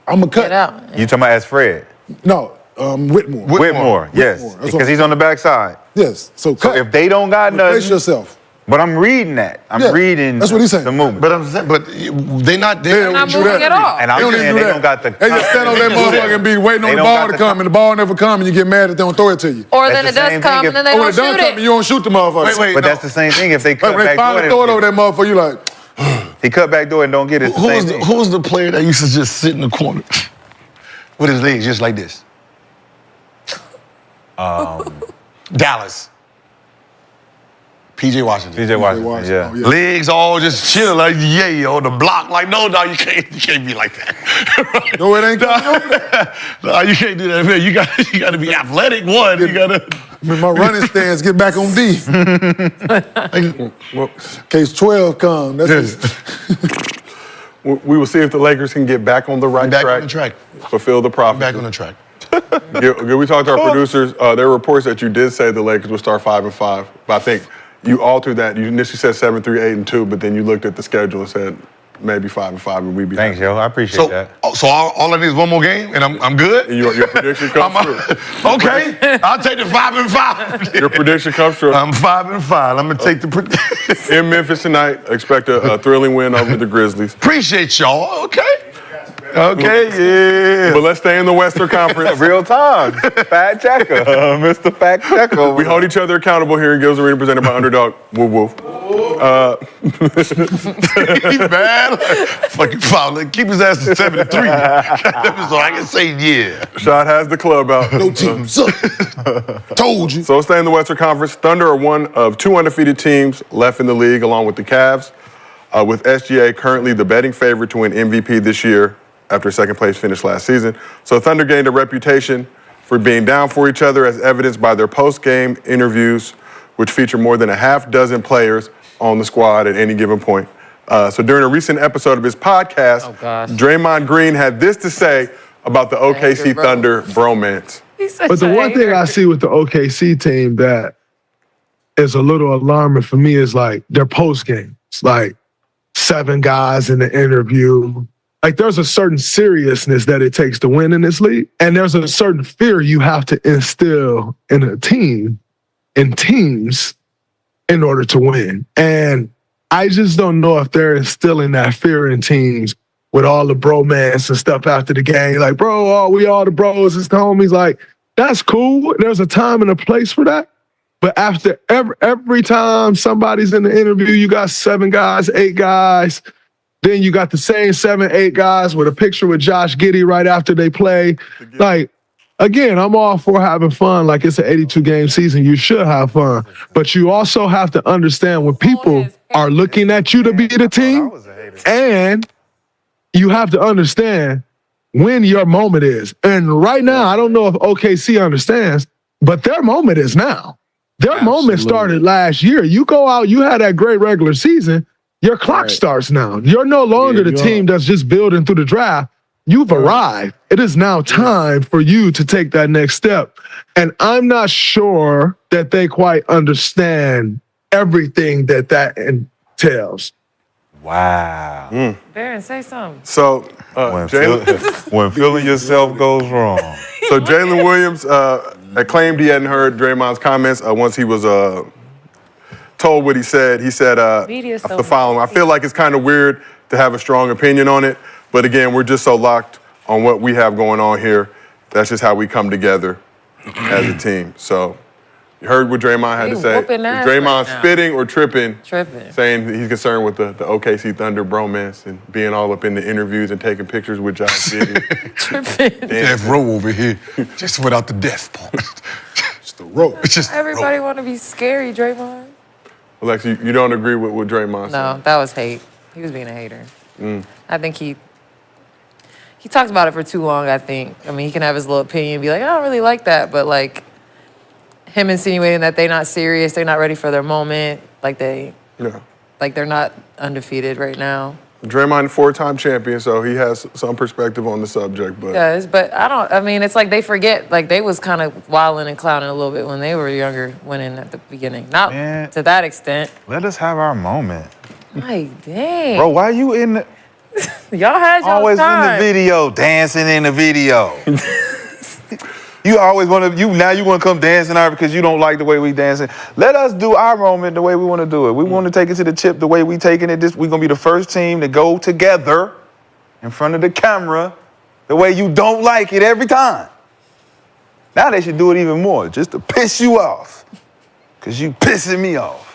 S3: I'm gonna cut.
S4: Get out.
S5: You talking about as Fred?
S3: No, Whitmore.
S5: Whitmore, yes,
S3: Whitmore. That's
S5: because
S3: what-
S5: he's on the backside.
S3: Yes. So
S5: So
S3: cut.
S5: if they don't got
S3: Replace
S5: nothing,
S3: yourself.
S5: but I'm reading that. I'm
S3: Yeah,
S5: reading.
S3: that's what he's saying.
S5: The movement.
S1: But I'm saying, but they not.
S3: They're
S4: not
S3: do
S4: moving
S3: that.
S4: at all.
S5: And I'm
S3: They don't
S5: saying
S3: even do
S5: they
S3: that.
S5: don't got the.
S3: They just stand on that motherfucker and be waiting
S5: They
S3: on the
S5: don't
S3: ball
S5: got
S3: to
S5: the-
S3: come, and the ball never come, and you get mad that they don't throw it to you.
S4: Or
S5: That's
S4: then
S5: the
S4: it does
S5: same
S4: come
S5: thing
S4: and then
S5: if-
S4: they
S3: Oh, when
S4: don't
S3: it done
S4: shoot
S3: coming,
S4: it.
S3: you don't shoot the motherfucker.
S1: Wait, wait.
S5: But
S1: no.
S5: that's the same thing. If they cut
S3: When they
S5: back
S3: finally
S5: door,
S3: throw it over that motherfucker, you like,
S5: he cut back door and don't get it. It's the same thing.
S1: Who's the player that used to just sit in the corner with his legs just like this? Dallas. PJ Washington.
S5: PJ Washington,
S3: Washington,
S5: yeah.
S3: oh, yeah.
S1: Legs all just chill like yeah on the block. Like no, you can't be like that.
S3: no, it ain't coming over there.
S1: No, you can't do that, man. You got to be athletic. One, you got to.
S3: I mean, my running stance get back on D. Case 12 come. That's it.
S2: We will see if the Lakers can get back on the right
S1: Back
S2: track.
S1: on the track.
S2: Fulfill the prophecy.
S1: Back on the track.
S2: Gil, we talked to our producers. There were reports that you did say the Lakers would start 5-5, but I think you altered that. You initially said 7-3, 8-2, but then you looked at the schedule and said maybe 5-5, and we'd be
S5: Thanks,
S2: happy.
S5: yo. I appreciate that.
S1: So all I need is one more game, and I'm good.
S2: And your prediction comes true.
S1: Okay, I'll take the 5-5.
S2: Your prediction comes true.
S1: I'm 5-5. I'm gonna take the prediction.
S2: In Memphis tonight, expect a thrilling win over the Grizzlies.
S1: Appreciate y'all. Okay. Okay. Yeah.
S2: But let's stay in the Western Conference.
S5: Real time. Fact checker. Mr. Fact checker.
S2: We hold each other accountable here in Gil's Arena, presented by Underdog. Woof woof.
S1: He's bad. Fucking foul. Keep his ass to 73. So I can say yeah.
S2: Rashad has the club out.
S3: No team suck. Told you.
S2: So let's stay in the Western Conference. Thunder are one of two undefeated teams left in the league, along with the Cavs, with SGA currently the betting favorite to win MVP this year after second place finish last season. So Thunder gained a reputation for being down for each other, as evidenced by their post-game interviews, which feature more than a half dozen players on the squad at any given point. So during a recent episode of his podcast, Draymond Green had this to say about the OKC Thunder bromance.
S8: But the one thing I see with the OKC team that is a little alarming for me is like their post game. It's like 7 guys in the interview. Like there's a certain seriousness that it takes to win in this league. And there's a certain fear you have to instill in a team, in teams, in order to win. And I just don't know if they're instilling that fear in teams with all the bromance and stuff after the game. Like, bro, we all the bros, it's the homies. Like, that's cool. There's a time and a place for that. But after every time somebody's in the interview, you got 7 guys, 8 guys. Then you got the same 7, 8 guys with a picture with Josh Giddey right after they play. Like, again, I'm all for having fun. Like, it's an 82-game season. You should have fun. But you also have to understand when people are looking at you to be the team, and you have to understand when your moment is. And right now, I don't know if OKC understands, but their moment is now. Their moment started last year. You go out, you had that great regular season, your clock starts now. You're no longer the team that's just building through the draft. You've arrived. It is now time for you to take that next step. And I'm not sure that they quite understand everything that entails.
S5: Wow.
S4: Baron, say something.
S2: So
S5: When feeling yourself goes wrong.
S2: So Jalen Williams claimed he hadn't heard Draymond's comments once he was told what he said. He said the following: I feel like it's kind of weird to have a strong opinion on it, but again, we're just so locked on what we have going on here. That's just how we come together as a team. So, You heard what Draymond had
S4: He
S2: to say.
S4: whooping
S2: Is
S4: ass
S2: Draymond
S4: right now.
S2: spitting or tripping?
S4: Tripping.
S2: Saying that he's concerned with the OKC Thunder bromance and being all up in the interviews and taking pictures with Josh Giddey.
S4: Tripping.
S1: Death row over here, just without the death part.
S3: Just the rope.
S1: It's just
S4: Everybody
S1: row.
S4: want to be scary, Draymond.
S2: Lexie, you don't agree with what Draymond said?
S4: No, that was hate. He was being a hater. I think he talked about it for too long, I think. I mean, he can have his little opinion and be like, I don't really like that, but like him insinuating that they're not serious, they're not ready for their moment, like they're not undefeated right now.
S2: Draymond, 4-time champion, so he has some perspective on the subject, but
S4: Yes, but I mean, it's like they forget, like they was kind of wilding and clowning a little bit when they were younger, winning at the beginning. Not
S5: Man.
S4: to that extent.
S5: Let us have our moment.
S4: Like, dang.
S5: Bro, why you in the,
S4: Y'all had y'all
S5: always
S4: time.
S5: in the video, dancing in the video? You always want to, now you want to come dancing out because you don't like the way we dancing. Let us do our moment the way we want to do it. We want to take it to the chip the way we taking it. We're going to be the first team to go together in front of the camera the way you don't like it every time. Now they should do it even more, just to piss you off. Because you pissing me off.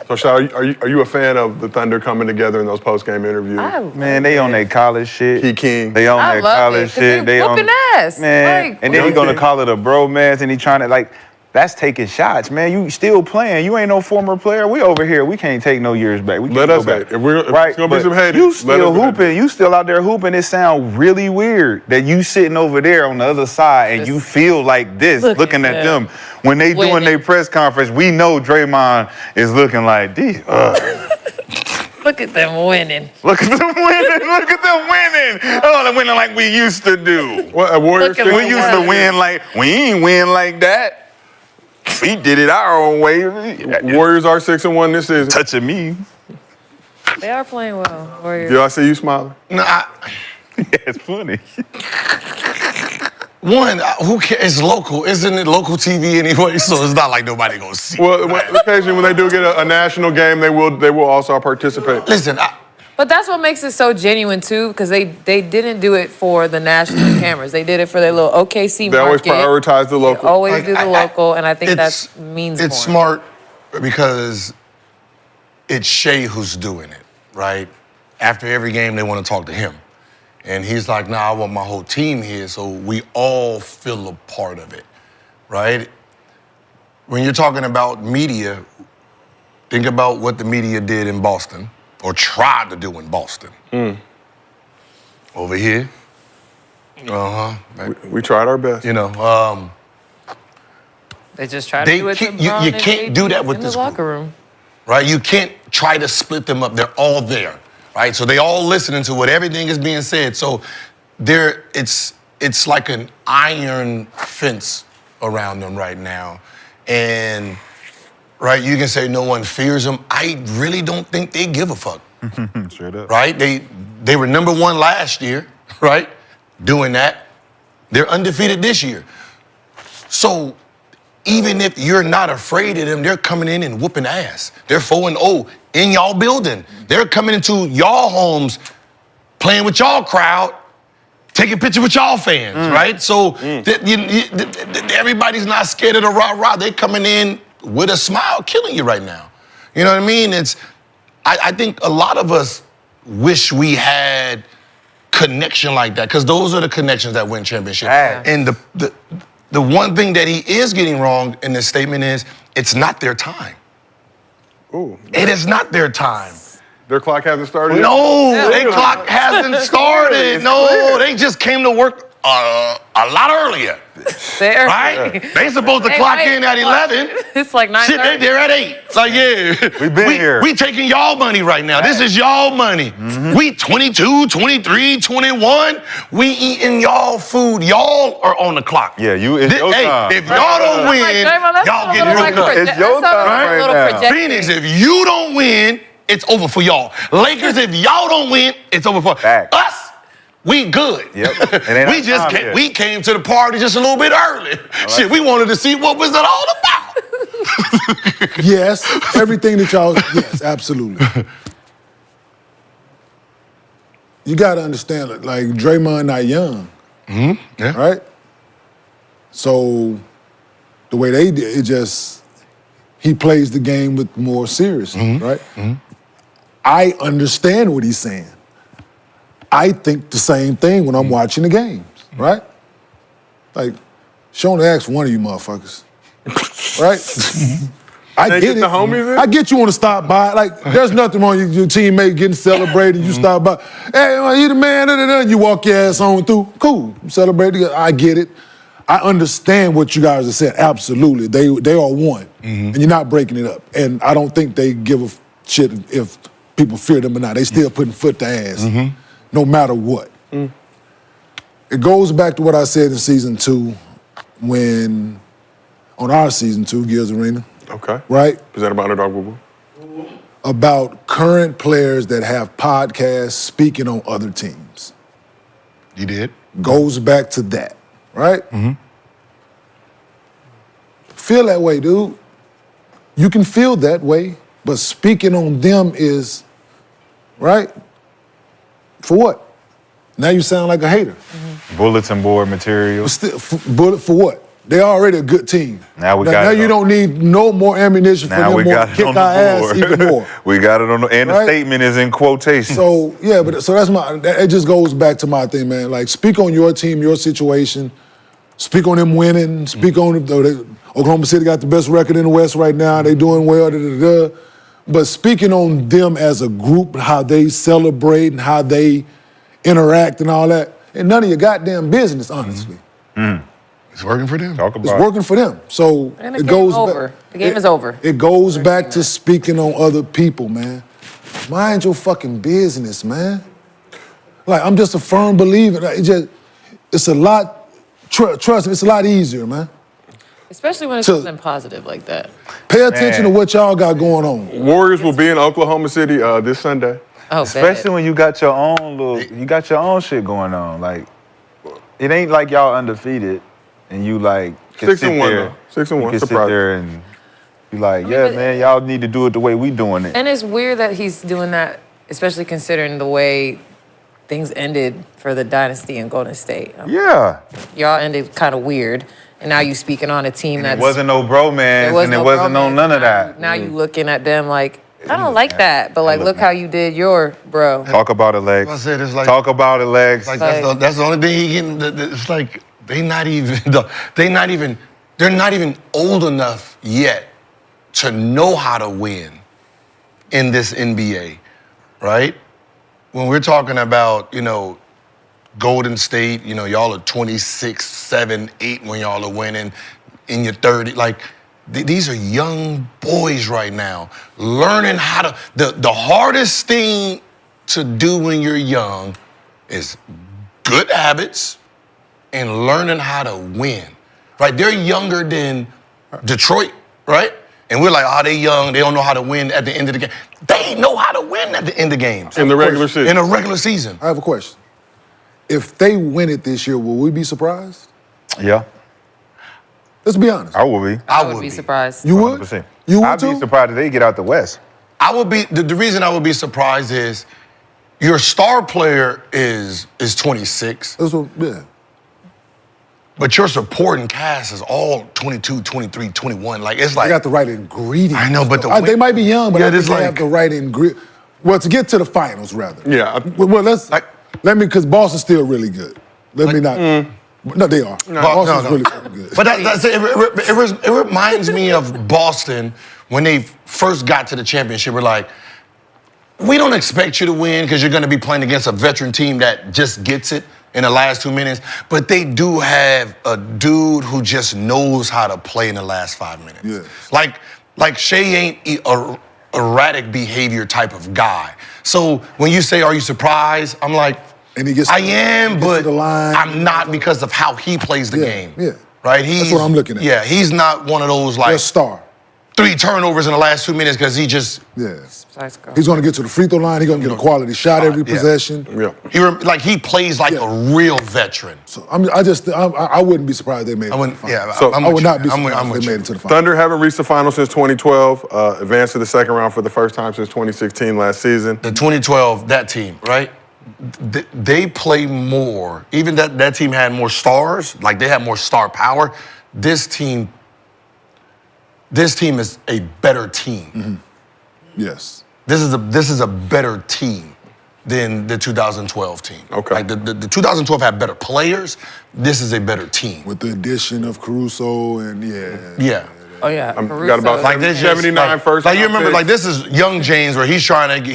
S2: So, Rashad, are you a fan of the Thunder coming together in those post-game interviews?
S5: Man, they on their college shit.
S2: He king.
S5: They on
S4: I
S5: their
S4: love
S5: college
S4: it, 'cause
S5: shit.
S4: they whooping ass.
S5: Man,
S4: Like,
S5: and then he gonna call it a bromance, and he trying to like, that's taking shots, man. You still playing. You ain't no former player. We over here. We can't take no years back. We can't
S2: Let us
S5: go back.
S2: hate. If it's gonna be
S5: but
S2: some haters,
S5: you
S2: let
S5: still
S2: us hate.
S5: hooping. You still out there hooping. It sound really weird that you sitting over there on the other side and you feel like this, looking at them. When they doing
S4: Winning.
S5: their press conference, we know Draymond is looking like these.
S4: Look at them winning.
S5: Look at them winning. Look at them winning. Oh, they're winning like we used to do.
S2: What, a Warriors
S4: Look at
S2: fan?
S5: We used to win like, we ain't win like that. We did it our own way.
S2: Warriors are 6-1 this season.
S5: Touching me.
S4: They are playing well, Warriors.
S2: Did I see you smiling?
S1: No,
S5: It's funny.
S1: one, who cares? It's local. Isn't it local TV anyway? So it's not like nobody gonna see.
S2: Well, occasionally when they do get a national game, they will also participate.
S1: Listen,
S4: But that's what makes it so genuine too, because they didn't do it for the national cameras. They did it for their little OKC
S2: They always
S4: market.
S2: prioritize the local.
S4: Always
S1: Like,
S4: do the local, and I think that means
S1: it's
S4: more.
S1: smart because it's Shea who's doing it, right? After every game, they want to talk to him. And he's like, nah, I want my whole team here, so we all feel a part of it, right? When you're talking about media, think about what the media did in Boston, or tried to do in Boston. Over here,
S2: We tried our best.
S1: you know,
S4: They just try to
S1: They
S4: do it to
S1: can't- you
S4: LeBron and
S1: can't do
S4: AD
S1: that with
S4: in
S1: this
S4: the
S1: group.
S4: locker room.
S1: right? You can't try to split them up. They're all there, right? So they all listening to what everything is being said. So it's like an iron fence around them right now. And right, you can say no one fears them. I really don't think they give a fuck.
S5: Straight up.
S1: Right? They were number one last year, right? Doing that. They're undefeated this year. So even if you're not afraid of them, they're coming in and whooping ass. They're 4-0 in y'all building. They're coming into y'all homes, playing with y'all crowd, taking pictures with y'all fans, right? So everybody's not scared of the rah-rah. They're coming in with a smile, killing you right now. You know what I mean? I think a lot of us wish we had connection like that, because those are the connections that win championship.
S5: Yeah.
S1: And the one thing that he is getting wrong in this statement is it's not their time.
S2: Ooh.
S1: It is not their time.
S2: Their clock hasn't started yet?
S1: No, their clock hasn't started. No, they just came to work a lot earlier,
S4: There.
S1: right? They supposed to clock in at 11.
S4: It's like 9:30.
S1: Shit, they're at 8. It's like, yeah.
S5: We been here.
S1: We taking y'all money right now. This is y'all money. We 22, 23, 21. We eating y'all food. Y'all are on the clock.
S5: Yeah, it's your time.
S1: If y'all don't win,
S4: Draymond, that's
S1: y'all
S4: a
S1: get
S4: little
S1: hooked
S4: like
S1: up.
S5: It's your
S4: that's a
S5: time
S4: little
S5: right now.
S4: projecting.
S1: Phoenix, if you don't win, it's over for y'all. Lakers, if y'all don't win, it's over for
S5: Fact.
S1: us. We good.
S5: Yep. It ain't
S1: we
S5: our
S1: just
S5: time
S1: came,
S5: yet.
S1: we came to the party just a little bit early. Shit, we wanted to see what was it all about.
S3: Yes, everything that y'all, yes, absolutely. You got to understand, like Draymond not young,
S1: Yeah.
S3: right? So the way they did, it just, he plays the game with more seriousness, right? I understand what he's saying. I think the same thing when I'm watching the games, right? Like, she only asked for one of you motherfuckers, right? I
S2: They
S3: get
S2: get
S3: it.
S2: the homies in?
S3: I get you want to stop by. Like, there's nothing wrong with your teammate getting celebrated. You stop by. Hey, you the man. And you walk your ass on through. Cool. Celebrate together. I get it. I understand what you guys are saying. Absolutely. They are one. And you're not breaking it up. And I don't think they give a shit if people fear them or not. They still putting foot to ass, no matter what. It goes back to what I said in season 2 when, on our season 2, Gil's Arena.
S2: Okay.
S3: Right?
S2: Presented by Underdog Boo Boo.
S3: About current players that have podcasts speaking on other teams.
S1: You did?
S3: Goes back to that, right? Feel that way, dude. You can feel that way, but speaking on them is, right? For what? Now you sound like a hater.
S5: Bulletin board material.
S3: Bullet for what? They're already a good team.
S5: Now we got
S3: now
S5: it
S3: you
S5: on.
S3: don't need no more ammunition for
S5: Now
S3: them
S5: we
S3: more
S5: got
S3: to
S5: it
S3: kick
S5: on
S3: our
S5: the
S3: ass
S5: board.
S3: even more.
S5: We got it on the, and the
S3: Right?
S5: statement is in quotation.
S3: So yeah, so that's it just goes back to my thing, man. Like, speak on your team, your situation. Speak on them winning. Speak on Oklahoma City got the best record in the West right now. They doing well. But speaking on them as a group, how they celebrate and how they interact and all that, and none of your goddamn business, honestly.
S1: It's working for them.
S5: Talk
S3: It's
S5: about it.
S3: working for them. So
S4: And
S3: it
S4: the
S3: goes
S4: game's over.
S3: back.
S4: The game is over.
S3: It goes back to speaking on other people, man. Mind your fucking business, man. Like, I'm just a firm believer. Like, it's a lot. Trust me, it's a lot easier, man.
S4: Especially when it's
S3: So-
S4: something positive like that.
S3: Pay attention to what y'all got going on.
S2: Warriors will be in Oklahoma City this Sunday.
S4: Oh,
S5: Especially
S4: bad.
S5: when you got your own shit going on. Like, it ain't like y'all undefeated and you like can
S2: 6
S5: sit
S2: and 1
S5: there.
S2: though. 6 and 1.
S5: You can sit
S2: Surprise.
S5: there and be like,
S4: mean,
S5: yeah,
S4: but-
S5: man, y'all need to do it the way we doing it.
S4: And it's weird that he's doing that, especially considering the way things ended for the dynasty in Golden State.
S5: Yeah.
S4: Y'all ended kind of weird, and now you speaking on a team that's
S5: It wasn't no bromance and it wasn't no
S4: bromance.
S5: none of that.
S4: Now you looking at them like, I don't like that, but like, look how you did your bro.
S5: Talk about it, Lex.
S1: I said it's like-
S5: Talk about it, Lex.
S1: Like that's the only thing he getting. It's like they're not even old enough yet to know how to win in this NBA, right? When we're talking about, Golden State, y'all are 26, 7, 8 when y'all are winning in your 30. Like, these are young boys right now learning how to. The hardest thing to do when you're young is good habits and learning how to win, right? They're younger than Detroit, right? And we're like, oh, they young, they don't know how to win at the end of the game. They know how to win at the end of games.
S2: In the regular season.
S1: In a regular season.
S3: I have a question. If they win it this year, will we be surprised?
S5: Yeah,
S3: Let's be honest.
S5: I will be.
S4: I would be surprised.
S3: You would?
S5: 100%.
S3: You would
S5: I'd be
S3: too?
S5: surprised if they get out the West.
S1: I would be, the reason I would be surprised is your star player is 26,
S3: That's what, yeah.
S1: but your supporting cast is all 22, 23, 21. Like, it's like.
S3: They got the right ingredients.
S1: I know, but
S3: they might be young, but
S1: Yeah,
S3: I think
S1: it's
S3: they
S1: like-
S3: have the right ingredients. Well, to get to the finals, rather.
S2: Yeah.
S3: Well, because Boston's still really good. Let me not. No, they are. Boston's
S1: no.
S3: really, really good.
S1: But it reminds me of Boston when they first got to the championship. We're like, we don't expect you to win because you're going to be playing against a veteran team that just gets it in the last 2 minutes. But they do have a dude who just knows how to play in the last 5 minutes.
S3: Yes.
S1: Like Shea ain't a erratic behavior type of guy. So when you say, are you surprised? I'm like,
S3: And he gets
S1: I
S3: to-
S1: am,
S3: he gets
S1: but
S3: to the line.
S1: I'm not because of how he plays the game.
S3: Yeah.
S1: Right?
S3: That's what I'm looking at.
S1: Yeah, he's not one of those
S3: They're
S1: like
S3: a star.
S1: 3 turnovers in the last 2 minutes because he just
S3: Yeah.
S4: Nice girl.
S3: He's going to get to the free throw line. He's going to get a quality shot every
S1: Yeah.
S3: possession.
S2: Yeah.
S1: he plays like a real veteran.
S3: So I wouldn't be surprised they made it.
S1: I wouldn't.
S3: to the finals.
S1: Yeah,
S2: So-
S1: I'm
S3: I
S1: with
S3: would
S1: you,
S3: not be
S1: man.
S3: surprised
S1: I'm
S3: if
S1: with
S3: they
S1: you.
S3: made it to the finals.
S2: Thunder haven't reached the final since 2012. Advanced to the second round for the first time since 2016 last season.
S1: The 2012, that team, right? They play more. Even that team had more stars. Like, they had more star power. This team this team is a better team.
S3: Yes.
S1: This is a better team than the 2012 team.
S2: Okay.
S1: Like the 2012 had better players. This is a better team.
S3: With the addition of Caruso and
S1: Yeah.
S4: Oh yeah,
S2: got about
S1: Like this,
S2: 79 first
S1: Like you
S2: round
S1: remember,
S2: picks.
S1: like this is young James, where he's trying to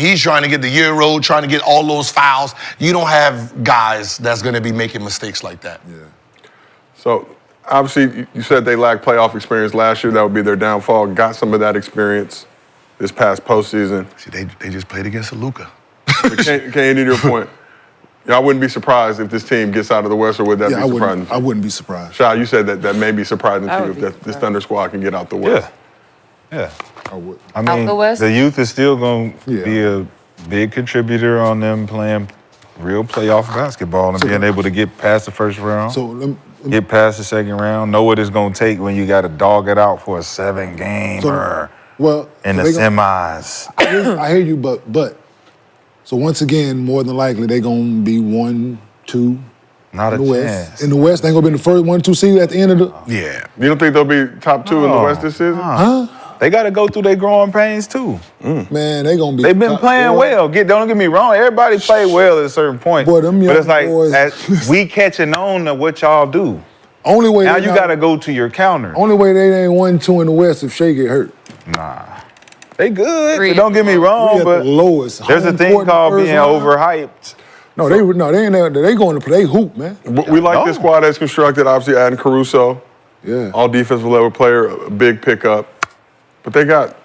S1: get the Euro, trying to get all those fouls. You don't have guys that's going to be making mistakes like that.
S3: Yeah.
S2: So obviously, you said they lacked playoff experience last year. That would be their downfall. Got some of that experience this past postseason.
S1: See, they just played against Luka.
S2: Can't to your point. I wouldn't be surprised if this team gets out of the West, or would that
S3: Yeah,
S2: be surprising?
S3: I wouldn't be surprised.
S2: Shah, you said that may be surprising
S4: I
S2: to you
S4: would
S2: if
S4: be
S2: this Thunder squad can get out the West.
S5: Yeah.
S3: I would.
S5: I mean,
S4: the West?
S5: the youth is still going to
S3: Yeah.
S5: be a big contributor on them playing real playoff basketball and being able to get past the first round,
S3: So let me,
S5: get past the second round, know what it's going to take when you got to dog it out for a 7-gamer
S3: well,
S5: in the
S3: they gon-
S5: semis.
S3: I hear you, but so once again, more than likely they're gonna be 1, 2
S5: Not
S3: in
S5: a
S3: the West.
S5: chance.
S3: In the West, they ain't gonna be in the first 1, 2 seed at the end of the.
S1: Yeah.
S2: You don't think they'll be top 2 in the
S5: No.
S2: West this season?
S5: They got to go through their growing pains too.
S3: Man, they gonna be.
S5: They've been
S3: top
S5: playing
S3: four.
S5: well. Don't get me wrong. Everybody played well at a certain point.
S3: Boy, them
S5: but
S3: young
S5: it's like
S3: boys-
S5: we catching on to what y'all do.
S3: Only way.
S5: Now
S3: they
S5: you
S3: not-
S5: got to go to your counter.
S3: Only way they ain't 1, 2 in the West if Shea get hurt.
S5: Nah. They good.
S4: Three.
S5: But don't get me
S3: We
S5: wrong,
S3: at
S5: but
S3: the lowest.
S5: there's a
S3: Home
S5: thing
S3: court in the
S5: called
S3: first
S5: being
S3: round.
S5: overhyped.
S3: No, they ain't there. They going to play. They hoop, man.
S2: But we like this squad that's constructed, obviously adding Caruso,
S3: Yeah.
S2: all defensive level player, a big pickup. But they got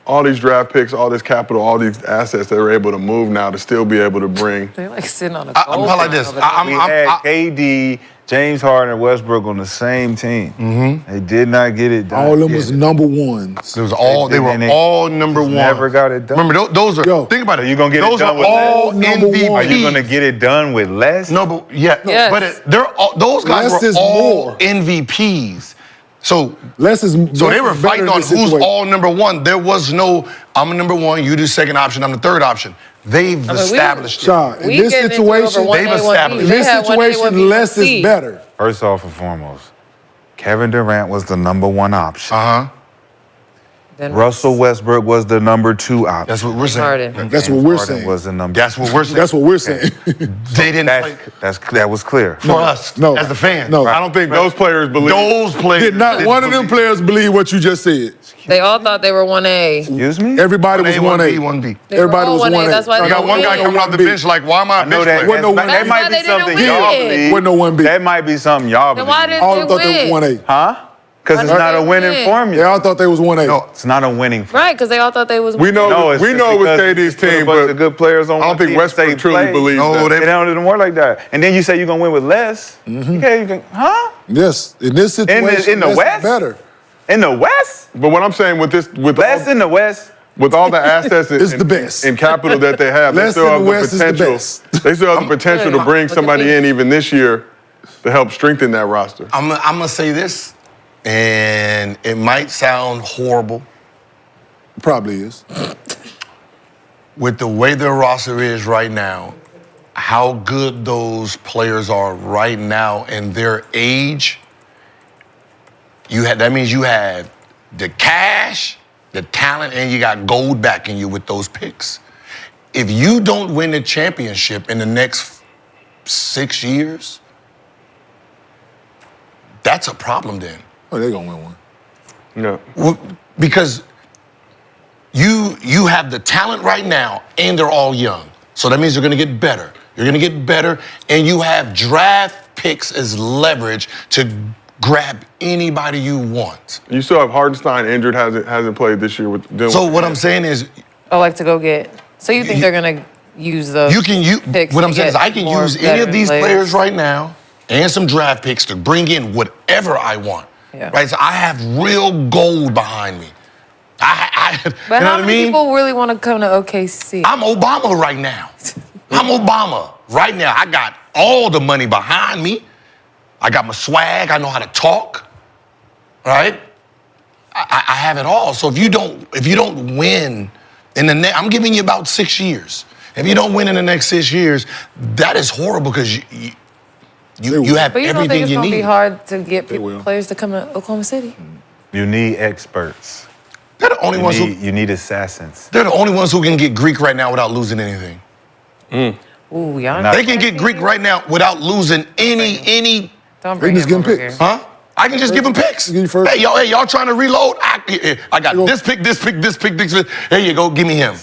S2: all these draft picks, all this capital, all these assets that they're able to move now to still be able to bring.
S4: They like sitting on a
S1: I'm
S4: gold
S1: like
S4: mine
S1: this.
S4: over there.
S5: We had KD, James Harden, and Westbrook on the same team. They did not get it done.
S3: All of them was number ones.
S1: They were all number one.
S5: Never got it done.
S1: Remember, those are.
S3: Yo.
S1: Think about it.
S5: Are you gonna get it
S1: those
S5: done
S1: are
S5: with
S1: all
S3: less? Number one.
S1: MVPs.
S5: Are you going to get it done with less?
S1: No, but yeah,
S4: Yes.
S1: but they're all, those guys
S3: Less
S1: were
S3: is
S1: all
S3: more.
S1: MVPs. So
S3: Less is.
S1: So they were fighting on who's all number one. There was no, I'm a number one, you do second option, I'm the third option. They've established it.
S3: Shot. In
S4: We
S3: this
S4: gave into it over
S3: situation,
S4: 1A,
S1: they've
S4: 1B.
S1: established-
S3: in
S4: They
S3: this
S4: had 1A, 1B,
S3: situation, less
S4: 1C.
S3: is better.
S5: First off and foremost, Kevin Durant was the number one option.
S4: Then
S5: Russell Westbrook was the number 2 option.
S1: That's what we're saying.
S4: Harden.
S3: That's
S5: James
S3: what we're
S5: Harden
S3: saying.
S5: was the number.
S1: That's what we're saying.
S3: That's what we're saying.
S1: They didn't play
S5: That was clear.
S1: for us
S3: no.
S1: as the fans.
S3: No.
S2: I don't think those players believe.
S1: Those players
S3: Did not
S1: didn't
S3: one of them
S1: believe.
S3: players believe what you just said?
S4: They all thought they were 1A.
S5: Excuse me?
S3: Everybody was
S1: 1A,
S3: 1A.
S1: 1B.
S4: They were
S3: Everybody
S4: all
S3: was
S4: 1A.
S3: 1A.
S4: That's why
S1: You
S4: they
S1: got one guy
S4: win.
S1: coming off the bench like, why am I a
S5: I know
S1: bench
S5: that.
S1: player?
S3: Wasn't no
S5: That
S3: one-
S5: might
S4: That's
S5: be
S4: why they
S5: something
S4: didn't
S5: y'all
S4: win.
S5: believe.
S3: Wasn't no 1B.
S5: That might be something y'all
S4: Then
S5: believe.
S4: why didn't
S3: All
S4: they
S3: of them thought they was
S4: win?
S3: 1A.
S5: Huh? Because it's
S4: Why
S5: not a
S4: didn't they
S5: winning
S4: win?
S3: They
S5: formula.
S3: all thought they was 1A.
S1: No,
S5: It's not a winning formula.
S4: Right, because they all thought they was 1A.
S2: We know,
S5: No, it's
S2: we
S5: just
S2: know it was
S5: because
S2: KD's
S5: you put a
S2: team,
S5: bunch
S2: but
S5: of good players on
S2: I don't
S5: one
S2: think
S5: team
S2: Westbrook
S5: say
S2: truly
S5: play.
S2: believes
S1: No,
S2: that.
S5: It don't work like that. And then you say you're gonna win with less. Okay, you can, huh?
S3: Yes, in this situation,
S5: in the
S3: less is
S5: West?
S3: better.
S5: In the West?
S2: But what I'm saying with this, with
S5: Less in the West.
S2: with all the assets and,
S3: It's the best.
S2: and capital that they have, they
S3: Less
S2: still
S3: in
S2: have
S3: the
S2: the
S3: West is the
S2: potential.
S3: best.
S2: They still have the potential to bring somebody in even this year to help strengthen that roster.
S1: I'm gonna say this, and it might sound horrible
S3: Probably is.
S1: with the way their roster is right now, how good those players are right now and their age. That means you have the cash, the talent, and you got gold backing you with those picks. If you don't win the championship in the next 6 years, that's a problem then.
S3: Oh, they gonna win one.
S2: Yeah.
S1: Well, because you have the talent right now, and they're all young. So that means you're going to get better. You're going to get better, and you have draft picks as leverage to grab anybody you want.
S2: You still have Hardenstein injured, hasn't played this year with dealing
S1: So
S2: with
S1: what I'm saying is,
S4: I like to go get. So you think they're gonna use the picks?
S1: what
S4: to
S1: I'm saying is
S4: get
S1: I can
S4: more
S1: use any of
S4: veteran
S1: these players right now and some draft picks to bring in whatever I want.
S4: Yeah.
S1: Right? So I have real gold behind me.
S4: But
S1: you know
S4: how
S1: what I
S4: many
S1: mean?
S4: people really want to come to OKC?
S1: I'm Obama right now. I'm Obama right now. I got all the money behind me. I got my swag. I know how to talk. Right? I have it all. So if you don't win in the next, I'm giving you about 6 years. If you don't win in the next 6 years, that is horrible because you have
S4: But you don't think
S1: everything
S4: it's
S1: you
S4: gonna be
S1: need.
S4: hard to get
S3: will.
S4: players to come to Oklahoma City?
S5: You need experts.
S1: They're the only ones
S5: You need assassins.
S1: They're the only ones who can get Greek right now without losing anything.
S4: Ooh, y'all.
S1: They can get Greek right now without losing any.
S4: Don't bring
S3: just
S4: him
S3: getting
S4: over
S3: picks.
S4: here.
S1: Huh? I can just give them picks.
S3: Give you first.
S1: Hey, y'all trying to reload? I got this pick, this pick, this pick, this pick. Here you go, give me him.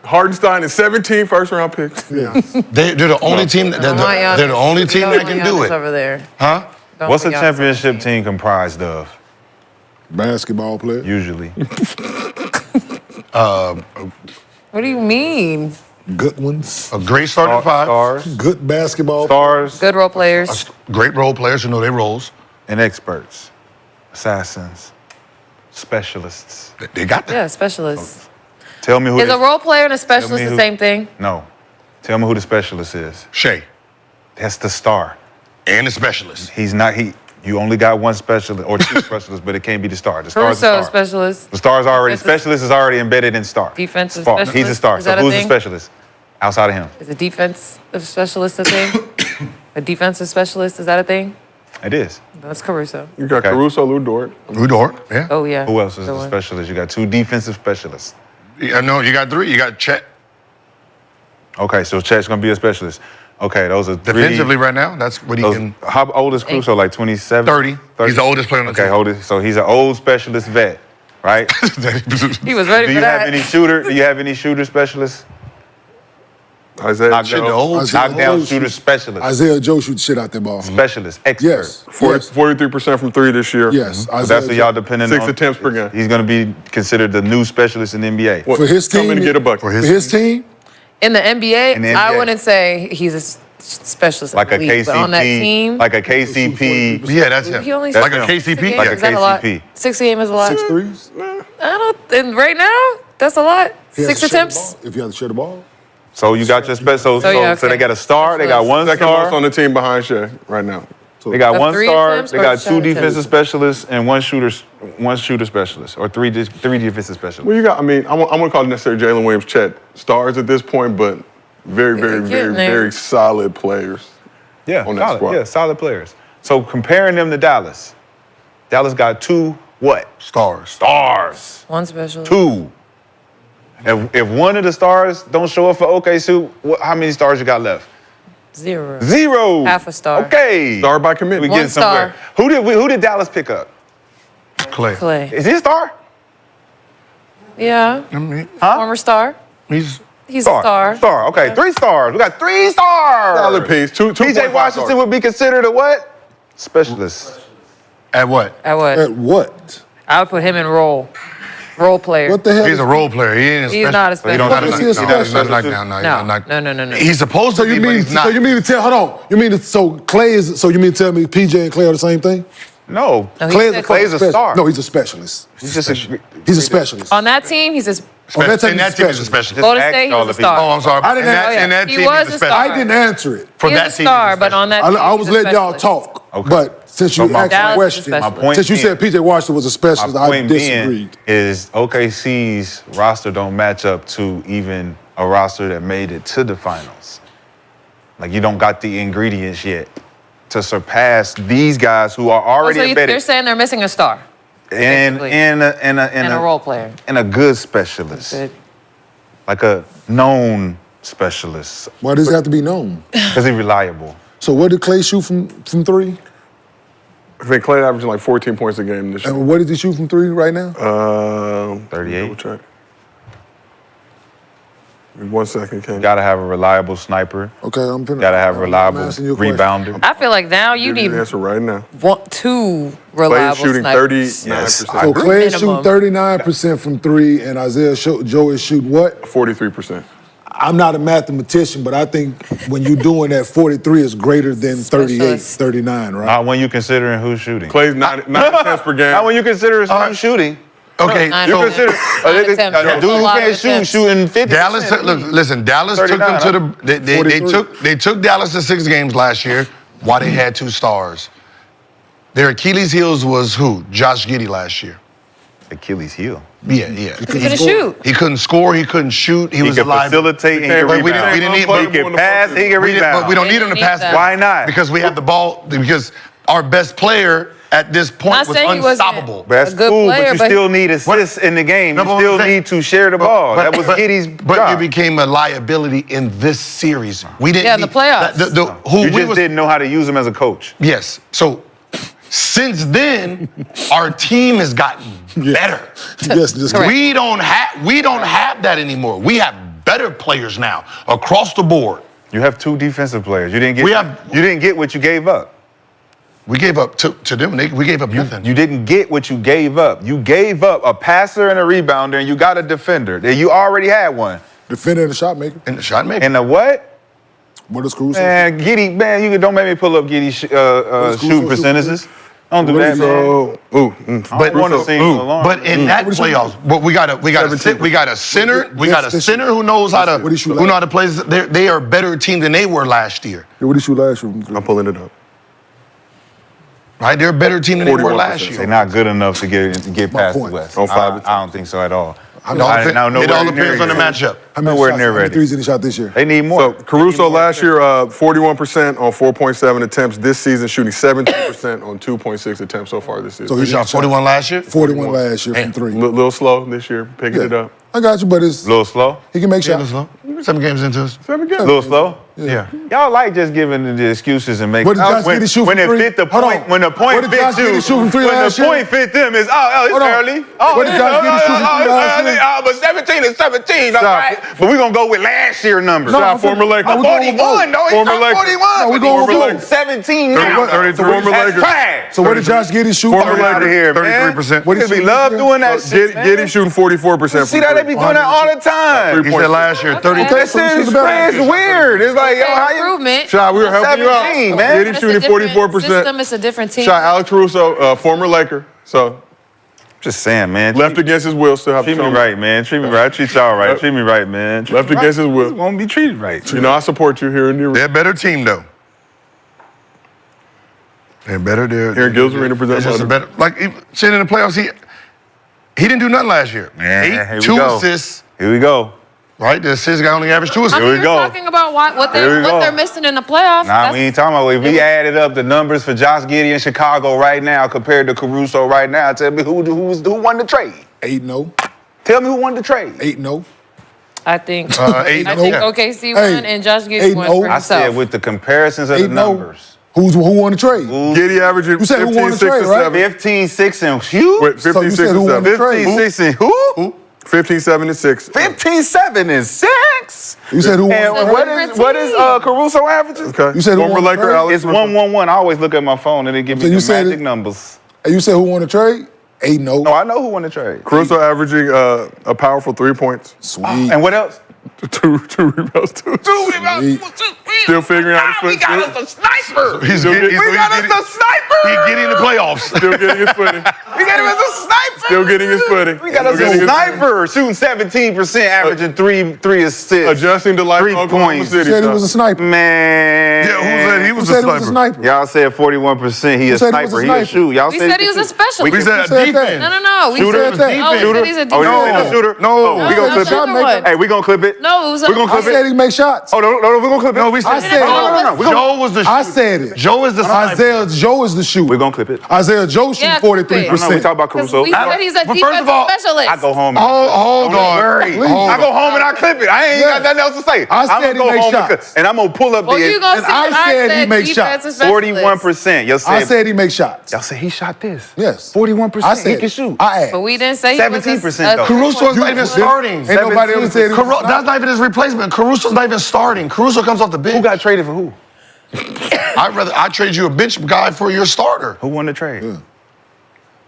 S2: Hardenstein is 17 first-round picks.
S3: Yeah.
S1: They're the only team. They're the only team that can do it.
S4: Over there.
S1: Huh?
S4: Don't
S5: What's a
S4: put Giannis
S5: championship
S4: on
S5: team comprised of?
S3: Basketball player.
S5: Usually.
S4: What do you mean?
S3: Good ones.
S1: A great starting five.
S5: Stars.
S3: Good basketball.
S5: Stars.
S4: Good role players.
S1: Great role players who know their roles.
S5: And experts. Assassins. Specialists.
S1: They got that.
S4: Yeah, specialists.
S5: Tell me who
S4: Is a role player and a specialist
S5: who-
S4: the same thing?
S5: No. Tell me who the specialist is.
S1: Shea
S5: That's the star.
S1: and the specialist.
S5: He's not, you only got one specialist or two specialists, but it can't be the star. The star's the
S4: Caruso,
S5: star.
S4: specialist.
S5: The star's already,
S4: Defensive-
S5: specialist is already embedded in star.
S4: Defensive
S5: Star.
S4: specialist?
S5: He's a star.
S4: Is
S5: So
S4: that a
S5: who's the
S4: thing?
S5: specialist? Outside of him.
S4: Is a defensive specialist a thing? A defensive specialist, is that a thing?
S5: It is.
S4: That's Caruso.
S2: You got
S5: Okay.
S2: Caruso, Lou Dort.
S1: Udort, yeah.
S4: Oh, yeah.
S5: Who else is
S4: The
S5: the
S4: one.
S5: specialist? You got two defensive specialists.
S1: Yeah, no, you got three. You got Chet.
S5: Okay, so Chet's gonna be a specialist. Okay, those are three.
S1: Defensively right now, that's what he can.
S5: How old is Caruso? Like 27?
S1: 30. He's the oldest player on the
S5: Okay,
S1: team.
S5: hold it. So he's an old specialist vet, right?
S4: He was ready
S5: Do
S4: for
S5: you
S4: that.
S5: have any shooter? Do you have any shooter specialists?
S2: Isaiah
S1: Shit, the
S2: Joe.
S1: old
S3: Isaiah
S5: Knockdown
S3: Joe
S5: shooter
S3: shoot-
S5: specialist.
S3: Isaiah Joe shoots shit out that ball.
S5: Specialist, expert.
S3: Yes.
S2: 43% from three this year.
S3: Yes.
S5: So
S3: Isaiah
S5: that's what y'all
S3: Joe.
S5: depending
S2: 6
S5: on.
S2: attempts per game.
S5: He's gonna be considered the new specialist in the NBA.
S2: What,
S3: For his
S2: come in
S3: team-
S2: and get a bucket.
S1: For
S3: For his team,
S4: In the NBA,
S5: In the
S4: I
S5: NBA.
S4: wouldn't say he's a specialist
S5: Like a
S4: in the league, but on that team,
S5: like a KCP.
S1: Yeah, that's him.
S4: he only
S5: That's
S1: like a
S5: him.
S4: 6
S1: KCP.
S4: games,
S5: Like a
S4: is that a lot?
S5: KCP.
S4: 6 games is a lot.
S3: 6 threes.
S4: I don't. And right now, that's a lot.
S3: He has
S4: 6
S3: to share the
S4: attempts.
S3: ball. If you have to share the ball.
S5: So you got your special. So,
S4: yeah,
S5: so
S4: okay.
S5: they got a star. They got one
S2: Second most
S5: star.
S2: on the team behind Shea right now.
S5: They got
S4: Of
S5: one
S4: 3
S5: star.
S4: attempts
S5: They
S4: or
S5: got
S4: shot
S5: 2
S4: attempts?
S5: defensive specialists and one shooter specialist, or three defensive specialists.
S2: Well, you got, I mean, I wouldn't call it necessarily Jalen Williams, Chet stars at this point, but very, very,
S4: They're
S2: very,
S4: getting there.
S2: very solid players.
S5: Yeah,
S2: on that
S5: solid.
S2: squad.
S5: Yeah, solid players. So comparing them to Dallas, Dallas got 2 what?
S1: Stars.
S5: Stars.
S4: One specialist.
S5: 2. If one of the stars don't show up for OKC, how many stars you got left?
S4: 0.
S5: 0.
S4: Half a star.
S5: Okay.
S2: Star by committee.
S5: We
S4: One
S5: getting somewhere.
S4: star.
S5: Who did Dallas pick up?
S1: Clay.
S4: Clay.
S5: Is he a star?
S4: Yeah.
S1: I mean,
S4: Former star.
S1: he's
S4: He's a star.
S5: Star. Okay, 3 stars. We got 3 stars.
S2: Solid piece. Two
S5: PJ Washington would be considered a what? Specialist.
S1: at what?
S4: At what?
S3: At what?
S4: I would put him in role player.
S3: What the hell?
S1: He's a role player. He ain't
S4: He's not a
S5: So you don't
S4: specialist.
S3: Is he a specialist?
S4: No.
S1: He's supposed to
S3: So you
S1: be, but
S3: mean
S1: he's not.
S3: so you mean to tell? Hold on. You mean to, so Clay is? So you mean to tell me PJ and Clay are the same thing?
S5: No.
S4: No,
S3: Clay
S4: said-
S5: Clay's a star.
S3: No, he's a specialist.
S5: He's just a.
S3: He's a specialist.
S4: On that team, he's a
S3: On that team,
S1: And that
S3: he's
S1: team is a
S3: specialist.
S1: specialist.
S4: Golden
S5: ask
S4: State,
S5: all
S4: he's a
S5: the people.
S4: star.
S1: Oh, I'm sorry.
S3: I didn't
S1: And
S3: ask-
S1: that, and that
S4: He
S1: team
S4: was
S1: is
S4: a
S1: a
S4: star.
S1: specialist.
S3: I didn't answer it.
S1: For
S4: He's
S1: that
S4: a
S1: team,
S4: star,
S1: he's a
S4: but on that
S3: I
S4: team,
S3: was
S4: he's a
S3: letting y'all
S4: specialist.
S3: talk.
S5: Okay.
S3: But since you
S5: So my
S3: asked
S4: Dallas
S3: a
S4: is a
S3: question,
S4: specialist.
S5: My point
S3: since you
S5: being-
S3: said PJ Washington was a specialist,
S5: My
S3: I
S5: point
S3: disagreed.
S5: being is OKC's roster don't match up to even a roster that made it to the finals. Like you don't got the ingredients yet to surpass these guys who are already
S4: So they're
S5: embedded
S4: saying they're missing a star
S5: and
S4: basically.
S5: and
S4: and a role player.
S5: and a good specialist,
S4: Good.
S5: like a known specialist,
S3: Why does it have to be known?
S5: because he's reliable.
S3: So what did Clay shoot from 3?
S2: I think Clay averaging like 14 points a game this year.
S3: And what did he shoot from 3 right now?
S5: 38.
S2: Double check. 1 second, Kenyon.
S5: Got to have a reliable sniper.
S3: Okay, I'm finna.
S5: Got to have a reliable
S3: I'm asking you a question.
S5: rebounder.
S4: I feel like now you
S2: Give you
S4: need
S2: the answer right now.
S4: 2
S2: Clay
S4: reliable
S2: is shooting
S4: snipers.
S2: 39%.
S5: Yes.
S3: So Clay is
S4: Minimum.
S3: shooting 39% from 3, and Joe is shooting what?
S2: 43%.
S3: I'm not a mathematician, but I think when you're doing that, 43 is greater than 38,
S4: Specialist.
S3: 39, right?
S5: Not when you considering who's shooting.
S2: Clay's 9 attempts per game.
S5: Not when you consider who's shooting.
S1: Okay,
S4: Nine
S5: You
S1: so
S5: consider
S4: attempts.
S5: a dude
S4: A
S5: who
S4: lot of
S5: can't shoot
S4: attempts.
S5: shooting 50.
S1: Dallas. Listen, Dallas took
S5: 39,
S1: them to the. They
S3: 43.
S1: took Dallas to 6 games last year. While they had 2 stars. Their Achilles heels was who? Josh Giddey last year.
S5: Achilles heel.
S1: Yeah.
S4: He couldn't shoot.
S1: He couldn't score. He couldn't shoot. He
S5: He
S1: was
S5: can
S1: alive.
S5: facilitate and he can
S1: But we
S5: rebound.
S1: didn't need-
S5: He
S1: but-
S5: can pass, he can
S1: We didn't-
S5: rebound.
S1: but we don't need him to
S4: They
S1: pass.
S4: need that.
S5: Why not?
S1: Because we have the ball. Because our best player at this point
S4: Not
S1: was
S4: saying he wasn't
S1: unstoppable.
S5: But that's
S4: a good
S5: cool,
S4: player,
S5: but you still need assists in the game.
S1: No,
S5: You
S1: but
S5: still
S1: I'm saying-
S5: need to share the ball. That was Giddy's
S1: But
S5: job.
S1: you became a liability in this series. We didn't.
S4: Yeah, in the playoffs.
S1: Who
S5: You
S1: we
S5: just
S1: was,
S5: didn't know how to use him as a coach.
S1: Yes. So since then, our team has gotten better.
S3: Yes, just
S4: Correct.
S1: We don't have that anymore. We have better players now across the board.
S5: You have 2 defensive players. You didn't get.
S1: We
S5: you didn't get what you gave up.
S1: We gave up to them. We gave up nothing.
S5: You didn't get what you gave up. You gave up a passer and a rebounder, and you got a defender. You already had one.
S3: defender and a shot maker.
S1: And the shot maker.
S5: And the what?
S3: What does Caruso?
S5: Man, Giddy, man, don't make me pull up Giddy shooting percentages. Don't do
S3: What
S5: that,
S3: is,
S5: man.
S1: But
S5: want to see
S1: But in that playoffs, but we got a center. We got a center who knows how to
S3: What he shoot
S1: who know how to play. They are a better team than they were last year.
S3: Yeah, what did you shoot last year?
S2: I'm pulling it up.
S1: Right? They're a better team than they were
S2: 41%.
S1: last
S5: They're
S1: year.
S5: not good enough to get
S3: My
S5: past the
S3: point.
S5: West.
S2: On 5
S5: I don't think so at all.
S1: It all depends on the matchup.
S3: How many
S5: Nowhere
S3: shots,
S5: near
S3: how many
S5: ready.
S3: threes did he shot this year?
S5: They need more.
S2: So Caruso last year, 41% on 4.7 attempts. This season, shooting 17% on 2.6 attempts so far this season.
S3: So
S1: He shot 41 last year.
S3: 41 last year from three.
S2: Little slow this year, picking it up.
S3: I got you, but it's
S5: A little slow.
S3: he can make
S1: Yeah,
S3: shots.
S1: slow. 7 games into us.
S2: 7
S5: A
S2: games.
S5: little slow.
S1: Yeah.
S5: Y'all like just giving the excuses and making
S3: What did Josh
S5: when,
S3: Giddey shoot
S5: when
S3: from
S5: it
S3: three?
S5: fit the
S3: Hold
S5: point.
S3: on.
S5: When the point
S3: What did
S5: fit
S3: Josh
S5: you,
S3: Giddey shoot from three
S5: when
S3: last
S5: the
S3: year?
S5: point fit them, it's it's
S3: Hold on.
S5: early.
S3: What did Josh Giddey shoot from three last year?
S5: But 17 is 17, all right. But we're gonna go with last year numbers.
S3: No,
S2: Shot former Laker.
S3: No, we going with
S5: 41, though. He's
S2: Former
S5: not
S2: Laker.
S5: 41.
S3: No, we
S5: but
S3: going
S5: he's
S3: with
S5: shooting
S3: both.
S5: 17 now.
S2: 33 former
S5: That's
S2: Lakers.
S5: trash.
S3: So what did Josh Giddey shoot?
S2: Former
S5: Get out of
S2: Lakers,
S5: here, man.
S1: 33%.
S3: What did he
S5: We
S3: shoot?
S5: love doing that shit,
S2: Giddy
S5: man.
S2: shooting 44%.
S5: See that they be doing that all the time.
S1: He said last year, 30.
S4: Okay.
S5: That shit is weird. It's like, yo, how you?
S4: Improvement.
S2: Shot, we were helping you out.
S5: 17, man.
S2: Giddy shooting 44%.
S4: System, it's a different team.
S2: Shot Alex Caruso, former Laker. So
S5: Just saying, man.
S2: left against his will, still have to
S5: Treat me
S2: show
S5: right, man. Treat me right. I treat y'all right. Treat me right, man.
S2: Left against his will.
S5: Won't be treated right.
S2: You know, I support you here in the
S1: They're a better team though. They're better.
S2: Here in Gilbert Arena,
S1: They're just a
S2: presented
S1: better. Like shit in the playoffs, he didn't do nothing last year.
S5: Yeah, here we
S1: 2
S5: go.
S1: assists.
S5: Here we go.
S1: Right, the assist guy only averaged 2 assists.
S4: I mean,
S5: Here we
S4: you're
S5: go.
S4: talking about what
S5: Here we go.
S4: they're missing in the playoffs.
S5: Nah, we ain't talking about. If we added up the numbers for Josh Giddey in Chicago right now compared to Caruso right now, tell me who won the trade.
S3: 8-0.
S5: Tell me who won the trade.
S3: 8-0.
S4: I think
S1: 8-0.
S4: I think
S1: Yeah.
S4: OKC
S3: Hey,
S4: won and Josh Giddey won
S3: 8-0.
S4: for
S5: I
S4: himself.
S5: said with the comparisons of the
S3: 8-0.
S5: numbers.
S3: Who won the trade?
S2: Giddy averaging
S3: You said who
S2: 15,
S3: won the
S2: 6,
S3: trade,
S2: and
S3: right?
S2: 7.
S5: 15, 6, and who?
S2: Wait, 15,
S3: So you
S2: 6,
S3: said
S2: and
S3: who won
S2: 7.
S3: the trade?
S5: 15, 6, and who?
S2: 15, 7, and 6.
S5: 15, 7, and 6?
S3: You said who won
S5: And
S3: the trade?
S5: what is
S3: Caruso
S5: averages?
S2: Okay.
S3: You said who
S2: former
S3: won the
S2: Laker,
S3: trade?
S2: Alex
S5: It's
S2: Caruso.
S5: 1-1-1. I always look at my phone and it gives
S3: So
S5: me
S3: you
S5: the
S3: said
S5: magic
S3: it-
S5: numbers.
S3: And you said who won the trade? 8-0.
S5: No, I know who won the trade.
S2: Caruso averaging a powerful 3 points.
S3: Sweet.
S5: And what else?
S2: Two rebounds, too. Still figuring out his foot.
S5: a sniper.
S1: He's
S2: Still
S1: getting,
S2: get-
S1: he's
S5: sniper.
S1: getting in the playoffs.
S2: Still getting his footing.
S5: We got him as a sniper.
S2: Still getting his footing.
S5: We got us
S2: Still
S5: a
S2: getting his footing.
S5: sniper shooting 17%, averaging three assists.
S2: Adjusting to life in
S5: 3
S2: Oklahoma
S5: points.
S2: City.
S3: You said he was a sniper.
S5: Man.
S1: Yeah, who said he
S3: Who
S1: was
S3: said
S1: a
S3: he was a
S1: sniper?
S3: sniper?
S5: Y'all said 41%. He a
S3: said he was a
S5: sniper. He a
S3: sniper?
S5: shoot. Y'all
S4: We said he was a specialist.
S1: We said
S3: Who said
S1: defense.
S3: that?
S4: No. We
S3: Shooter?
S4: said
S3: Who said that?
S4: No, we
S5: Shooter?
S4: said he's a
S5: Oh, you
S4: defensive.
S5: said a shooter?
S1: No.
S5: Oh, we gonna
S4: No,
S5: clip
S4: shooter
S5: it.
S4: one.
S5: Hey, we gonna clip it.
S4: No, it was a.
S5: We gonna
S3: I
S5: clip
S3: said
S5: it.
S3: he make shots.
S5: Oh, no, we gonna clip it.
S1: No, we said.
S3: I said
S4: No,
S3: it.
S1: Joe was the.
S3: I said it.
S1: Joe is the sniper.
S3: Joe is the shooter.
S5: We gonna clip it.
S3: Isaiah Joe shooting
S4: Yeah,
S3: 43%.
S5: No, we talk about
S4: Because
S5: Caruso.
S4: we said he's a
S1: But
S4: defensive
S1: first of all,
S4: specialist.
S5: I go home.
S1: Hold
S5: Don't
S1: on.
S5: worry.
S1: Hold
S5: I go
S1: on.
S5: home and I clip it. I ain't
S3: Yeah.
S5: got nothing else to say.
S3: I
S5: I'm
S3: said
S5: gonna
S3: he
S5: go
S3: make
S5: home
S3: shots.
S5: and I'm gonna pull up
S4: Well, you gonna
S3: And
S4: see
S3: I
S4: what I
S3: said he
S4: said
S3: make
S4: defensive
S3: shots.
S4: specialist.
S5: 41%. Y'all
S3: I
S5: said.
S3: said he make shots.
S5: Y'all said he shot this.
S3: Yes.
S5: 41%.
S3: I said
S5: he can shoot.
S3: I asked.
S4: But we didn't say he was
S5: 17% though.
S1: Caruso's not even starting.
S3: Ain't nobody ever said he was a
S1: That's not even his replacement. Caruso's not even starting. Caruso comes off the bench.
S5: Who got traded for who?
S1: I trade you a bench guy for your starter.
S5: Who won the trade?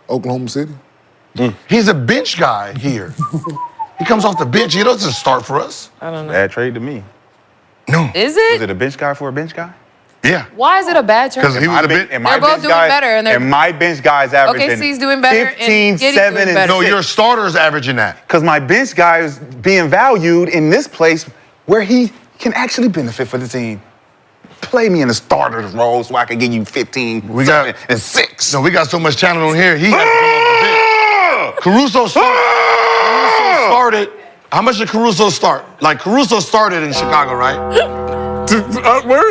S3: Oklahoma City.
S1: He's a bench guy here. He comes off the bench. He doesn't start for us.
S4: I don't know.
S5: Bad trade to me.
S1: No.
S4: Is
S5: Is
S4: it?
S5: it a bench guy for a bench guy?
S1: Yeah.
S4: Why is it a bad trade?
S1: Because he was a bench.
S5: And my
S4: They're both
S5: bench
S4: doing
S5: guy-
S4: better, and they're-
S5: and my bench guy's averaging
S4: OKC's doing better, and
S5: 15,
S4: Giddy's
S5: 7,
S4: doing
S5: and
S4: better.
S1: No,
S5: 6.
S1: your starter's averaging that.
S5: Because my bench guy is being valued in this place where he can actually benefit for the team. Play me in the starter's role so I can give you 15,
S1: We got-
S5: 7, and 6.
S1: So we got so much talent on here. He has to come off the bench. Caruso started. How much did Caruso start? Like Caruso started in Chicago, right?
S2: Where?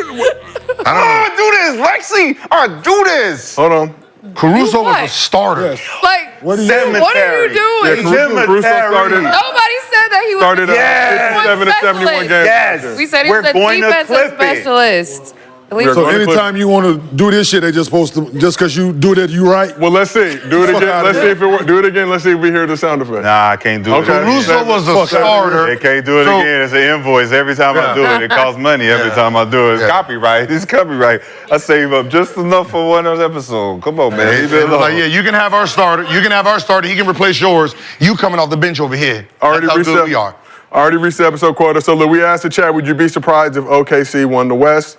S1: I don't know.
S5: Do this, Lexie! Do this!
S2: Hold on.
S1: Caruso was a
S4: what?
S1: starter.
S3: Yes.
S4: Like,
S3: What do you-
S4: what are you doing?
S2: Caruso started.
S4: Nobody said that he was
S2: Started
S4: a
S5: Yes.
S2: 57 to 71 games.
S5: Yes.
S4: We said he
S5: We're
S4: was a
S5: going to
S4: defensive
S5: clip it.
S4: specialist. At least
S3: So
S2: Going to
S3: anytime you want to do this shit, they just supposed to, just because you do that, you right?
S2: Well, let's see. Do it
S3: Fuck
S2: again.
S3: outta
S2: Let's see if it works. Do it again. Let's see if we hear the sound effect.
S5: Nah, I can't do it.
S2: Okay.
S1: Caruso was a
S3: Fuck outta
S1: starter.
S5: They can't do it
S1: So-
S5: again. It's an invoice every time I do it. It costs money every time I do it. It's
S1: Yeah.
S5: copyright. It's copyright. I save up just enough for one of those episodes. Come on, man. Leave it
S1: It was
S5: alone.
S1: like, yeah, you can have our starter. You can have our starter. He can replace yours. You coming off the bench over here.
S2: Already
S1: That's how
S2: reached
S1: good
S2: the-
S1: we are.
S2: Already reached the episode quota. So look, we asked the chat, would you be surprised if OKC won the West?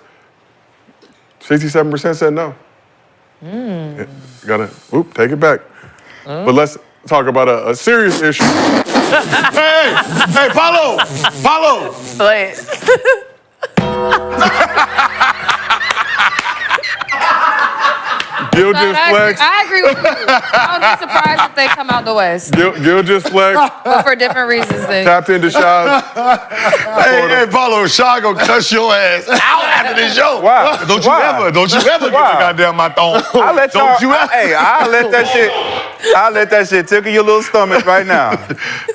S2: 67% said no. Yeah, gotta, take it back. But let's talk about a serious issue.
S1: Hey, Paulo.
S2: Gil just flexed.
S4: I agree with you. I would be surprised if they come out the West,
S2: Gil just flexed.
S4: but for different reasons than.
S2: Tapped into Shad.
S1: Hey, Paulo, Shaw gonna cuss your ass out after this show.
S5: Why?
S1: Don't you
S5: Why?
S1: ever get
S5: Why?
S1: the goddamn my thong.
S5: I'll let y'all,
S1: Don't you ever.
S5: hey, I'll let that shit tickle your little stomach right now.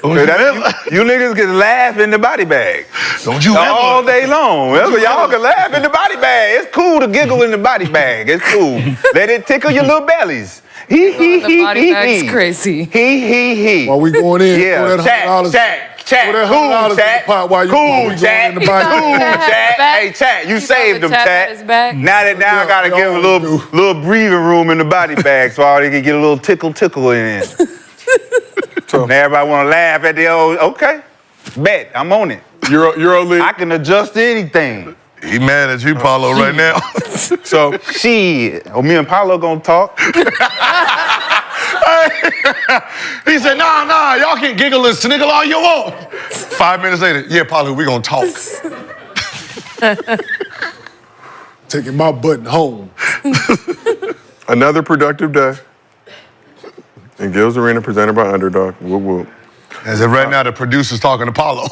S1: Don't you ever.
S5: You niggas can laugh in the body bag
S1: Don't you
S5: all
S1: ever.
S5: day long. Y'all can laugh in the body bag. It's cool to giggle in the body bag. It's cool. Let it tickle your little bellies.
S4: The body bag's crazy.
S5: He.
S3: While we going in,
S5: Yeah,
S3: throw that $100.
S5: chat.
S3: Throw that
S5: Cool,
S3: $100 in
S5: chat.
S3: the pot while you
S5: Cool,
S3: going
S5: chat.
S3: in the body.
S5: Cool,
S4: That has
S5: chat.
S4: back.
S5: Hey, chat, you
S4: You
S5: saved
S4: thought
S5: them,
S4: the chat
S5: chat.
S4: had his back?
S5: Now I gotta
S3: they
S5: give a
S3: all
S5: little breathing room in the body bag so they can get a little tickle in it. Now everybody wanna laugh at the old, okay. Bet, I'm on it.
S2: EuroLeague.
S5: I can adjust anything.
S1: He mad at you, Paulo, right now.
S2: So
S5: Shit. Oh, me and Paulo gonna talk.
S1: He said, nah, y'all can giggle and sniggle all you want. 5 minutes later, yeah, Paulo, we gonna talk.
S3: Taking my button home.
S2: another productive day in Gil's Arena presented by Underdog. Whoop whoop.
S1: As if right now the producer's talking to Paulo.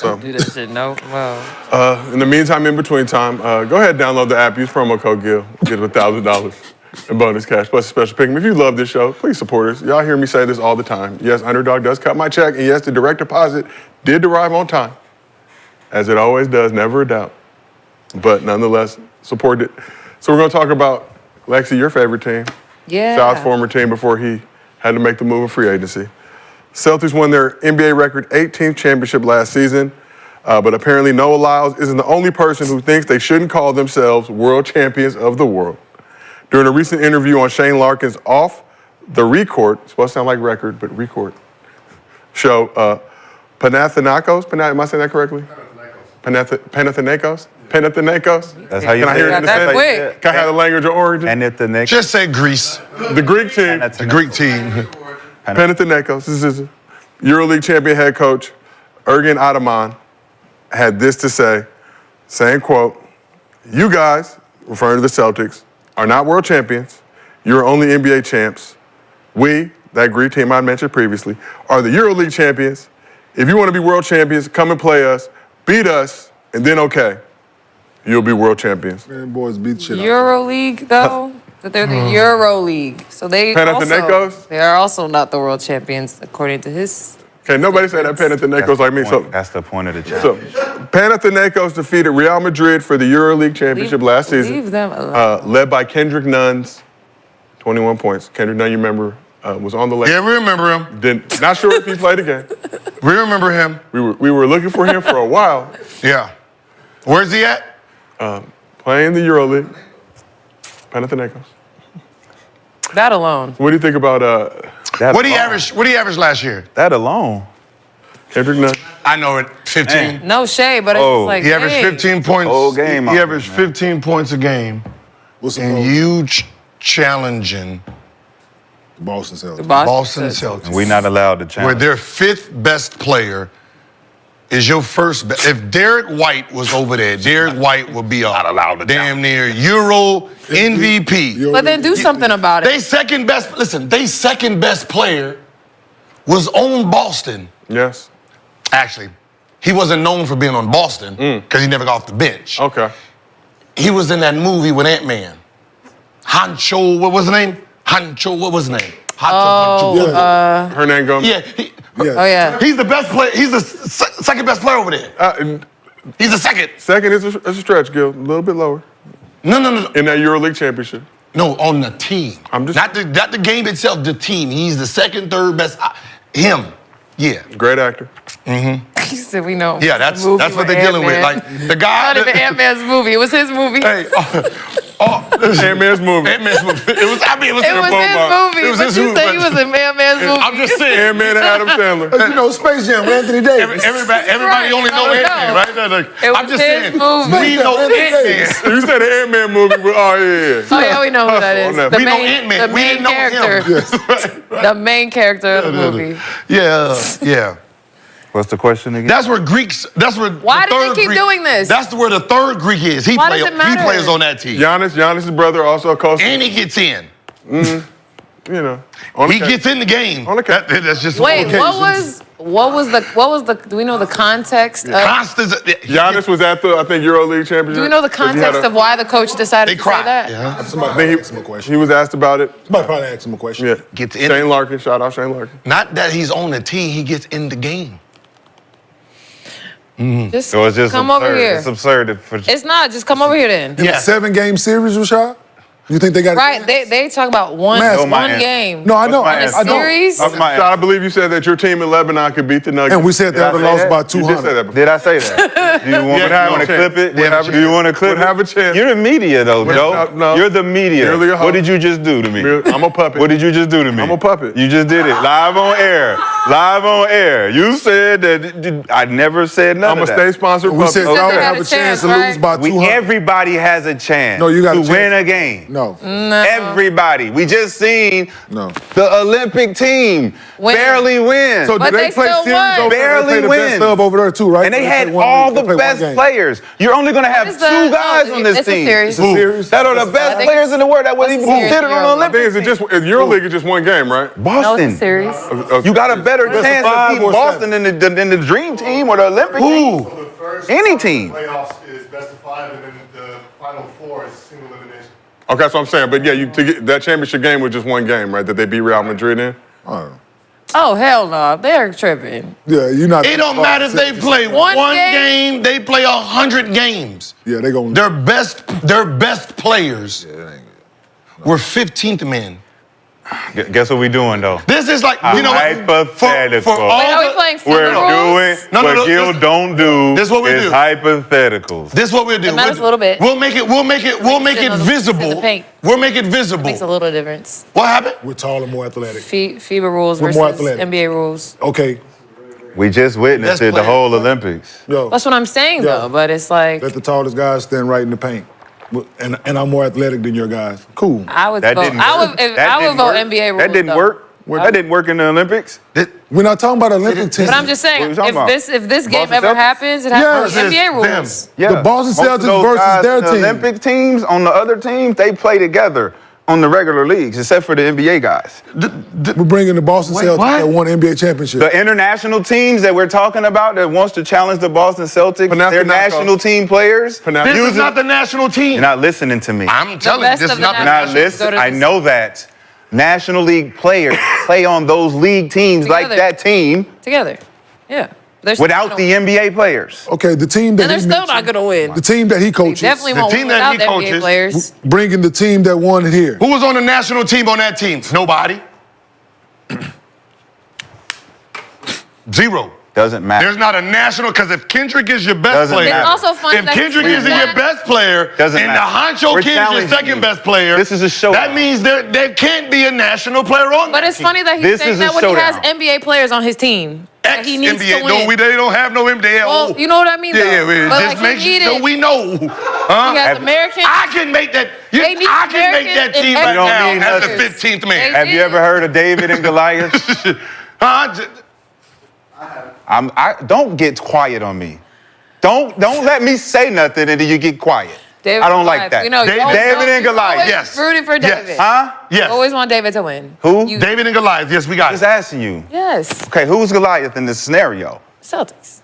S4: Do that shit, no? Well.
S2: In the meantime, in between time, go ahead and download the app. Use promo code GIL. Get $1,000 in bonus cash plus a special pick. If you love this show, please support us. Y'all hear me say this all the time. Yes, Underdog does cut my check, and yes, the direct deposit did arrive on time, as it always does, never a doubt. But nonetheless, support it. So we're going to talk about, Lexie, your favorite team.
S4: Yeah.
S2: Shad's former team before he had to make the move in free agency. Celtics won their NBA record 18th championship last season, but apparently Noah Lyles isn't the only person who thinks they shouldn't call themselves world champions of the world. During a recent interview on Shane Larkin's Off the Record, it's supposed to sound like record, but record, show, Panathinaikos, am I saying that correctly? Panathinaikos? Panathinaikos?
S5: That's how you
S2: Can I
S5: say
S2: hear it
S5: it.
S2: in the
S4: That
S2: sentence?
S4: quick.
S2: Can I have the language of origin?
S5: And at the next.
S1: Just say Greece.
S2: The Greek team.
S1: The Greek team.
S2: Panathinaikos, this is EuroLeague champion head coach Ergin Ataman had this to say, saying, quote, "You guys," referring to the Celtics, "are not world champions. You're only NBA champs. We," that Greek team I mentioned previously, "are the EuroLeague champions. If you want to be world champions, come and play us, beat us, and then okay, you'll be world champions."
S3: Man, boys beat shit out.
S4: EuroLeague, though? That they're the EuroLeague. So
S2: Panathinaikos?
S4: they are also not the world champions, according to his.
S2: Okay, nobody say that Panathinaikos like me. So
S5: That's the point of the chat.
S2: So, Panathinaikos defeated Real Madrid for the EuroLeague championship last season,
S4: Leave them alone.
S2: led by Kendrick Nunn's 21 points. Kendrick Nunn, you remember, was on the left.
S1: Yeah, we remember him.
S2: Not sure if he played again.
S1: We remember him.
S2: We were looking for him for a while,
S1: Yeah. Where's he at?
S2: playing the EuroLeague. Panathinaikos.
S4: That alone.
S2: What do you think about
S5: That
S1: What did he
S5: alone.
S1: average? What did he average last year?
S5: That alone.
S2: Kendrick Nunn?
S1: I know it. 15.
S4: No shade, but it's
S5: Oh,
S4: just like,
S1: He averaged
S4: hey.
S1: 15 points.
S5: Whole game
S1: He
S5: out
S1: averaged
S5: there, man.
S1: 15 points a game,
S3: What's the
S1: and
S3: vote?
S1: huge challenging
S3: Boston Celtics.
S4: The
S1: Boston
S4: Celtics.
S1: Celtics.
S5: We're not allowed to challenge.
S1: Where their fifth best player is your first best. If Derek White was over there, Derek White would be a damn near Euro MVP.
S4: But then do something about it.
S1: They second best, listen, they second best player was on Boston.
S2: Yes.
S1: Actually, he wasn't known for being on Boston because he never got off the bench.
S2: Okay.
S1: He was in that movie with Ant-Man. Hancho, what was his name? Hancho, what was his name?
S2: Hernan Gomez.
S1: Yeah.
S4: Oh, yeah.
S1: He's the best player. He's the second best player over there. He's the second.
S2: Second is a stretch, Gil. A little bit lower.
S1: No.
S2: In that EuroLeague championship.
S1: No, on the team.
S2: I'm just
S1: not the game itself. The team. He's the second, third best. Him. Yeah.
S2: Great actor.
S4: He said we know.
S1: Yeah, that's what they're dealing with. Like the guy.
S4: Not even Ant-Man's movie. It was his movie.
S1: Hey.
S2: Ant-Man's movie.
S1: Ant-Man's movie. It was
S4: It was his movie.
S1: It was
S4: but
S1: his
S4: you
S1: movie.
S4: said he was in Ant-Man's movie.
S1: I'm just saying.
S2: Ant-Man and Adam Sandler.
S3: You know, Space Jam with Anthony Davis.
S1: Everybody
S4: Right,
S1: only know
S4: I know.
S1: Ant-Man, right?
S4: It was
S1: I'm just
S4: his
S1: saying.
S4: movie.
S1: We know Ant-Man.
S2: You said the Ant-Man movie. Oh, yeah.
S4: Oh yeah, we know who that is.
S2: Hustle on that.
S1: We know Ant-Man.
S4: The
S1: We
S4: main
S1: didn't know
S4: character.
S1: him.
S4: The main character of the movie.
S1: Yeah.
S5: What's the question again?
S1: That's where Greeks. That's where.
S4: Why
S1: the
S4: do they
S1: third
S4: keep
S1: Greek,
S4: doing this?
S1: That's where the third Greek is. He
S4: Why does it matter?
S1: plays on that team,
S2: Giannis' brother also coached.
S1: and he gets in.
S2: You know. On the
S1: He
S2: case.
S1: gets in the game.
S2: On the case.
S1: That's just
S4: Wait,
S1: okay.
S4: what was the? Do we know the context of?
S1: Constance.
S2: Giannis was at the, I think, EuroLeague championship.
S4: Do we know the context of why the coach decided
S1: They
S4: to
S1: cry.
S4: say that?
S1: Yeah.
S3: Somebody
S2: I
S3: probably
S2: think
S3: asked him a question.
S2: he was asked about it.
S3: Somebody probably asked him a question.
S2: Yeah.
S1: Gets in.
S2: Shane Larkin. Shout out Shane Larkin.
S1: Not that he's on the team. He gets in the game.
S4: Just
S5: So it's just
S4: come
S5: absurd.
S4: over here.
S5: It's absurd.
S4: It's not. Just come over here then.
S1: Yeah.
S3: 7-game series, Rashad? You think they got
S4: Right? They talk about one
S3: Mask.
S5: No, my
S4: one
S5: answer.
S4: game.
S3: No, I know.
S5: my
S3: I
S5: answer?
S3: know.
S4: Series.
S5: That's my
S2: Shot, I believe you said that your team in Lebanon could beat the Nuggets.
S3: And we said they
S5: Did I
S3: would
S5: say
S3: have lost
S5: that?
S3: by
S2: You did say
S3: 200.
S2: that before.
S5: Did I say that? Do you want,
S2: Yeah,
S5: me,
S2: have
S5: you want
S2: a
S5: to
S2: chance.
S5: clip it?
S2: Would have a
S5: Do you want to
S2: chance.
S5: clip
S2: Would
S5: it?
S2: have a chance.
S5: You're the media, though, Joe.
S2: no.
S5: You're the media.
S2: Merely a host.
S5: What did you just do to me?
S2: I'm a puppet.
S5: What did you just do to me?
S2: I'm a puppet.
S5: You just did it. Live on air. Live on air. You said that I never said none
S2: I'm a
S5: of that.
S2: state-sponsored
S3: We
S2: puppet.
S3: said
S4: they
S3: y'all would
S4: had
S3: have
S4: a
S3: a chance to
S4: chance,
S3: lose by 200.
S5: Everybody has a chance
S3: No, you got a
S5: to
S3: chance.
S5: win a game.
S3: No.
S5: Everybody. We just seen
S3: No.
S5: the Olympic team
S4: Win.
S5: barely win.
S3: So
S4: But
S3: did they
S4: they
S3: play
S4: still
S3: series
S4: won.
S3: over there?
S5: Barely
S3: They play the
S5: win.
S3: best of over there too, right?
S5: and they
S3: Or
S5: had
S3: play one
S5: all
S3: league? They
S5: the
S3: play one
S5: best
S3: game?
S5: players. You're only going to have
S4: What
S5: two
S4: is the-
S5: guys
S4: oh,
S5: on this
S4: it's a
S5: team.
S4: series.
S3: It's a series.
S5: That are the
S4: I
S5: best
S4: think
S5: players in the world that was
S4: it's
S5: even
S4: a series.
S5: considered on the
S4: Yeah.
S2: I think
S5: Olympic
S2: it's
S5: team.
S2: just EuroLeague is just one game, right?
S4: No, it's
S5: Boston.
S4: a series.
S5: You got a better
S3: Best of
S5: chance of
S3: 5
S5: beating
S3: or
S5: Boston than the Dream Team or the Olympic team.
S9: So the first
S5: Any team.
S9: playoffs is best of 5, and then the final 4 is single elimination.
S2: Okay, that's what I'm saying. But yeah, to get that championship game was just one game, right? That they beat Real Madrid in.
S4: Oh hell no, they're tripping.
S3: Yeah, you're not.
S1: It don't matter if they play
S4: One
S1: one
S4: game?
S1: game. They play 100 games.
S3: Yeah, they gonna.
S1: Their best players were 15th men.
S5: Guess what we doing though?
S1: This is like, you know what?
S5: Hypothetical.
S1: For all
S4: Wait, are we
S1: the-
S4: playing
S5: We're
S4: FIBA rules?
S5: doing
S1: No,
S5: what Gil
S1: this-
S5: don't do.
S1: this what we
S5: is
S1: do.
S5: hypotheticals.
S1: This is what we'll do.
S4: It matters
S1: We'll-
S4: a little bit.
S1: We'll make it
S4: in the
S1: visible.
S4: paint.
S1: We'll make it visible.
S4: Makes a little difference.
S1: What happened?
S3: We're taller, more athletic.
S4: FIBA rules
S3: We're
S4: versus
S3: more athletic.
S4: NBA rules.
S3: Okay,
S5: We just witnessed
S1: Best
S5: it the
S1: player.
S5: whole Olympics.
S3: yo,
S4: That's what I'm saying
S3: Yeah.
S4: though. But it's like
S3: let the tallest guys stand right in the paint. And I'm more athletic than your guys. Cool.
S4: I would
S5: That
S4: vote.
S5: didn't
S4: I
S5: work.
S4: would. If,
S5: That
S4: I would
S5: didn't
S4: vote
S5: work.
S4: NBA rules.
S5: That didn't
S4: though.
S5: work. That didn't work in the Olympics.
S3: We're not talking about Olympic teams.
S4: But I'm just saying,
S5: What are you talking about?
S4: if this game
S5: Boston
S4: ever
S5: Celtics?
S4: happens, it happens
S3: Yes,
S4: with NBA
S1: it's them.
S4: rules.
S5: Yeah.
S3: The Boston
S5: Most of
S3: Celtics
S5: those
S3: versus
S5: guys
S3: their
S5: in the
S3: team.
S5: Olympic teams on the other teams, they play together on the regular leagues, except for the NBA guys.
S3: We're bringing the Boston Celtics
S1: what?
S3: that won NBA championship.
S5: The international teams that we're talking about that wants to challenge the Boston Celtics,
S2: Panathinaikos.
S5: their national team players.
S2: Panathinaikos.
S1: This is not the national team.
S5: You're not listening to me.
S1: I'm telling you,
S4: best
S1: this
S4: of
S1: is
S4: the
S1: not the
S5: You're
S4: national
S5: not
S1: national
S4: teams.
S5: listening.
S4: Go to
S5: I
S4: this-
S5: know that National League players play on those league teams like
S4: Together.
S5: that team
S4: Together. Yeah. They're still
S5: without
S4: gonna
S5: the
S4: win.
S5: NBA players.
S3: Okay, the team that
S4: And they're
S3: he
S4: still
S3: mentioned,
S4: not gonna win.
S3: the team that he
S4: They
S3: coaches,
S4: definitely
S1: The
S4: won't
S1: team
S4: win
S1: that
S4: without
S1: he
S4: the NBA
S1: coaches-
S4: players.
S3: bringing the team that won it here.
S1: Who was on the national team on that team? Nobody. Zero.
S5: Doesn't matter.
S1: There's not a national, because if Kendrick is your best
S5: Doesn't
S1: player,
S5: matter.
S4: It's also funny
S1: if
S4: that
S1: Kendrick
S4: he's
S1: isn't
S4: doing
S1: your
S4: that.
S1: best player,
S5: Doesn't
S1: and
S5: matter.
S1: the Honcho
S5: We're
S1: Kid is your
S5: challenging
S1: second
S5: you.
S1: best player,
S5: This is a showdown.
S1: that means there can't be a national player on
S4: But
S1: that
S4: it's
S1: team.
S4: funny that he's
S5: This
S4: saying
S5: is a
S4: that when he has
S5: showdown.
S4: NBA players on his team. That he needs
S1: Ex-NBA.
S4: to win.
S1: No, they don't have no NBA.
S4: Well, you know what I mean,
S1: Yeah,
S4: though.
S1: yeah,
S4: But,
S1: just
S4: like, he
S1: make sure
S4: needed-
S1: we know. Huh?
S4: He has American.
S1: I can make that.
S4: They need
S1: I can make that
S4: Americans
S1: team
S4: and
S1: right
S5: don't
S1: now
S5: need
S1: as the
S5: nothing.
S1: 15th man.
S4: They-
S5: Have you ever heard of David and Goliath?
S1: Huh?
S5: Don't get quiet on me. Don't let me say nothing and then you get quiet.
S4: David
S5: I don't
S4: and
S5: like
S4: Goliath.
S5: that.
S4: You know,
S1: David-
S4: you always-
S5: David and
S4: you
S5: Goliath.
S4: always
S1: Yes.
S4: Rooting for
S1: Yes.
S4: David.
S5: Huh?
S1: Yes.
S4: You always want David to win.
S5: Who?
S4: You-
S1: David and Goliath. Yes, we got
S5: Just
S1: it.
S5: asking you.
S4: Yes.
S5: Okay, who's Goliath in this scenario?
S4: Celtics.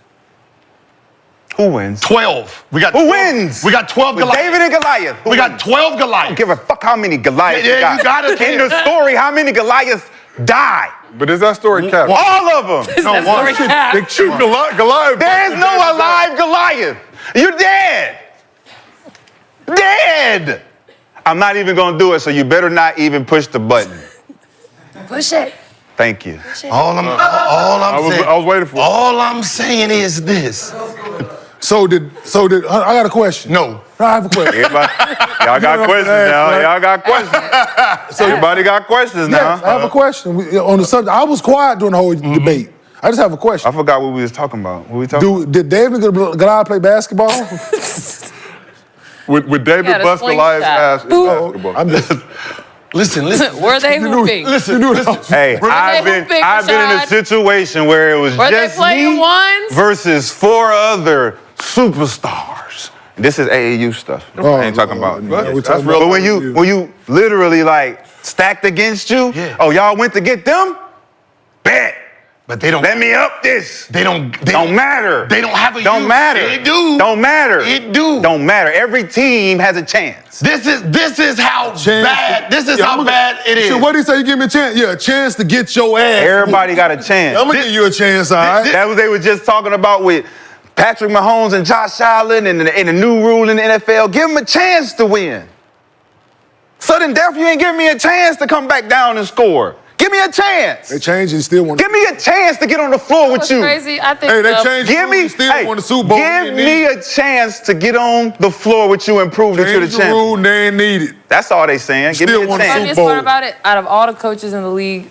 S5: Who wins?
S1: 12. We got
S5: Who
S1: 12.
S5: wins?
S1: We got 12
S5: With
S1: Goliaths.
S5: David and Goliath. Who
S1: We got
S5: wins?
S1: 12
S5: I
S1: Goliaths.
S5: don't give a fuck how many Goliaths
S1: Yeah,
S5: you got.
S1: you gotta
S5: In the story, how many Goliaths die?
S2: But is that story capped?
S5: All of them.
S4: That story cap.
S2: They shoot Goliath.
S5: There's no alive Goliath. You're dead. Dead. I'm not even gonna do it, so you better not even push the button.
S4: Push it.
S5: Thank you.
S1: All I'm saying.
S2: I was waiting for it.
S1: All I'm saying is this.
S3: So did I got a question?
S1: No.
S3: I have a question.
S5: Everybody, y'all got questions now. Y'all got questions. Everybody got questions now.
S3: Yes, I have a question on the subject. I was quiet during the whole debate. I just have a question.
S5: I forgot what we was talking about. What we talking
S3: Did David and Goliath play basketball?
S2: Would David
S4: He had a
S2: bust Goliath's
S4: slingshot.
S2: ass in basketball?
S3: I'm just.
S1: Listen.
S4: Were they hooping?
S3: Listen.
S5: Hey, I've been in a
S4: Rashad?
S5: situation where it was
S4: Were they
S5: just
S4: playing
S5: me
S4: ones?
S5: versus 4 other superstars. This is AAU stuff. I ain't talking about.
S2: That's real.
S5: But when you literally like stacked against you,
S1: Yeah.
S5: oh y'all went to get them? Bet.
S1: But they don't.
S5: Let me up this.
S1: They don't
S5: matter.
S1: They don't have a
S5: Don't
S1: youth.
S5: matter.
S1: It do.
S5: Don't matter.
S1: It do.
S5: Don't matter. Every team has a chance.
S1: This is how bad. This is
S3: Yeah,
S1: how bad it is.
S3: So what did he say? You give me a chance? Yeah, a chance to get your ass.
S5: Everybody got a chance.
S3: I'm gonna give you a chance, all right?
S5: That was they were just talking about with Patrick Mahomes and Josh Allen and the new rule in the NFL. Give them a chance to win. Sudden death, you ain't giving me a chance to come back down and score. Give me a chance.
S3: They changed and still want.
S5: Give me a chance to get on the floor with
S4: What's
S5: you.
S4: crazy? I think
S3: Hey, they changed.
S5: Give me,
S3: Still
S5: hey,
S3: won the Super Bowl.
S5: give me a chance to get on the floor with you and prove that you're the
S3: Change the rule.
S5: champion.
S3: They ain't need it.
S5: That's all they saying. Give
S3: Still
S5: me a
S3: want the
S5: chance.
S3: Super
S4: funniest
S3: Bowl.
S4: part about it, out of all the coaches in the league,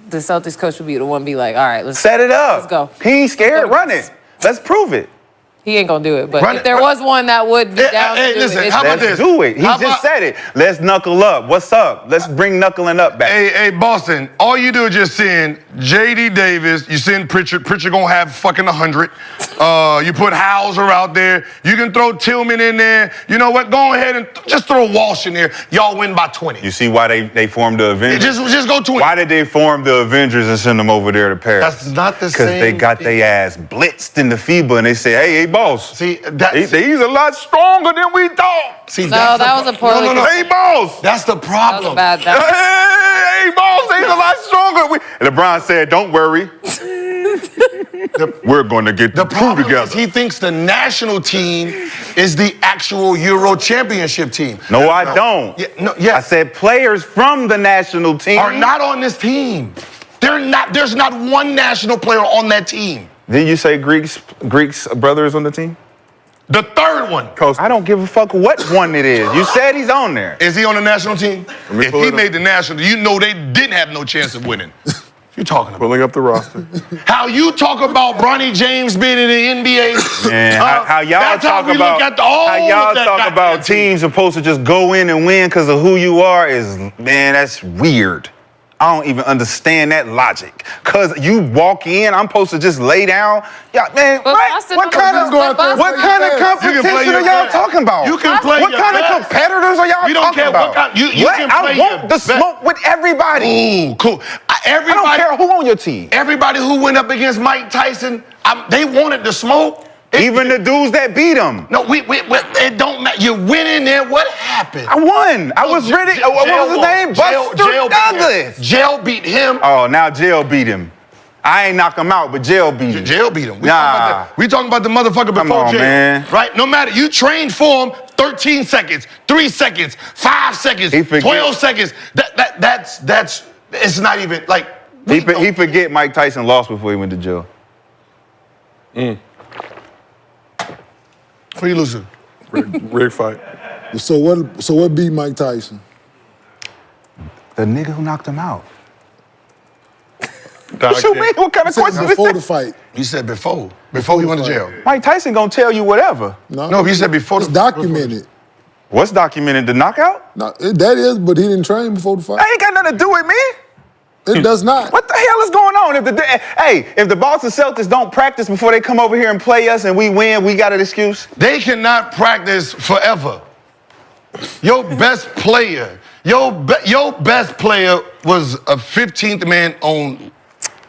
S4: the Celtics coach would be the one be like, all right, let's
S5: Set it up.
S4: Let's go.
S5: He ain't scared. Run it. Let's prove it.
S4: He ain't gonna do it, but
S1: Run
S4: if
S1: it,
S4: there was one that would be down
S1: hey,
S4: to do
S1: listen,
S4: it, it's
S1: how about
S5: Let's
S1: this?
S5: do it. He
S1: How
S5: just
S1: about-
S5: said it. Let's knuckle up. What's up? Let's bring knuckling up back.
S1: Hey, Boston, all you do is just send J.D. Davis, you send Pritchard gonna have fucking 100. You put Hauser out there. You can throw Tillman in there. You know what? Go ahead and just throw Walsh in there. Y'all win by 20.
S5: You see why they formed the Avengers?
S1: Just go 20.
S5: Why did they form the Avengers and send them over there to Paris?
S1: That's not the
S5: Because
S1: same
S5: they got
S1: thing.
S5: their ass blitzed in the FIBA and they said, hey, boss.
S1: See, that's,
S5: He's a lot stronger than we thought.
S1: see,
S4: No,
S1: that's
S4: that was a poorly-
S1: No.
S5: Hey, boss.
S1: That's the
S4: that was
S1: problem.
S4: a bad.
S5: Hey, boss, he's a lot stronger. And LeBron said, don't worry. We're going to get
S1: The
S5: the crew
S1: problem
S5: together.
S1: is he thinks the national team is the actual Euro championship team.
S5: No, I don't. I said players from the national team
S1: are not on this team. They're not. There's not one national player on that team.
S5: Did you say Greeks brothers on the team?
S1: The third one.
S5: I don't give a fuck what one it is. You said he's on there.
S1: Is he on the national team?
S2: me
S1: If
S2: pull
S1: he
S2: it up.
S1: made the national, you know they didn't have no chance of winning. You talking about?
S2: Pulling up the roster.
S1: How you talk about Bronny James being in the NBA?
S5: And how y'all
S1: that's
S5: talk
S1: how we
S5: about
S1: look at all
S5: how y'all
S1: of that
S5: talk
S1: goddamn
S5: about
S1: team.
S5: teams supposed to just go in and win because of who you are is, man, that's weird. I don't even understand that logic. Cause you walk in, I'm supposed to just lay down. Yeah, man,
S4: But
S5: what,
S4: Boston
S5: what
S4: don't
S5: kind
S4: just
S5: of
S4: go out there and
S5: what
S3: play
S5: kind
S3: your
S5: of
S3: best.
S1: You can play
S5: competition
S1: your
S5: are y'all
S1: best.
S5: talking about?
S1: You can play
S5: what
S1: your
S5: kind
S1: best.
S5: of competitors are y'all
S1: We don't
S5: talking
S1: care
S5: about?
S1: what kind- you
S5: What?
S1: can
S5: I
S1: play
S5: want
S1: your
S5: the
S1: best.
S5: smoke with everybody.
S1: Ooh, cool.
S5: I
S1: Everybody,
S5: don't care who on your team.
S1: everybody who went up against Mike Tyson, they wanted the smoke.
S5: Even the dudes that beat him.
S1: No, it don't matter. You're winning there. What happened?
S5: I won. I was ready. What was his name? Buster Douglas.
S1: Jail beat him.
S5: Oh, now Jail beat him. I ain't knock him out, but Jail beat him.
S1: Jail beat him.
S5: Nah.
S1: We talking about the motherfucker
S5: Come
S1: before
S5: on,
S1: jail.
S5: man.
S1: Right? No matter. You trained for him 13 seconds, 3 seconds, 5 seconds,
S5: He forget-
S1: 12 seconds. That's it's not even like
S5: He forget Mike Tyson lost before he went to jail.
S1: Who you losing?
S2: Rig fight.
S3: So what beat Mike Tyson?
S5: The nigga who knocked him out.
S2: Dog
S5: What you
S2: kick.
S5: mean? What kind of question is
S3: Before
S5: that?
S3: the fight.
S1: You said before he went to jail.
S5: Mike Tyson gonna tell you whatever.
S1: No, but you said before
S3: It's
S1: the
S3: documented.
S5: What's documented? The knockout?
S3: No, that is, but he didn't train before the fight.
S5: That ain't got nothing to do with me.
S3: It does not.
S5: What the hell is going on? If the Boston Celtics don't practice before they come over here and play us and we win, we got an excuse?
S1: They cannot practice forever. Your best player was a 15th man on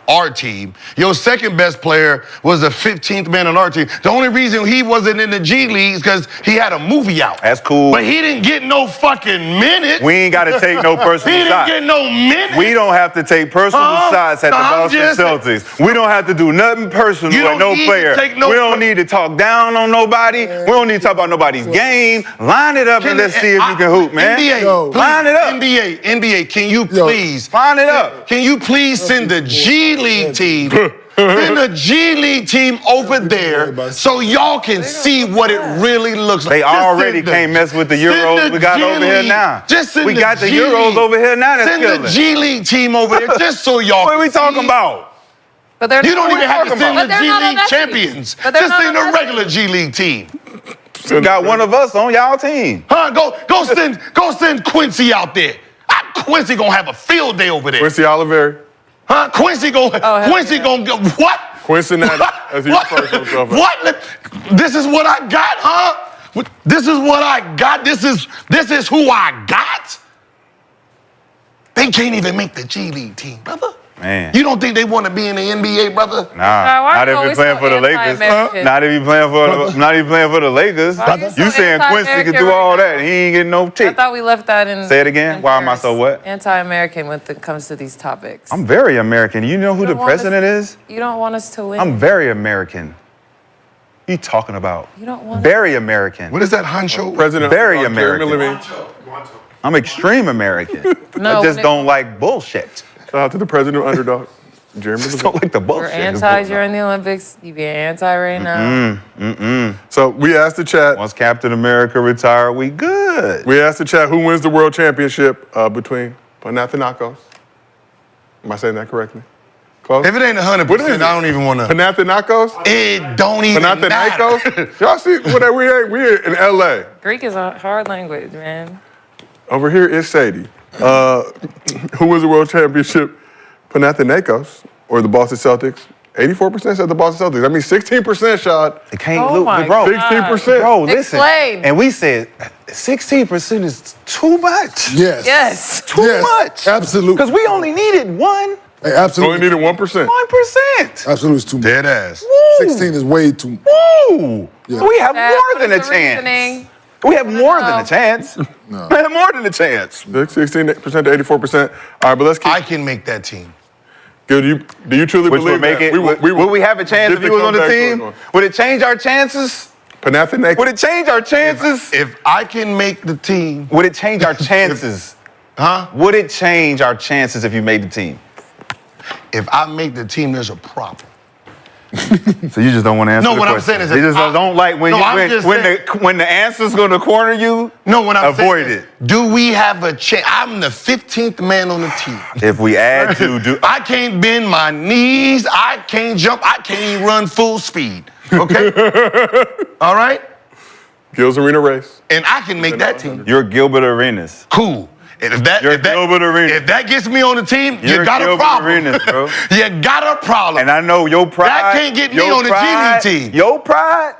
S1: our team. Your second best player was the 15th man on our team. The only reason he wasn't in the G League is because he had a movie out.
S5: That's cool.
S1: But he didn't get no fucking minutes.
S5: We ain't got to take no personal
S1: He
S5: shots.
S1: didn't get no minutes.
S5: We don't have to take personal shots at the Boston Celtics. We don't have to do nothing personal with no player. We don't need to talk down on nobody. We don't need to talk about nobody's game. Line it up and let's see if you can hoop, man.
S1: NBA,
S5: line it up.
S1: NBA, can you please
S5: line it up?
S1: Can you please send the G League team? Send the G League team over there so y'all can see what it really looks like.
S5: They already can't mess with the Euros we got over here now. We got the Euros over here now. That's
S1: send the G League team over there just so y'all.
S5: What are we talking about?
S4: But they're
S1: you don't even have to send
S4: but
S1: the G League champions. Just send a regular G League team.
S5: We got one of us on y'all team.
S1: Huh? Go send Quincy out there. Quincy gonna have a field day over there.
S2: Quincy Oliveri.
S1: Huh? Quincy gonna go what?
S2: Cincinnati, as he refers to himself.
S1: What? This is what I got, huh? This is what I got. This is who I got. They can't even make the G League team, brother.
S5: Man.
S1: You don't think they want to be in the NBA, brother?
S5: Nah, not if you're playing for the Lakers. Not if you're playing for the Lakers. You saying Quincy can do all that and he ain't getting no tick.
S4: I thought we left that in.
S5: Say it again. Why am I so what?
S4: Anti-American when it comes to these topics.
S5: I'm very American. You know who the president is?
S4: You don't want us to win.
S5: I'm very American. What you talking about?
S4: You don't want
S5: very American.
S1: What is that, Honcho?
S2: President
S5: very American. I'm extreme American. I just don't like bullshit.
S2: Shout out to the president of Underdog, Jeremy Levine.
S5: Don't like the bullshit.
S4: You're anti during the Olympics. You being anti right now.
S2: So we asked the chat.
S5: Once Captain America retire, we good.
S2: We asked the chat who wins the world championship between Panathinaikos. Am I saying that correctly? Close?
S1: If it ain't 100%, I don't even want to.
S2: Panathinaikos?
S1: It don't even matter.
S2: Panathinaikos? Y'all see what we're in LA.
S4: Greek is a hard language, man.
S2: Over here is Sadie. Who wins the world championship? Panathinaikos or the Boston Celtics? 84% said the Boston Celtics. That means 16% shot.
S5: They can't lose, bro.
S2: 16%.
S5: Bro, listen.
S4: Explain.
S5: And we said 16% is too much.
S3: Yes.
S4: Yes.
S5: Too much.
S3: Absolutely.
S5: Because we only needed one.
S3: Hey, absolutely.
S2: Only needed 1%.
S5: 1%.
S3: Absolutely, it's too much.
S1: Dead ass.
S5: Woo.
S3: 16 is way too much.
S5: Woo.
S3: Yeah.
S5: We have
S4: That
S5: more than a
S4: was the
S5: chance.
S4: reasoning.
S5: We have more than a chance.
S3: No.
S5: We have more than a chance.
S2: 16% to 84%. All right, but let's keep.
S1: I can make that team.
S2: Good. Do you truly
S5: Which
S2: believe
S5: would make
S2: that?
S5: it. Would we have a chance if he was on the team? Would it change our chances?
S2: Panathinaikos.
S5: Would it change our chances?
S1: If I can make the team,
S5: Would it change our chances?
S1: huh?
S5: Would it change our chances if you made the team?
S1: If I make the team, there's a problem.
S5: So you just don't want to answer
S1: No,
S5: the
S1: what I'm
S5: question.
S1: saying is
S5: you
S1: that
S5: just don't like when
S1: No, I'm just
S5: when the answer's going to corner you.
S1: No, what I'm
S5: avoid
S1: saying
S5: it.
S1: is, do we have a chance? I'm the 15th man on the team.
S5: If we add to
S1: I can't bend my knees. I can't jump. I can't even run full speed. Okay? All right?
S2: Gil's Arena race.
S1: And I can make that team.
S5: you're Gilbert Arenas.
S1: Cool. And if
S5: You're Gilbert Arenas.
S1: if that gets me on the team,
S5: You're
S1: you got a
S5: Gilbert
S1: problem.
S5: Arenas, bro.
S1: You got a problem.
S5: And I know your pride.
S1: That can't get me
S5: your
S1: on the G
S5: pride-
S1: League team.
S5: Your pride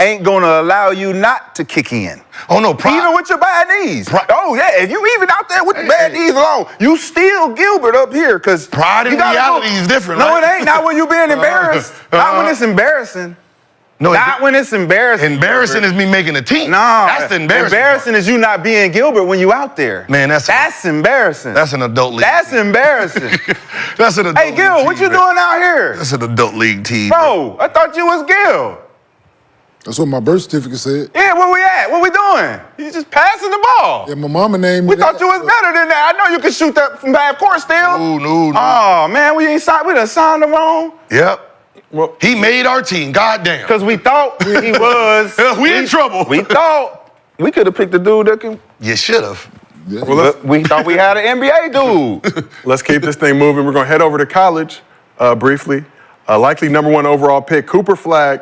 S5: ain't gonna allow you not to kick in.
S1: Oh no, pride.
S5: Even with your bad knees. Oh yeah, if you even out there with the bad knees alone, you still Gilbert up here, cause
S1: Pride and
S5: you gotta
S1: reality is different,
S5: No,
S1: right?
S5: it ain't. Not when you being embarrassed. Not when it's embarrassing.
S1: No,
S5: Not when it's embarrassing.
S1: embarrassing is me making a team.
S5: No,
S1: That's the embarrassing.
S5: Embarrassing is you not being Gilbert when you out there.
S1: Man, that's
S5: embarrassing.
S1: That's an adult league.
S5: That's embarrassing.
S1: That's an adult
S5: Hey, Gil,
S1: league
S5: what
S1: team,
S5: you
S1: man.
S5: doing out here?
S1: That's an adult league team.
S5: Bro, I thought you was Gil.
S3: That's what my birth certificate said.
S5: Yeah, where we at? What we doing? You just passing the ball.
S3: Yeah, my mama named me.
S5: We thought you was better than that. I know you can shoot that from half court still.
S1: No.
S5: Oh man, we done signed him wrong.
S1: Yep.
S2: Well,
S1: He made our team. Goddamn.
S5: Cause we thought he was.
S1: We in trouble.
S5: We thought we could have picked the dude that can.
S1: You should have.
S5: But we thought we had an NBA dude.
S2: let's keep this thing moving. We're gonna head over to college briefly. Likely #1 overall pick, Cooper Flagg,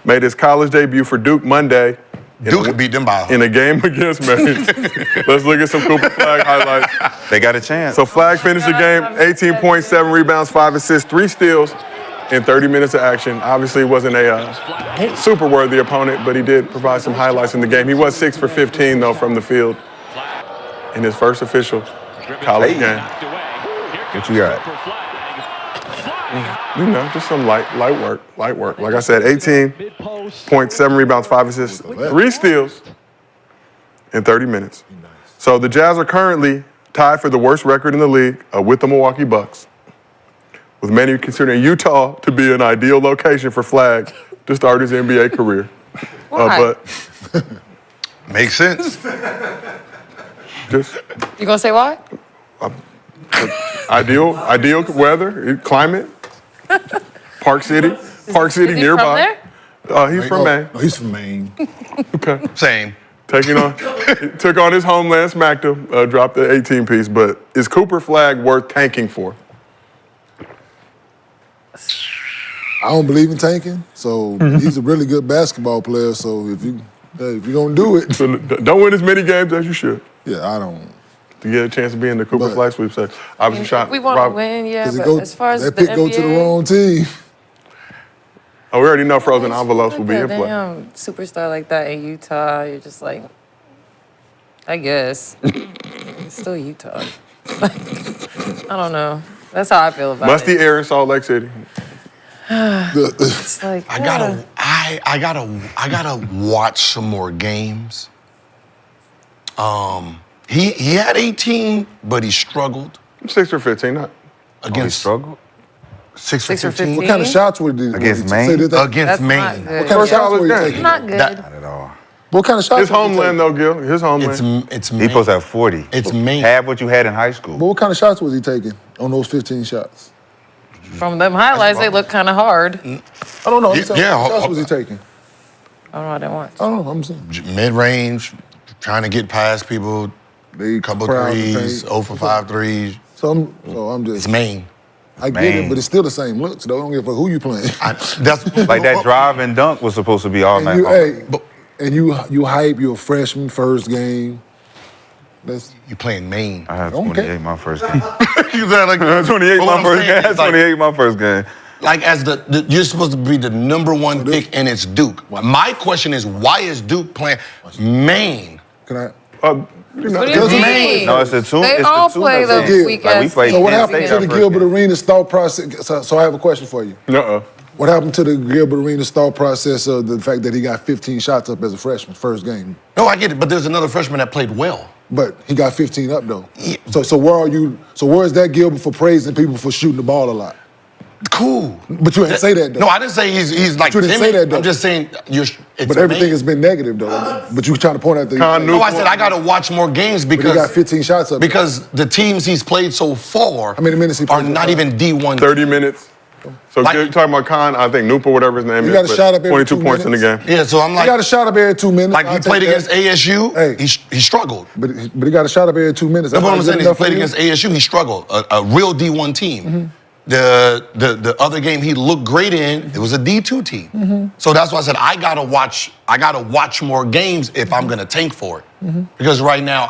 S2: made his college debut for Duke Monday.
S1: Duke beat them by.
S2: In a game against Maine. Let's look at some Cooper Flagg highlights.
S5: They got a chance.
S2: So Flagg finished the game, 18 points, 7 rebounds, 5 assists, 3 steals in 30 minutes of action. Obviously, it wasn't a super worthy opponent, but he did provide some highlights in the game. He was 6 for 15, though, from the field in his first official college game.
S5: What you got?
S2: Just some light work. Like I said, 18.7 rebounds, 5 assists, 3 steals in 30 minutes. So the Jazz are currently tied for the worst record in the league with the Milwaukee Bucks, with many considering Utah to be an ideal location for Flag to start his NBA career. But
S1: Makes sense.
S2: just
S4: You gonna say why?
S2: ideal weather, climate, Park City
S4: Is he
S2: nearby. He's from Maine.
S3: Oh, he's from Maine.
S2: Okay.
S1: Same.
S2: Took on his homeland, smacked him, dropped the 18-piece. But is Cooper Flag worth tanking for?
S3: I don't believe in tanking, so he's a really good basketball player. So if you're gonna do it,
S2: So don't win as many games as you should
S3: yeah, I don't.
S2: to get a chance to be in the Cooper
S3: But-
S2: Flag sweepstakes. Obviously,
S4: If we want to win, yeah.
S3: Because
S4: But as far as
S3: that
S4: the
S3: pick
S4: NBA,
S3: go to the wrong team.
S2: Oh, we already know frozen envelopes will be in play.
S4: Damn, superstar like that in Utah, you're just like, I guess. It's still Utah. I don't know. That's how I feel about
S2: Musty
S4: it.
S2: air in Salt Lake City.
S4: It's like,
S1: I gotta watch some more games. He had 18, but he struggled
S2: 6 or 15, not.
S5: He
S1: against
S5: struggled
S1: 6
S4: 6
S1: or
S4: or
S1: 15.
S3: What kind of shots would he
S5: Against Maine?
S3: Say that-
S1: Against
S4: That's not
S1: Maine.
S4: good.
S3: What kind of
S2: First
S3: shots
S2: college
S3: were you
S2: game.
S3: taking?
S4: not good.
S1: That-
S5: not at all.
S3: What kind of shots?
S2: His
S3: were you
S2: homeland,
S3: taking?
S2: though, Gil. His homeland.
S1: It's
S5: He
S1: Maine.
S5: supposed to have 40.
S1: It's Maine.
S5: Half what you had in high school.
S3: But what kind of shots was he taking on those 15 shots?
S4: From them highlights, they look kind of hard.
S3: I don't know. I'm saying,
S1: Yeah,
S3: what shots was he taking?
S4: I don't know. I didn't watch.
S3: I don't know. I'm saying.
S1: Mid-range, trying to get past people,
S3: They
S1: couple
S3: crowd the
S1: threes,
S3: paint.
S1: 0 for 5 threes.
S3: So I'm
S1: It's
S3: just.
S1: Maine.
S3: I get
S5: Man.
S3: it, but it's still the same looks. Though. I don't give a fuck who you playing.
S1: That's
S5: Like that drive and dunk was supposed to be all night
S3: And you,
S5: long.
S3: hey, and you hype. You're a freshman, first game. That's
S1: You playing Maine.
S5: I had
S3: Okay.
S5: 28 my first game.
S1: You said like
S5: 28
S1: But what
S5: my
S1: I'm
S5: first
S1: saying
S5: game. I had
S1: is, like,
S5: 28 my first game.
S1: Like as you're supposed to be the number one pick, and it's Duke. My question is, why is Duke playing Maine?
S3: can I?
S4: What do you
S3: Because
S4: mean?
S5: No, it's the two.
S4: They
S5: it's
S4: all
S5: the two
S4: play
S5: that's
S4: the
S5: it.
S4: weak
S5: Like we
S4: ass
S5: played
S3: So what
S5: Penn
S3: happened
S5: State
S3: to
S5: our
S3: the
S5: first
S3: Gilbert
S5: game.
S3: Arenas thought process? So I have a question for you.
S2: Nuh-uh.
S3: What happened to the Gilbert Arenas thought process of the fact that he got 15 shots up as a freshman, first game?
S1: No, I get it, but there's another freshman that played well.
S3: But he got 15 up though.
S1: Yeah.
S3: So where are you? So where is that Gilbert for praising people for shooting the ball a lot?
S1: Cool.
S3: But you didn't say that though.
S1: No, I didn't say he's like
S3: You didn't
S1: timid.
S3: say that, though.
S1: I'm just saying it's
S3: But everything
S1: Maine.
S3: has been negative though. But you trying to point out that
S1: No, I said I got to watch more games
S3: But he got
S1: because
S3: 15 shots up.
S1: because the teams he's played so far
S3: How many minutes he
S1: are
S3: played so
S1: not
S3: far?
S1: even D1.
S2: 30 minutes. So
S1: Like-
S2: you're talking about Khan, I think Noopa, whatever his name
S3: He
S2: is.
S3: got a
S2: but
S3: shot up every
S2: 22
S3: 2
S2: points in the game.
S3: minutes.
S1: Yeah, so I'm
S3: he
S1: like,
S3: got a shot up every 2 minutes.
S1: like he
S3: I'll
S1: played
S3: take
S1: against
S3: that.
S1: ASU.
S3: Hey.
S1: He struggled.
S3: But he got a shot up every 2 minutes.
S1: That's what I'm
S3: Is
S1: saying.
S3: that
S1: He
S3: enough for
S1: played
S3: you?
S1: against ASU. He struggled. A real D1 team.
S3: Mm-hmm.
S1: The other game he looked great in. It was a D2 team.
S3: Mm-hmm.
S1: So that's why I said I gotta watch more games if I'm gonna tank for it.
S3: Mm-hmm.
S1: Because right now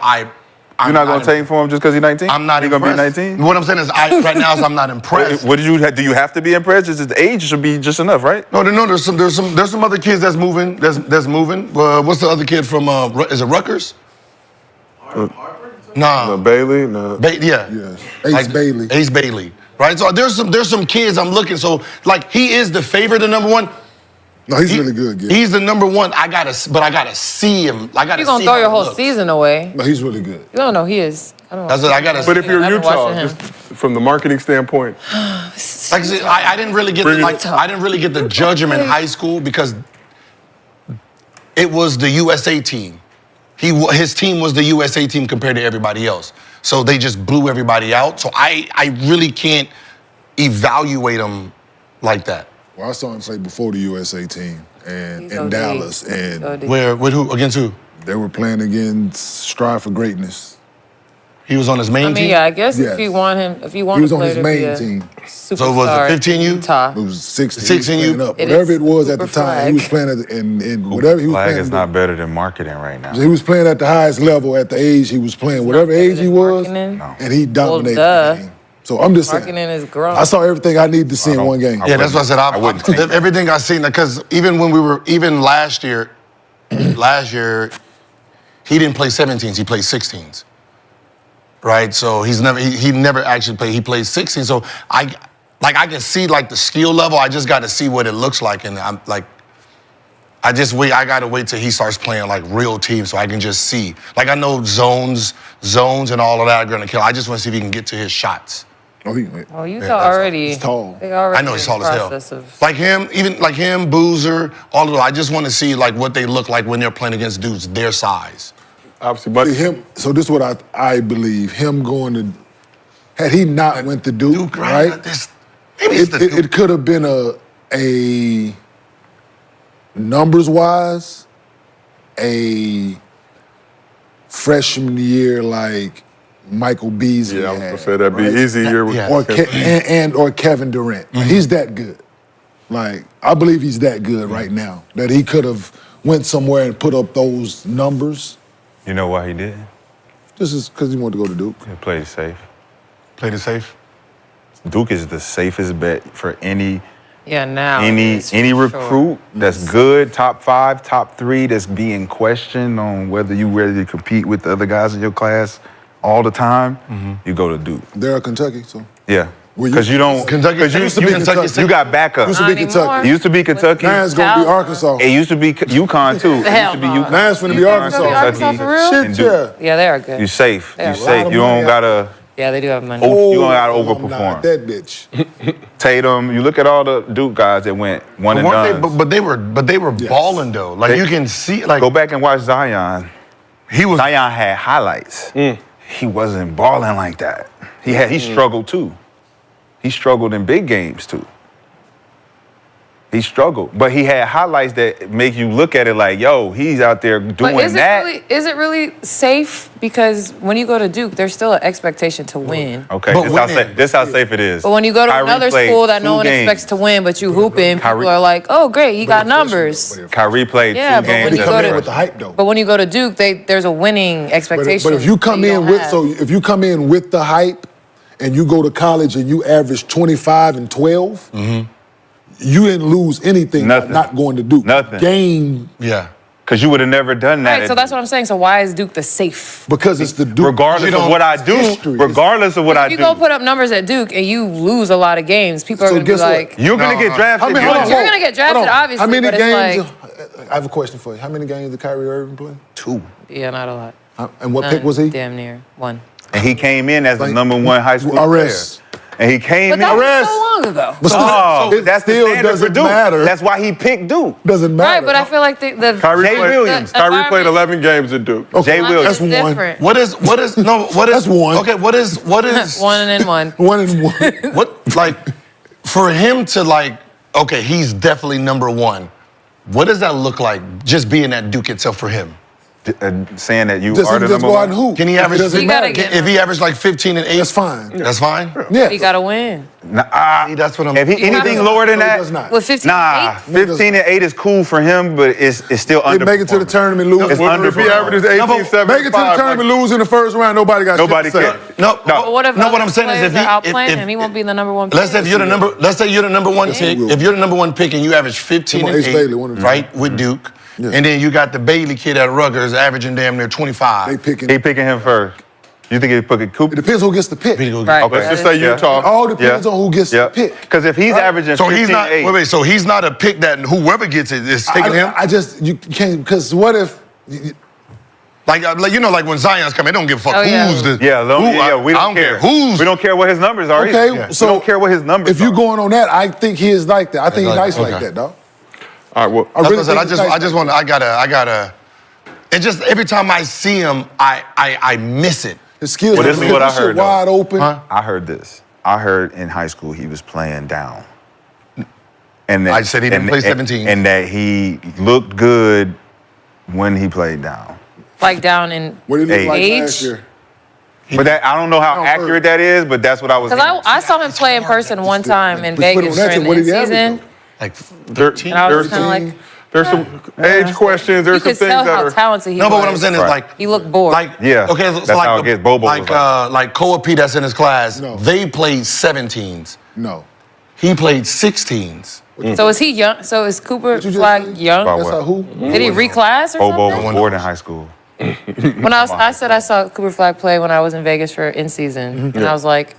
S5: You're not gonna take for him just because he's 19?
S1: I'm not
S5: He gonna be
S1: impressed.
S5: 19?
S1: What I'm saying is right now is I'm not impressed.
S5: What do you have to be impressed? Just the age should be just enough, right?
S1: No, there's some other kids that's moving. That's moving. What's the other kid from? Is it Rutgers? Nah.
S2: Bailey? No.
S1: Yeah.
S3: Yes. Ace Bailey.
S1: Ace Bailey. Right. So there's some kids I'm looking. So like he is the favorite, the number one.
S3: No, he's really good. Gil.
S1: He's the number one. I gotta see him. I gotta.
S4: You're gonna
S1: see
S4: throw
S1: how
S4: your
S1: he
S4: whole
S1: looks.
S4: season away.
S3: No, he's really good.
S4: You don't know he is. I don't know.
S1: That's what I gotta.
S2: But if you're
S4: I've been
S2: Utah,
S4: watching him.
S2: just from the marketing standpoint,
S1: Like I said, I didn't really get I didn't really get to judge him in high school because it was the USA team. His team was the USA team compared to everybody else. So they just blew everybody out. So I really can't evaluate him like that.
S3: Well, I saw him play before the USA team and
S4: He's
S3: in
S4: OD.
S3: Dallas, and
S4: OD.
S1: With who? Against who?
S3: they were playing against Strive for Greatness.
S1: He was on his main
S4: I mean,
S1: team.
S4: yeah, I guess
S3: Yes.
S4: if you want him, if you want
S3: He was
S4: a
S3: on
S4: player
S3: his
S4: to
S3: main
S4: be a
S3: team.
S4: superstar,
S1: So was it 15 U?
S4: Utah.
S3: It was 16.
S1: 16
S3: he was
S1: you-
S3: playing up.
S4: It
S3: Whatever
S4: is
S3: it was at the
S4: super
S3: time, he was
S4: flag.
S3: playing in whatever he was
S5: Flag
S3: playing.
S5: is not better than marketing right now.
S3: He was playing at the highest level at the age he was playing. Whatever
S4: better
S3: age he
S4: than
S3: was,
S4: marketing?
S5: No.
S3: and he dominated
S4: duh.
S3: the game. So I'm just saying.
S4: Marketing is grown.
S3: I saw everything I needed to see in one game.
S1: Yeah, that's what I said.
S5: I wouldn't take it.
S1: Everything I seen, because even last year, he didn't play 17s. He played 16s. Right. So he never actually played. He played 16. So like I can see like the skill level. I just got to see what it looks like, and I'm like, I gotta wait till he starts playing like real teams so I can just see. Like I know zones, and all of that are gonna kill. I just want to see if he can get to his shots.
S3: Oh,
S4: Utah already.
S3: He's tall.
S4: They already
S1: I know he's
S4: in
S1: tall as hell.
S4: process of-
S1: Like him, even like him, Boozer, all of them. I just want to see like what they look like when they're playing against dudes their size.
S2: Obviously, but
S3: See, him. So this is what I believe. Him going to, had he not went to Duke, right? It could have been a numbers wise, a freshman year like Michael Beasley.
S2: yeah, I was
S3: had,
S2: gonna say that'd be
S3: right?
S2: easy year with
S3: Or Kevin Durant. He's that good. Like I believe he's that good right now that he could have went somewhere and put up those numbers.
S5: You know why he didn't?
S3: This is because he wanted to go to Duke.
S5: He played it safe.
S1: Played it safe.
S5: Duke is the safest bet for any
S4: now.
S5: any recruit that's good, top 5, top 3, that's being questioned on whether you ready to compete with the other guys in your class all the time. You go to Duke.
S3: They're at Kentucky, so.
S5: Yeah.
S3: Well,
S5: Because you don't.
S1: Kentucky
S5: Because
S3: used to be Kentucky.
S5: you got backup.
S3: Used to be
S4: Not
S3: Kentucky.
S4: anymore.
S5: It used to be Kentucky.
S3: Now it's gonna be
S4: Cal-
S3: Arkansas.
S5: It used to be UConn too. It used
S4: Hell
S5: to be
S4: no.
S5: UConn.
S3: Now it's finna be
S5: UConn,
S3: Arkansas.
S4: Gonna be Arkansas for real?
S5: and
S3: Shit,
S5: Duke.
S3: yeah.
S4: Yeah, they are good.
S5: You safe.
S4: Yeah.
S5: You safe. You don't gotta.
S4: Yeah, they do have money.
S5: You don't gotta
S3: I'm
S5: overperform.
S3: not that bitch.
S5: Tatum. You look at all the Duke guys that went one and done.
S1: But they were balling though. Like you can see like
S5: Go back and watch Zion.
S1: he was.
S5: Zion had highlights. He wasn't balling like that. He struggled too. He struggled in big games too. He struggled, but he had highlights that make you look at it like, yo, he's out there doing
S4: But is
S5: that.
S4: is it really safe? Because when you go to Duke, there's still an expectation to win.
S5: Okay,
S1: But
S5: this how safe it is.
S4: But when you go to
S5: Kyrie
S4: another
S5: played
S4: school that no
S5: 2
S4: one
S5: games.
S4: expects to win, but you hooping,
S5: Kyrie-
S4: people are like, "Oh, great, he got numbers."
S5: Kyrie played
S4: Yeah,
S5: 2
S4: but when
S5: games.
S4: you
S5: as
S4: go
S5: a
S4: to-
S3: With the
S5: freshman.
S3: hype though.
S4: But when you go to Duke, there's a winning expectation.
S3: But if you come
S4: that
S3: in
S4: don't
S3: with
S4: have.
S3: if you come in with the hype, and you go to college and you average 25 and 12, you didn't lose anything by
S5: Nothing.
S3: not going to Duke.
S5: Nothing.
S3: Gain
S1: Yeah.
S5: Because you would have never done that.
S4: Right, so that's what I'm saying. So why is Duke the safe?
S3: because it's the Duke.
S5: Regardless of what I do,
S3: history.
S5: regardless of what I
S4: If you
S5: do,
S4: go put up numbers at Duke and you lose a lot of games, people are
S3: So
S4: going to be
S3: guess what?
S4: like,
S5: you're gonna get drafted.
S3: How many, hold on,
S4: You're
S3: hold on.
S4: gonna get drafted,
S3: Hold on.
S4: obviously,
S3: How many
S4: but it's
S3: games?
S4: like-
S3: I have a question for you. How many games did Kyrie Irving play?
S5: 2.
S4: yeah, not a lot.
S3: And what pick was he?
S4: Damn near 1.
S5: And he came in as the
S3: Like,
S5: #1 high school
S3: arrest.
S5: player. And he came
S4: But
S5: in.
S4: that was so long ago.
S3: But still,
S5: Oh,
S3: it
S5: that's the
S3: still
S5: standard for
S3: doesn't
S5: Duke.
S3: matter.
S5: That's why he picked Duke.
S3: Doesn't matter.
S4: Right, but I feel like the
S2: Kyrie
S5: Jay
S2: played,
S5: Williams.
S2: Kyrie played
S4: environment-
S2: 11 games at Duke.
S5: Jay Williams.
S3: That's one.
S4: different.
S1: What is
S3: That's one.
S1: Okay, what is
S4: 1 and 1.
S3: 1 and 1.
S1: what like for him to like okay, he's definitely #1. What does that look like just being at Duke itself for him?
S5: Saying that you
S3: Just,
S5: are the
S3: just
S5: number
S3: go out
S5: one.
S3: and hoop.
S1: Can he
S3: If it
S1: average
S3: doesn't
S4: You gotta
S3: matter.
S4: get-
S1: if he averaged like 15 and 8?
S3: That's fine.
S1: That's fine?
S3: Yeah.
S4: You gotta win.
S1: See, that's what I'm
S5: If he anything lower than
S3: No, he
S5: that,
S3: does not.
S4: With 15
S5: nah,
S4: 8?
S5: 15 and 8 is cool for him, but it's still
S3: They
S5: under.
S3: make it to the tournament, lose.
S5: It's
S2: Well,
S5: under.
S2: if he averages 18, 7,
S3: Make it to the tournament, lose in the first round. Nobody got
S5: Nobody
S3: shit to say.
S5: cares.
S1: No,
S4: But what if
S1: no, what
S4: other
S1: I'm saying is
S4: players
S1: if he
S4: are outplaying him, he won't be the #1 pick.
S1: let's say you're the number one pick.
S3: will.
S1: If you're the #1 pick and you average 15
S3: Come on,
S1: and
S3: Ace
S1: 8,
S3: Bailey, one of them.
S1: right, with Duke, and then you got the Bailey kid at Rutgers averaging damn near 25.
S3: They picking.
S5: He picking him first. You think he picking
S3: It
S5: Cooper?
S3: depends who gets the pick.
S4: Right.
S5: Okay.
S2: Let's just say
S5: Yeah.
S2: Utah.
S3: It all depends on who gets the pick.
S5: Because if he's averaging
S1: So
S5: 15
S1: he's not.
S5: 8,
S1: Wait. So he's not a pick that whoever gets it is taking him.
S3: I just you can't because what if
S1: Like you know, like when Zion's coming, they don't give a fuck
S4: Oh, yeah.
S1: who's the.
S5: we
S1: I
S5: don't care.
S1: Who's
S5: We don't care what his numbers are.
S3: okay?
S5: either.
S3: So
S5: we don't care what his numbers.
S3: if you're
S5: are.
S3: going on that, I think he is like that. I think he's nice like
S1: Okay.
S3: that, dog.
S2: All right, well,
S3: I
S1: That's
S3: really
S1: what I said.
S3: think
S1: I
S3: he's
S1: just
S3: nice like
S1: want. I gotta. It just every time I see him, I miss it.
S3: his skills.
S5: Well, this is what I heard, though.
S3: Wide open.
S1: Huh?
S5: I heard this. I heard in high school he was playing down. And that,
S1: I said he didn't play 17.
S5: And that he looked good when he played down.
S4: Like down in.
S3: What did he look like
S4: Age?
S3: last year?
S5: But that I don't know how
S3: Don't
S5: accurate
S3: hurt.
S5: that is, but that's what I was.
S4: Because I saw him play in person one time in
S3: But put
S4: Vegas
S3: on that,
S4: during
S3: what
S4: the
S3: did he average,
S4: season.
S3: though?
S1: Like
S2: there,
S1: 13.
S4: And I was
S2: there's
S4: kind of
S2: some,
S4: like,
S2: there's some age questions.
S4: you
S2: There's some
S4: could
S2: things
S4: tell
S2: that
S4: how
S2: are.
S4: talented he
S1: No,
S4: was.
S1: but what I'm saying is
S5: Right.
S1: like.
S4: He looked bored.
S1: Like
S5: Yeah,
S1: okay, so
S5: that's
S1: like
S5: how it gets. Bobo was
S1: like Koa P that's in his class.
S3: No.
S1: They played 17s.
S3: No.
S1: He played 16s.
S4: So is he young? So is Cooper
S3: you just
S4: Flag
S3: say?
S4: young?
S5: About
S3: That's
S5: what?
S3: how who?
S4: Did he reclass or
S5: Bobo
S4: something?
S5: was bored in high school.
S4: When I said I saw Cooper Flag play when I was in Vegas for in season, and I was like,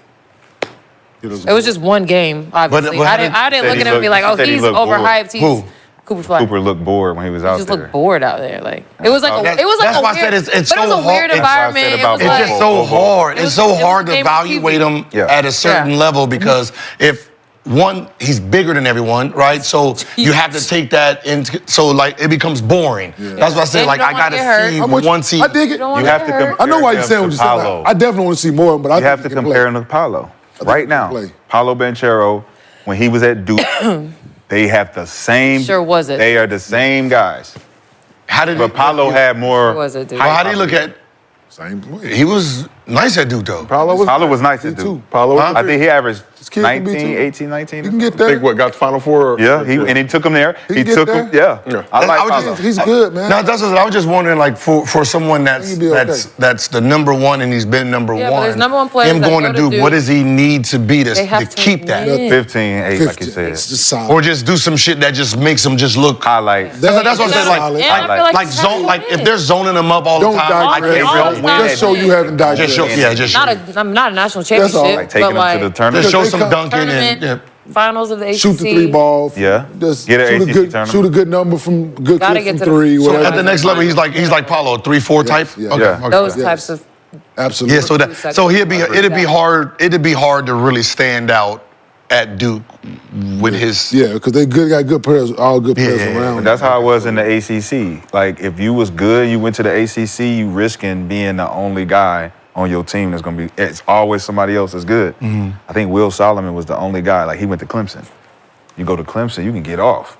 S4: It was just one game, obviously.
S1: but
S4: I didn't look at him and be like,
S5: he
S4: oh,
S5: said he
S4: he's
S5: looked bored.
S4: overhyped. He's
S1: Who?
S4: Cooper Flag.
S5: Cooper looked bored when he was out
S4: He just
S5: there.
S4: looked bored out there. Like it was like
S1: That's-
S4: it was like
S1: that's
S4: a
S1: why I
S4: weird,
S1: said it's
S4: but it was
S1: so
S4: a weird
S1: hard. That's
S5: why I
S4: environment.
S5: said
S4: It
S5: about
S4: was
S1: It's
S4: like,
S1: just so hard.
S4: It was-
S1: It's so
S4: it was
S1: hard
S4: a
S1: to
S4: game on
S1: evaluate
S4: TV.
S1: him
S5: Yeah.
S1: at a certain
S4: Yeah.
S1: level because if one, he's bigger than everyone, right? So you have to take that into. So like it becomes boring. That's what I said.
S4: And you
S1: Like
S4: don't
S1: I
S4: wanna
S1: gotta
S4: get hurt.
S1: see
S3: I'm with you.
S1: one season.
S3: I dig it.
S4: don't
S5: You
S4: wanna
S5: have
S4: get
S5: to
S4: hurt.
S5: compare
S3: I know why you're
S5: him
S3: saying
S5: to
S3: what you're saying.
S5: Paolo.
S3: I definitely want to see more, but I
S5: You
S3: think
S5: have
S3: he
S5: to
S3: can
S5: compare
S3: play.
S5: him to Paolo.
S3: think
S5: Right
S3: he can
S5: now,
S3: play.
S5: Paolo Banchero, when he was at Duke, they have the same.
S4: Sure was it.
S5: They are the same guys.
S1: How did
S5: But Paolo had more.
S4: Sure was it, dude.
S1: Well, how do you look at?
S3: Same way.
S1: He was nice at Duke though.
S2: Paolo
S5: was nice at
S3: Me
S5: Duke.
S3: too.
S2: Paolo was
S5: I think he averaged
S3: kid can be
S5: 19,
S3: too.
S5: 18, 19.
S3: You can get
S2: I
S3: there.
S2: think what got to Final Four.
S5: Yeah, and he took him there.
S3: He
S5: He
S3: can get
S5: took him.
S3: there.
S5: Yeah,
S2: Yeah.
S5: I like
S1: I was
S5: Paolo.
S3: He's good, man.
S1: No, that's what I was just wondering, like for someone that's
S3: He'd be okay.
S1: that's the number one and he's been number
S4: Yeah, but
S1: one.
S4: there's number one players
S1: Him
S4: that
S1: going
S4: go
S1: to
S4: to
S1: Duke,
S4: Duke.
S1: what does he need to be
S4: They
S1: to
S4: have to
S1: keep that?
S4: win.
S5: 15, 8, like you
S3: 50.
S5: said.
S3: It's just solid.
S1: Or just do some shit that just makes him just look.
S5: Highlights.
S1: That's what I said.
S3: Solid.
S1: Like,
S4: And I feel like
S1: like
S4: he's
S1: zone.
S4: having
S1: Like if
S4: win.
S1: they're zoning him up all
S3: Don't
S1: the time, I
S3: digress.
S1: can't
S4: All
S1: really
S4: the
S1: win.
S4: time.
S3: Just show you haven't digressed.
S1: Just show, yeah, just show.
S4: Not a national
S3: That's all.
S4: championship,
S5: Like taking
S4: but
S5: him
S4: like
S5: to the tournament.
S1: Just show
S3: They
S1: some
S3: come-
S1: dunking
S4: tournament,
S1: and
S4: finals of the ACC.
S3: Shoot the three ball.
S5: Yeah.
S3: Just
S5: Get an
S3: shoot a
S5: ACC
S3: good
S5: tournament.
S3: shoot a good number from good
S4: Gotta
S3: clip
S4: get
S3: from
S4: to the-
S3: three.
S1: So
S3: Whatever.
S1: at the next level, he's like Paulo, 3-4 type.
S3: yeah.
S1: Okay,
S5: Yeah.
S1: okay.
S4: Those
S3: Yes.
S4: types of.
S3: Absolutely.
S1: Yeah, so it'd be hard to really stand out at Duke with his.
S3: Yeah, because they got good players, all good players
S1: Yeah,
S3: around.
S5: But that's how it was in the ACC. Like, if you was good, you went to the ACC, you risking being the only guy on your team that's gonna be. It's always somebody else that's good. I think Will Solomon was the only guy. Like, he went to Clemson. You go to Clemson, you can get off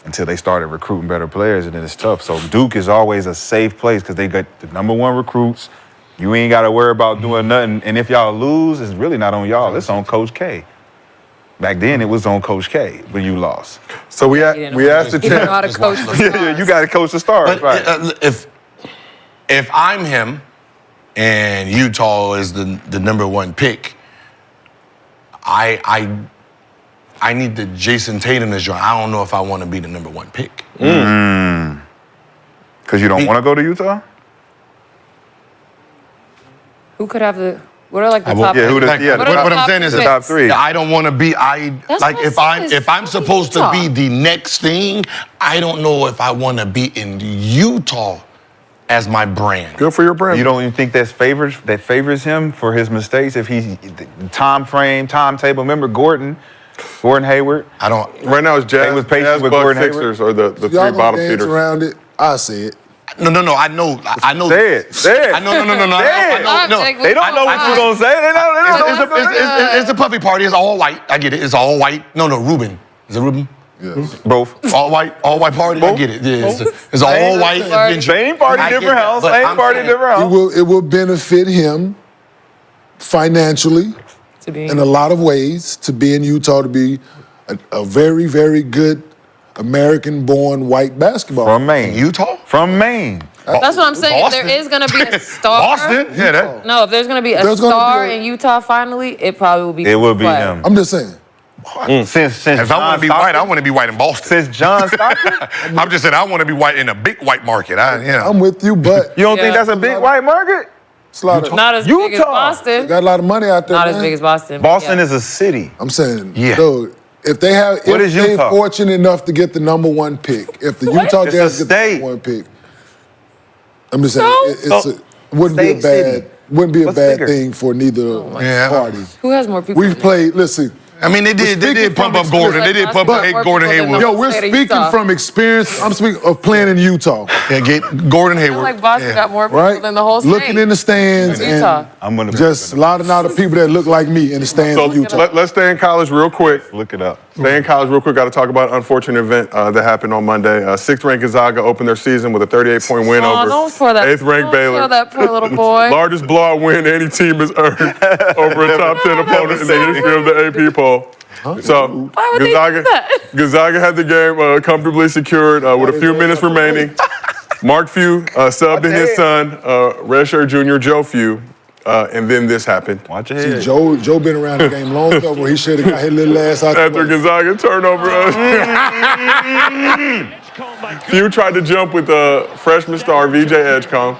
S5: until they started recruiting better players, and then it's tough. So Duke is always a safe place because they got the number one recruits. You ain't got to worry about doing nothing. And if y'all lose, it's really not on y'all. It's on Coach K. Back then, it was on Coach K when you lost.
S2: So we
S4: He didn't
S2: asked the
S4: know
S2: champ.
S4: how to coach the stars.
S5: You got to coach the stars,
S1: But
S5: right?
S1: if I'm him, and Utah is the number one pick, I need the Jason Tatum to join. I don't know if I want to be the number one pick.
S5: Because you don't want to go to Utah?
S4: Who could have the? What are like the
S1: I will-
S4: top?
S5: Yeah, who the,
S1: Like,
S5: yeah,
S4: what
S5: the
S4: are
S5: top,
S1: what I'm saying is
S5: the
S1: that-
S5: top three.
S1: I don't want to be.
S4: That's
S1: Like
S4: what
S1: if
S4: I'm saying,
S1: if I'm
S4: it's
S1: supposed
S4: Utah.
S1: to be the next thing, I don't know if I want to be in Utah as my brand.
S2: Good for your brand.
S5: You don't even think that favors him for his mistakes if he's timetable. Remember Gordon Hayward?
S1: I don't.
S2: Right now it's Jazz,
S5: They was patient
S2: Jazz
S5: with
S2: Bucks,
S5: Gordon Hayward.
S2: Sixers are the
S3: Y'all
S2: three
S3: gonna
S2: bottom
S3: dance
S2: feeders.
S3: around it? I say it.
S1: No. I know.
S5: Say it. Say it.
S1: I know.
S5: Say it.
S1: I know.
S4: Like,
S5: They don't know what you're going to say. They don't.
S1: It's a puppy party. It's all white. I get it. It's all white. No, Ruben. Is it Ruben?
S3: Yes.
S5: Both.
S1: All white party. I get it. Yeah, it's all white adventure.
S5: Same party,
S1: I get
S5: different
S1: that,
S5: house.
S1: but
S5: Same
S1: I'm
S5: party,
S1: saying-
S5: different house.
S3: It will benefit him financially
S4: To be.
S3: in a lot of ways to be in Utah, to be a very, very good American-born white basketball.
S5: From Maine.
S1: Utah?
S5: From Maine.
S4: That's what I'm saying.
S1: Boston.
S4: There is going to be a star.
S1: Boston? Yeah, that.
S4: No, if there's going to be a
S3: There's gonna
S4: star
S3: be a-
S4: in Utah finally, it probably will be.
S5: It will be
S4: Flag.
S5: him.
S3: I'm just saying.
S5: Since
S1: If I want to be white, I want to be white in Boston.
S5: Since John Stockton?
S1: I'm just saying I want to be white in a big white market.
S3: I'm with you, but
S5: You don't
S4: Yeah.
S5: think that's a big white market?
S3: it's a lot of,
S4: Not as big as
S5: Utah.
S4: Boston.
S3: got a lot of money out there.
S4: Not as
S3: man.
S4: big as Boston.
S5: Boston
S4: yeah.
S5: is a city.
S3: I'm saying,
S1: Yeah.
S3: dude, if they have,
S5: What
S3: if
S5: is
S3: they're
S5: Utah?
S3: fortunate enough to get the number one pick, if the Utah
S5: It's a
S3: Jazz get the
S5: state.
S3: number one pick, I'm just saying,
S4: So?
S3: wouldn't be a
S5: State city.
S3: bad
S5: Bigger?
S3: thing for neither
S1: Yeah.
S3: party.
S4: Who has more people?
S3: We've played. Listen,
S1: I mean, they did
S3: speaking
S1: pump
S3: from
S1: up Gordon. They did pump up
S4: But-
S1: Gordon Hayward.
S3: yo, we're
S4: State of
S3: speaking
S4: Utah.
S3: from experience. I'm speaking of playing in Utah,
S1: Yeah, get Gordon
S4: I
S1: Hayward.
S4: feel like Boston
S1: Yeah.
S4: got more people
S3: right?
S4: than the whole state.
S3: Looking in the stands
S4: Utah.
S5: I'm gonna
S3: and just a lot of people that look like me in the stands
S2: So
S3: in Utah.
S2: let's stay in college real quick.
S5: Look it up.
S2: Stay in college real quick. Got to talk about an unfortunate event that happened on Monday. Sixth-ranked Gonzaga opened their season with a 38-point win
S4: Oh,
S2: over
S4: don't pour that.
S2: eighth-ranked
S4: don't
S2: Baylor.
S4: Pour that poor little boy.
S2: Largest blowout win any team has earned over a top 10 opponent in the history of the AP poll. So
S4: Why would they do that?
S2: Gonzaga had the game comfortably secured with a few minutes remaining. Mark Few subbed in his son, Rashad Jr. Joe Few, and then this happened.
S5: Watch your
S3: See,
S5: head.
S3: Joe been around the game long enough where he should have got his little ass out
S2: After
S3: the way.
S2: Gonzaga turnover, Few tried to jump with freshman star VJ Edgecombe.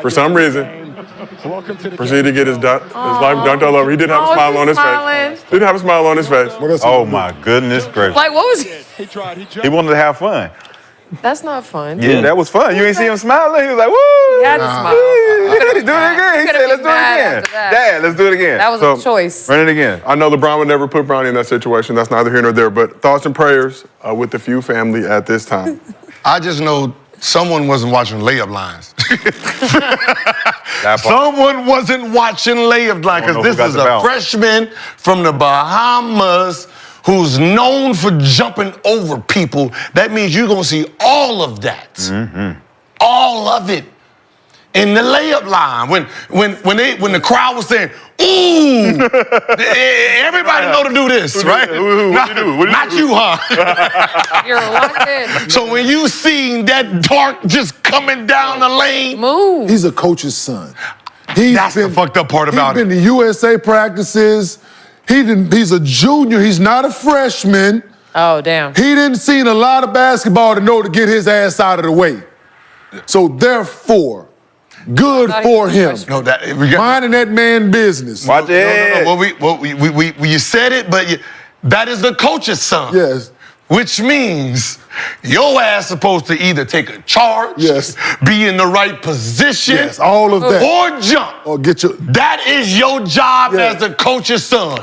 S2: For some reason, Proceeded to get his life dunked all over. He didn't have a smile on his face. Didn't have a smile on his face.
S5: Oh my goodness gracious!
S4: Like, what was he?
S5: He wanted to have fun.
S4: That's not fun.
S5: Yeah, that was fun. You ain't see him smiling. He was like, "Woo!"
S4: He had to smile.
S5: Do it again. He said, "Let's do it again." Dad, let's do it again.
S4: That was a choice.
S5: Run it again.
S2: I know LeBron would never put Bronny in that situation. That's neither here nor there. But thoughts and prayers with the Few family at this time.
S1: I just know someone wasn't watching layup lines. Someone wasn't watching layup lines because this is a freshman from the Bahamas who's known for jumping over people. That means you're gonna see all of that, all of it, in the layup line. When the crowd was saying, "Ooh," everybody know to do this, right? Not you, huh?
S4: You're locked in.
S1: So when you seen that dark just coming down the lane,
S4: move.
S3: He's a coach's son.
S1: That's the fucked up part about
S3: He's
S1: it.
S3: been to USA practices. He's a junior. He's not a freshman.
S4: Oh, damn.
S3: He didn't see a lot of basketball to know to get his ass out of the way. So therefore, good for him.
S1: No,
S3: minding that man business.
S5: Watch it.
S1: Well, you said it, but that is the coach's son.
S3: Yes.
S1: Which means your ass supposed to either take a charge, be in the right position,
S3: all of that,
S1: or jump.
S3: Or get your.
S1: That is your job as the coach's son.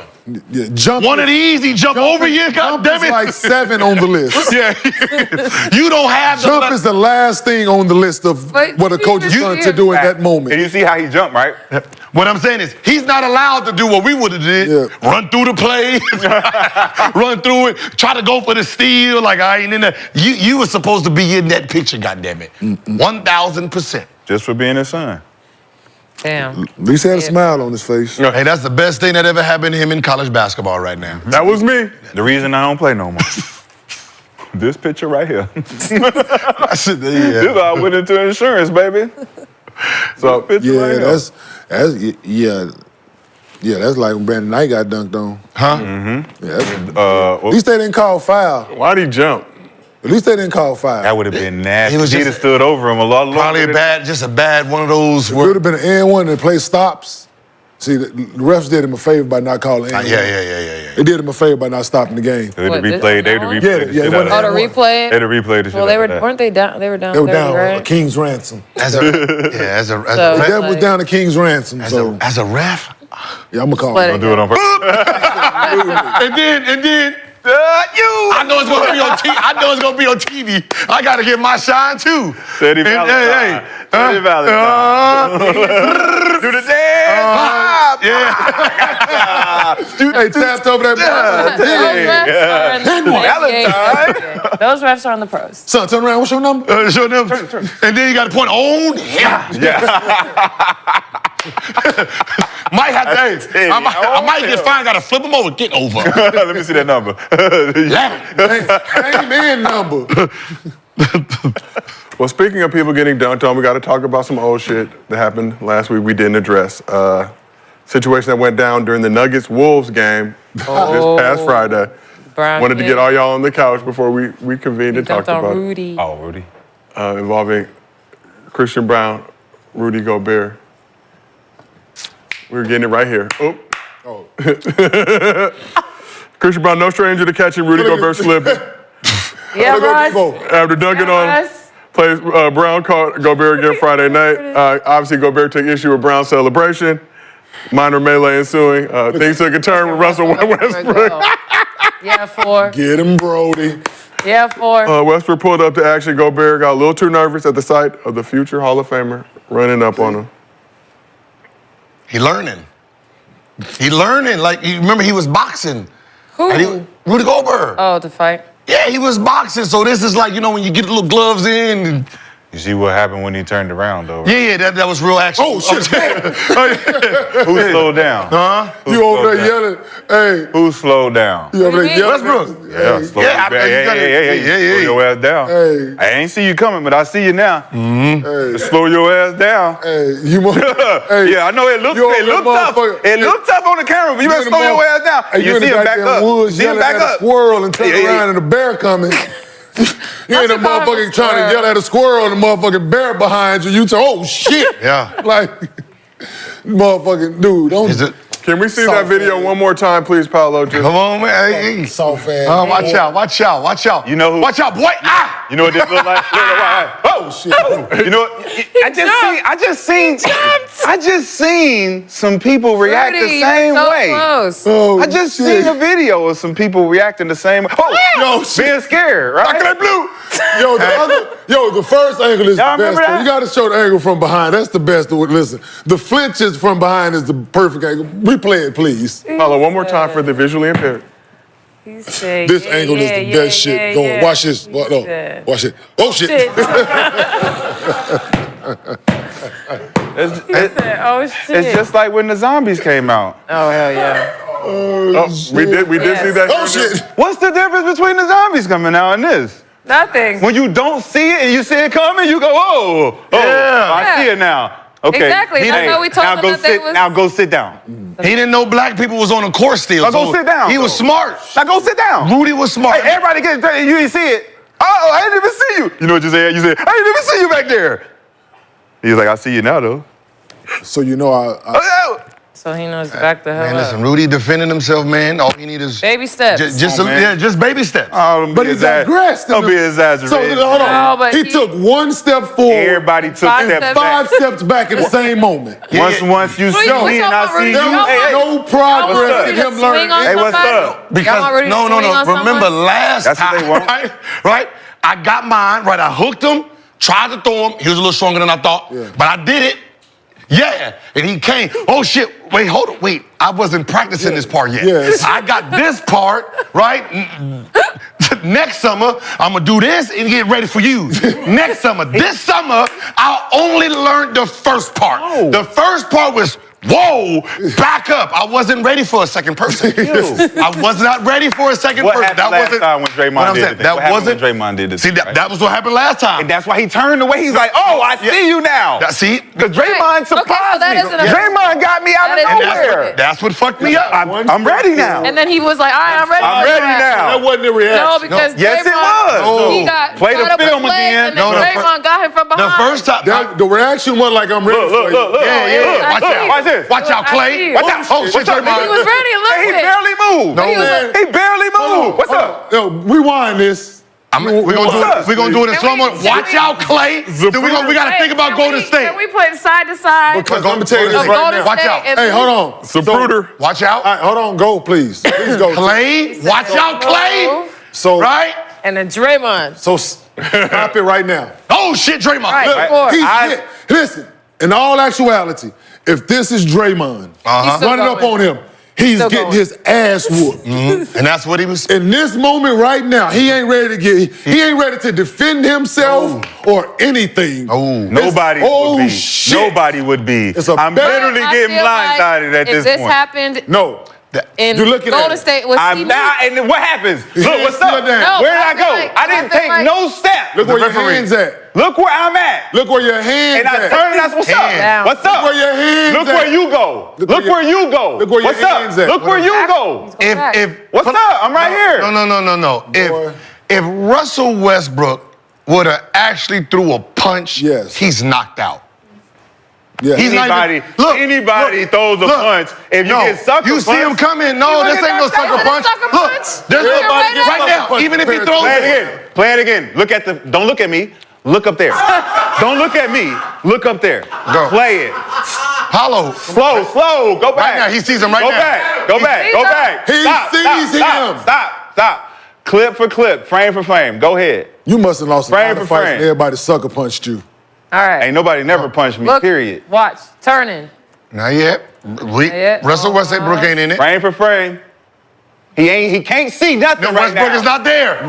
S3: Yeah, jump.
S1: One of these, he jump over you, goddammit.
S3: It's like 7 on the list.
S1: Yeah. You don't have
S3: Jump is the last thing on the list of what a coach is going to do at that moment.
S5: And you see how he jumped, right?
S1: What I'm saying is, he's not allowed to do what we would have did. Run through the play, run through it, try to go for the steal. Like, I ain't in there. You were supposed to be in that picture, goddammit. 1,000%.
S5: Just for being his son.
S4: Damn.
S3: At least he had a smile on his face.
S1: Hey, that's the best thing that ever happened to him in college basketball right now.
S2: That was me.
S5: The reason I don't play no more. This picture right here. This I went into insurance, baby.
S2: So
S3: that's like when Brandon Knight got dunked on.
S1: Huh?
S3: At least they didn't call foul.
S2: Why'd he jump?
S3: At least they didn't call foul.
S5: That would have been nasty.
S1: He was
S5: He'd have stood over him a lot longer.
S1: Probably just a bad one of those.
S3: It would have been an and one and the play stops. See, the refs did him a favor by not calling and
S1: Yeah.
S3: They did him a favor by not stopping the game.
S5: They'd have replayed the shit
S3: Yeah,
S5: out of it.
S4: Oh, to replay it?
S5: They'd have replayed the shit
S4: Well, they
S5: out
S4: were,
S5: of that.
S4: weren't they down? They were down.
S3: They were
S4: 30,
S3: down
S4: right?
S3: a king's ransom.
S1: As a
S3: The devil was down a king's ransom.
S1: as a ref.
S3: Yeah, I'm gonna call
S4: Let
S3: him.
S4: it
S5: Don't do it on purpose.
S1: and then I know it's gonna be on TV. I know it's gonna be on TV. I gotta get my shine too.
S5: Teddy Valentine. Teddy Valentine. Do the dance.
S3: Hey, tapped over that
S4: Valentine. Those refs are on the pros.
S3: Son, turn around. What's your number?
S1: Show them. And then you got to point on him. Might have to. I might get fined. Got to flip him over. Get over.
S5: Let me see that number.
S3: Amen number.
S2: Well, speaking of people getting dunked on, we got to talk about some old shit that happened last week we didn't address. Situation that went down during the Nuggets-Wolves game this past Friday. Wanted to get all y'all on the couch before we convened and talked about
S4: Rudy.
S5: Oh, Rudy.
S2: involving Christian Brown, Rudy Gobert. We were getting it right here. Christian Brown, no stranger to catching Rudy Gobert slipping.
S4: Yeah, Russ.
S2: After dunking on plays, Brown caught Gobert again Friday night. Obviously, Gobert took issue with Brown's celebration. Minor melee ensuing. Things took a turn with Russell Westbrook.
S4: Yeah, 4.
S3: Get him, Brody.
S4: Yeah, 4.
S2: Westbrook pulled up to action. Gobert got a little too nervous at the sight of the future Hall of Famer running up on him.
S1: He learning. Like, you remember he was boxing.
S4: Who?
S1: Rudy Gobert.
S4: Oh, to fight?
S1: Yeah, he was boxing. So this is like, when you get the little gloves in. And,
S5: You see what happened when he turned around, though?
S1: yeah, that was real action.
S3: Oh, shit.
S5: Who slowed down?
S1: Huh?
S3: You over there yelling, hey.
S5: Who slowed down?
S3: You over there yelling.
S1: Westbrook.
S5: Yeah, slow your ass down.
S3: Hey.
S5: I ain't see you coming, but I see you now.
S3: Hey.
S5: Slow your ass down.
S3: Hey, you want? Hey,
S5: Yeah, I know it looked tough. It looked tough on the camera, but you better slow your ass down.
S3: Hey,
S5: You
S3: in
S5: see
S3: the
S5: him back
S3: goddamn
S5: up.
S3: woods
S5: See him
S3: yelling
S5: back
S3: at a
S5: up.
S3: squirrel and turn around and a bear coming. You ain't a
S4: you call him a
S3: motherfucker trying to
S4: squirrel?
S3: yell at a squirrel and a motherfucking bear behind you. You say, oh shit.
S1: Yeah.
S3: Like, Motherfucking dude, don't.
S1: Is it?
S2: Can we see that
S3: Soft
S2: video
S3: ass.
S2: one more time, please, Paolo? Just
S1: Come on, man. Hey,
S3: Soft ass.
S1: watch out, watch out, watch out.
S5: You know who-
S1: Watch out, boy. Ah!
S5: You know what this look like?
S3: Oh shit.
S5: You know what? I just seen some people react
S4: Rudy,
S5: the same
S4: you're so
S5: way.
S4: close.
S3: Oh,
S5: I just
S3: shit.
S5: seen a video of some people reacting the same way. Oh,
S3: Yo, shit.
S5: being scared, right?
S1: Look at that blue.
S3: The first angle is the
S5: Y'all
S3: best.
S5: remember that?
S3: You got to show the angle from behind. That's the best. Listen, the flinches from behind is the perfect angle. Replay it, please.
S2: Paolo, one more time for the visually impaired.
S4: He said,
S3: This angle is the best shit going. Watch this. Watch it. Oh shit.
S4: Oh shit.
S5: It's just like when the zombies came out.
S4: Oh hell yeah.
S2: Oh, we did see that.
S3: Oh shit.
S5: What's the difference between the zombies coming out and this?
S4: Nothing.
S5: When you don't see it and you see it coming, you go, oh, I see it now. Okay.
S4: Exactly. That's how we told
S5: now
S4: them
S5: go
S4: that they
S5: sit.
S4: was-
S5: Now go sit down.
S1: He didn't know black people was on the course still.
S5: Now go sit down.
S1: He was smart.
S5: Now go sit down.
S1: Rudy was smart.
S5: Hey, everybody get you didn't see it. Oh, I didn't even see you. You know what you said? You said, I didn't even see you back there. He's like, I see you now though.
S3: So you know
S5: Oh,
S4: So he knows back the hell
S1: Man,
S4: up.
S1: listen, Rudy defending himself, man. All he need is
S4: Baby steps.
S1: just baby steps.
S3: but he digressed.
S5: Don't be exaggerating.
S3: So hold on.
S4: No, but
S3: he
S4: he-
S3: took one step forward
S5: Everybody took
S4: Five
S5: steps
S4: steps
S5: back.
S3: 5 steps back in the same moment.
S5: Once you see
S4: What's
S5: me and
S4: up,
S5: I see
S4: Rudy?
S5: you,
S3: There
S4: Y'all
S5: hey,
S3: was
S4: want-
S3: no progress
S4: Rudy
S3: in
S4: to
S3: him
S4: swing
S3: learning.
S4: on
S5: Hey, what's
S4: somebody?
S5: up?
S4: Y'all want
S1: Because
S4: Rudy to swing on
S1: remember
S4: someone?
S1: last
S5: That's what
S1: time,
S5: they want.
S1: right? I got mine, right? I hooked him, tried to throw him. He was a little stronger than I thought, but I did it. Yeah, and he came. Oh shit! Wait, hold on. Wait, I wasn't practicing this part yet.
S3: Yes.
S1: I got this part right. Next summer, I'm gonna do this and get ready for you. Next summer, this summer, I only learned the first part.
S5: Oh.
S1: The first part was. Whoa, back up. I wasn't ready for a second person. I was not ready for a second
S5: What
S1: person.
S5: happened last time when Draymond
S1: what I'm
S5: did
S1: saying,
S5: it?
S1: That
S5: What happened
S1: wasn't.
S5: when Draymond did it?
S1: See, that was what happened last time.
S5: And that's why he turned away. He's like, oh, I see you now.
S1: See?
S5: Because Draymond surprised
S4: so that
S5: me.
S4: isn't a-
S5: Draymond got me out
S4: That
S5: of
S4: isn't a-
S5: nowhere.
S1: That's what fucked me up.
S5: I'm ready now.
S4: And then he was like, all right, I'm ready.
S5: I'm ready now.
S3: That wasn't the reaction.
S4: No, because
S5: Yes, it
S4: Draymond,
S5: was.
S4: he got
S5: Play the
S4: got up
S5: film
S4: and played,
S5: again.
S4: and then
S1: No, the
S4: Draymond got him from
S1: The
S4: behind.
S1: first time.
S3: The reaction wasn't like I'm ready for you.
S5: Look.
S1: Yeah.
S4: I
S1: Watch
S4: see
S1: out.
S4: you.
S5: Watch this.
S1: Watch out,
S4: I see
S1: Clay.
S4: you.
S1: Watch out. Oh, shit,
S5: What's up,
S1: Draymond.
S4: He was ready a little
S5: He
S4: bit.
S5: barely moved.
S1: No,
S4: He was
S1: man.
S4: like-
S5: He barely moved. What's up?
S3: Yo, rewind this.
S1: We're gonna do it in slow motion.
S4: Can
S1: Watch
S4: we-
S1: out, Clay. Then we gotta think about Golden State.
S4: Can we put side to side?
S3: Because let me tell you this
S4: of
S3: right
S4: Golden
S3: now.
S1: Watch
S4: State
S1: out.
S4: and-
S3: Hey, hold on.
S2: Zapruder.
S1: Watch out.
S3: All right, hold on. Go, please. Please go.
S1: Clay. Watch out, Clay.
S3: So,
S1: Right?
S4: And then Draymond.
S3: So stop it right now.
S1: Oh shit, Draymond.
S4: Right.
S1: Look.
S4: Before.
S3: Listen, in all actuality, if this is Draymond
S1: Uh-huh.
S4: He's still
S3: running up
S4: going.
S3: on him, he's
S4: Still
S3: getting
S4: going.
S3: his ass whooped.
S1: And that's what he was.
S3: In this moment right now, he ain't ready to defend himself or anything.
S5: Nobody would be.
S3: Shit.
S5: Nobody would be.
S3: It's a
S5: I'm
S3: bad-
S5: literally
S4: I
S5: getting
S4: feel like
S5: blindsided at
S4: if
S5: this point.
S4: happened
S3: No.
S4: in
S3: You're looking at
S4: Golden
S3: it.
S4: State with
S5: I'm
S4: CP,
S5: now, and then what happens? Look, what's
S3: Still
S5: up?
S3: down.
S4: No,
S5: Where did
S4: I
S5: I
S4: feel
S5: go?
S4: like-
S5: I didn't
S4: I feel
S5: take
S4: like-
S5: no step.
S3: Look where your
S1: referee.
S3: hands at.
S5: Look where I'm at.
S3: Look where your hands
S5: And I
S3: at.
S5: turn, that's what's up.
S1: Hands.
S5: What's
S3: Look
S5: up?
S3: where your hands
S5: Look
S3: at.
S5: where you go.
S3: Look
S5: Look
S3: where
S5: where you go.
S3: Look where your
S5: What's up?
S3: hands at.
S5: Look where you go.
S4: He's going back.
S5: What's up? I'm right here.
S1: No.
S3: Boy.
S1: If Russell Westbrook would have actually threw a punch,
S3: Yes.
S1: he's knocked out.
S3: Yeah.
S1: He's not even-
S5: Anybody throws a punch. If you get sucker
S1: you see him
S5: punched,
S1: coming. No,
S5: you
S1: this
S5: gonna
S1: ain't no
S5: get
S1: sucker
S5: knocked
S1: punch.
S4: out. Sucker
S1: Look,
S4: punch.
S1: there's
S4: You're
S1: nobody
S4: right
S1: right now.
S3: punch.
S1: Even if he throws
S5: play it
S1: it.
S5: again. Play it again. Look at the. Don't look at me. Look up there. Don't look at me. Look up there.
S1: Go.
S5: Play it.
S1: Hollow.
S5: Slow. Go back.
S1: Right now, he sees him right
S5: Go
S1: now.
S5: back. Go back.
S3: He sees him.
S5: Stop. Clip for clip. Frame for frame. Go ahead.
S3: You must have lost a
S5: Frame
S3: lot
S5: for
S3: of fights
S5: frame.
S3: and everybody sucker punched you.
S4: All right.
S5: Ain't nobody never punched me.
S4: Look,
S5: Period.
S4: Watch. Turning.
S1: Not yet.
S4: yet.
S1: Russell Westbrook ain't in it.
S5: Frame for frame. He can't see nothing
S1: No,
S5: right
S1: Westbrook
S5: now.
S1: is not there.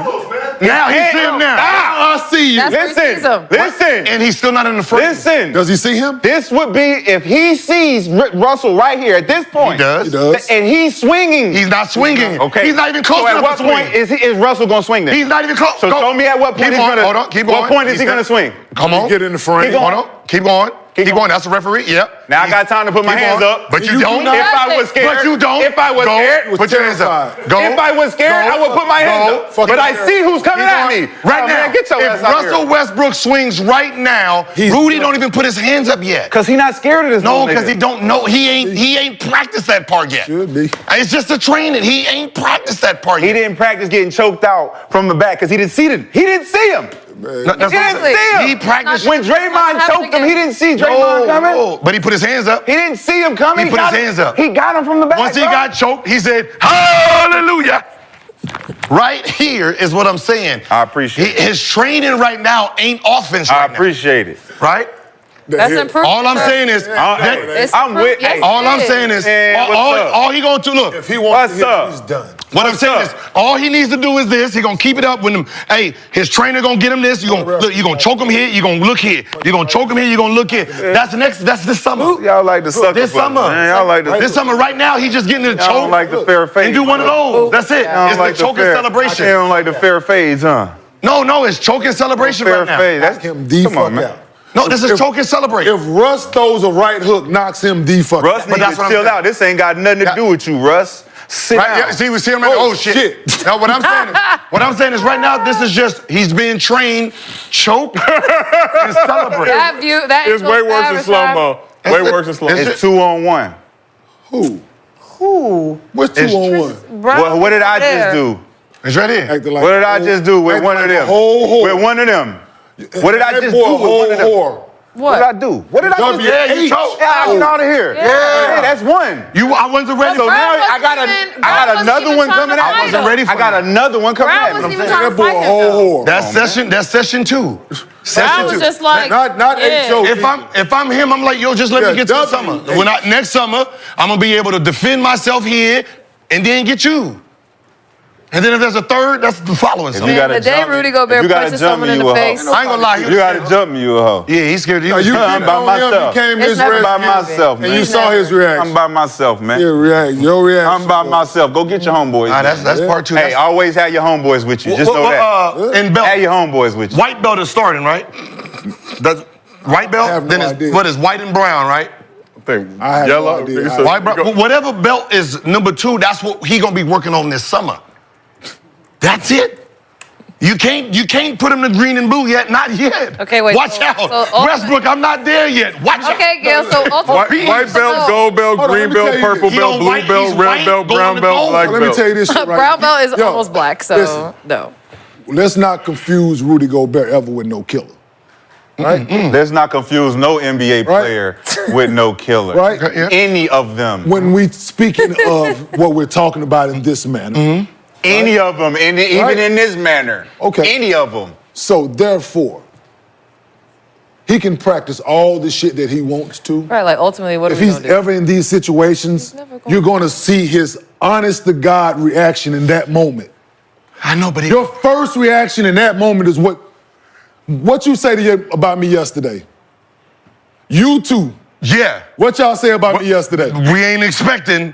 S1: Now he see him now.
S3: I see you.
S4: That's where he sees him.
S5: Listen.
S1: And he's still not in the frame.
S5: Listen.
S3: Does he see him?
S5: This would be if he sees Russell right here at this point.
S1: He does.
S3: He does.
S5: And he's swinging.
S1: He's not swinging.
S5: Okay.
S1: He's not even close
S5: So at
S1: enough
S5: what
S1: to swing.
S5: point is Russell going to swing then?
S1: He's not even close.
S5: So
S1: Go.
S5: show me at what point
S1: Keep
S5: he's
S1: on.
S5: going to.
S1: Hold on. Keep
S5: What
S1: on.
S5: point is he going to swing?
S1: Come on.
S3: Get in the frame.
S5: Keep going.
S1: Hold on. Keep going. Keep going. That's a referee. Yep.
S5: Now I got time to put my
S1: Keep
S5: hands
S1: on.
S5: up.
S1: But you don't.
S5: If I was scared.
S1: But you don't.
S5: If I was
S1: Go.
S5: scared.
S1: Put your hands up. Go.
S5: If I was scared, I would put my hands up.
S3: Fucking
S5: But I see who's coming
S1: Keep
S5: at
S1: going.
S5: me.
S1: Right
S5: Oh,
S1: now.
S5: man, get your
S1: If
S5: ass out
S1: Russell
S5: here.
S1: Westbrook swings right now,
S3: He's
S1: Rudy
S3: done.
S1: don't even put his hands up yet.
S5: Because he not scared of this
S1: No,
S5: little
S1: because he
S5: nigga.
S1: don't know. He ain't practiced that part yet.
S3: Should be.
S1: It's just a training. He ain't practiced that part
S5: He
S1: yet.
S5: didn't practice getting choked out from the back because he didn't see him. He didn't see him.
S1: No, that's
S5: He
S1: what I'm
S5: didn't
S1: saying.
S5: see him.
S1: He practiced.
S5: When Draymond choked him, he didn't see Draymond coming.
S1: No, but he put his hands up.
S5: He didn't see him coming.
S1: He put
S5: got
S1: his
S5: him-
S1: hands up.
S5: He got him from the back.
S1: Once he
S5: bro.
S1: got choked, he said, "Hallelujah." Right here is what I'm saying.
S5: I appreciate it.
S1: His training right now ain't offense
S5: I
S1: right
S5: appreciate it.
S1: now. Right?
S4: That's improvement.
S1: All I'm saying is,
S4: It's
S5: I'm with.
S4: yes,
S5: Hey,
S1: all I'm
S4: it
S1: saying is,
S5: Man, what's up?
S1: all he gonna do, look.
S3: If he wants
S5: What's
S3: to hit,
S5: up?
S3: he's done.
S1: What I'm saying
S5: up?
S1: is, all he needs to do is this. He gonna keep it up with him. Hey, his trainer gonna get him this. You gonna look. You gonna choke him here. You gonna look here. You gonna choke him here. You gonna look here. That's this summer.
S5: Y'all like the sucker
S1: This
S5: punch,
S1: summer.
S5: man. Y'all like the.
S1: This summer, right now, he just getting in the
S5: Y'all don't
S1: choke
S5: like the fair fade.
S1: and do one of those. That's it.
S5: Y'all
S1: It's
S5: don't like
S1: the choking
S5: fair.
S1: celebration.
S5: You don't like the fair fades, huh?
S1: No, it's choking celebration
S5: Fair
S1: right now.
S5: fade.
S3: Knock him the
S5: Come
S3: fuck
S5: on, man.
S3: out.
S1: No, this is
S3: If-
S1: choking celebration.
S3: If Russ throws a right hook, knocks him the fuck
S5: Russ
S3: out.
S5: needs
S1: that's
S5: to
S1: what I'm
S5: chill
S1: saying.
S5: out. This ain't got nothing to do with you, Russ. Sit
S1: Right?
S5: down.
S1: Yeah, see, we see him. Like, oh shit. Now, what I'm saying is, right now, this is just he's being trained, choke, and celebrate.
S4: That view, that
S2: It's way worse in slow-mo. Way worse in slow-mo.
S5: It's 2-on-1.
S3: Who? What's 2-on-1?
S5: What did I just do?
S1: It's right here.
S3: Acting like
S5: What did
S3: a
S5: I
S3: whole-
S5: just do with
S3: acting
S5: one of
S3: like a
S5: them?
S3: whole whore.
S5: With one of them. What did I
S3: That
S5: just
S3: boy
S5: do
S3: a
S5: with one of them?
S3: whole whore.
S5: What did I do? What did I just do?
S1: Yeah, you choked.
S5: Yeah, get out of here.
S1: Yeah.
S5: That's one.
S1: I wasn't ready.
S5: So
S1: for
S5: now
S1: that.
S5: I got another one coming out.
S1: I wasn't ready for
S5: I got
S1: that.
S5: another one coming
S4: Brown
S5: out.
S4: wasn't even
S5: I'm saying.
S4: trying
S3: That
S4: to
S3: boy
S4: fight
S3: a
S4: him, though.
S3: whole whore.
S1: That's session two.
S4: Brown
S1: Session
S4: was
S1: two.
S4: just like,
S3: Not
S4: yeah.
S3: HO.
S1: If I'm him, I'm like, yo, just let
S3: Yeah,
S1: me get to the
S3: W.
S1: summer. Next summer, I'm gonna be able to defend myself here and then get you. And then if there's a third, that's the following summer.
S5: you gotta
S4: the day
S5: jump me-
S4: Rudy
S5: if
S4: Gobert
S5: you gotta
S4: punches
S5: jump
S4: someone
S5: me,
S4: in
S5: you
S4: the
S5: a hoe.
S4: face.
S1: I ain't gonna lie.
S5: You gotta jump me, you a hoe.
S1: Yeah, he's scared.
S3: You
S5: I'm
S3: did
S5: by
S3: on him,
S5: myself.
S3: He came
S4: It's
S3: his
S4: never
S5: I'm by
S3: rescue,
S5: myself,
S3: and
S5: man.
S3: you saw his
S5: I'm
S3: reaction.
S5: by myself, man.
S3: Your reaction.
S5: I'm by myself. Go get your homeboys.
S1: That's
S5: man.
S1: part two.
S5: Hey, always have your homeboys with you. Just know that.
S1: In belt,
S5: Have your homeboys with you.
S1: white belt is starting, right? That's white belt.
S3: I have no
S1: then it's
S3: idea.
S1: what is white and brown, right?
S2: I think
S3: I have
S2: yellow.
S3: no idea.
S2: I think so.
S1: White, brown, whatever belt is number two, that's what he gonna be working on this summer. That's it. You can't put him to green and blue yet. Not yet.
S4: Okay, wait,
S1: Watch
S4: so-
S1: out,
S4: so ultimate-
S1: Westbrook. I'm not there yet. Watch out.
S4: Okay, Gail, so ultimately.
S2: White belt, gold belt,
S3: Hold on,
S2: green
S3: let me
S2: belt,
S3: tell you
S2: purple
S3: this.
S1: He
S2: belt,
S1: don't
S2: blue
S1: white,
S2: belt,
S1: he's
S2: red
S1: white,
S2: belt,
S1: gold
S2: brown
S1: and
S2: belt,
S1: gold.
S2: black
S3: Let me
S2: belt.
S3: tell you this shit right
S4: Brown belt is
S3: Yo,
S4: almost black, so
S3: listen.
S4: no.
S3: Let's not confuse Rudy Gobert ever with no killer. Right?
S5: Let's not confuse no NBA
S3: Right.
S5: player with no killer.
S3: Right.
S1: Yeah.
S5: Any of them.
S3: When we speaking of what we're talking about in this manner.
S5: Any of them. Even
S3: Right.
S5: in this manner.
S3: Okay.
S5: Any of them.
S3: So therefore, he can practice all the shit that he wants to.
S4: Right, like ultimately, what are
S3: If
S4: we
S3: he's
S4: gonna do?
S3: ever in these situations,
S4: never gonna-
S3: you're going to see his honest to God reaction in that moment.
S1: I know, but
S3: Your first reaction in that moment is what you say to you about me yesterday. You too.
S1: yeah,
S3: What y'all say about me yesterday?
S1: we ain't expecting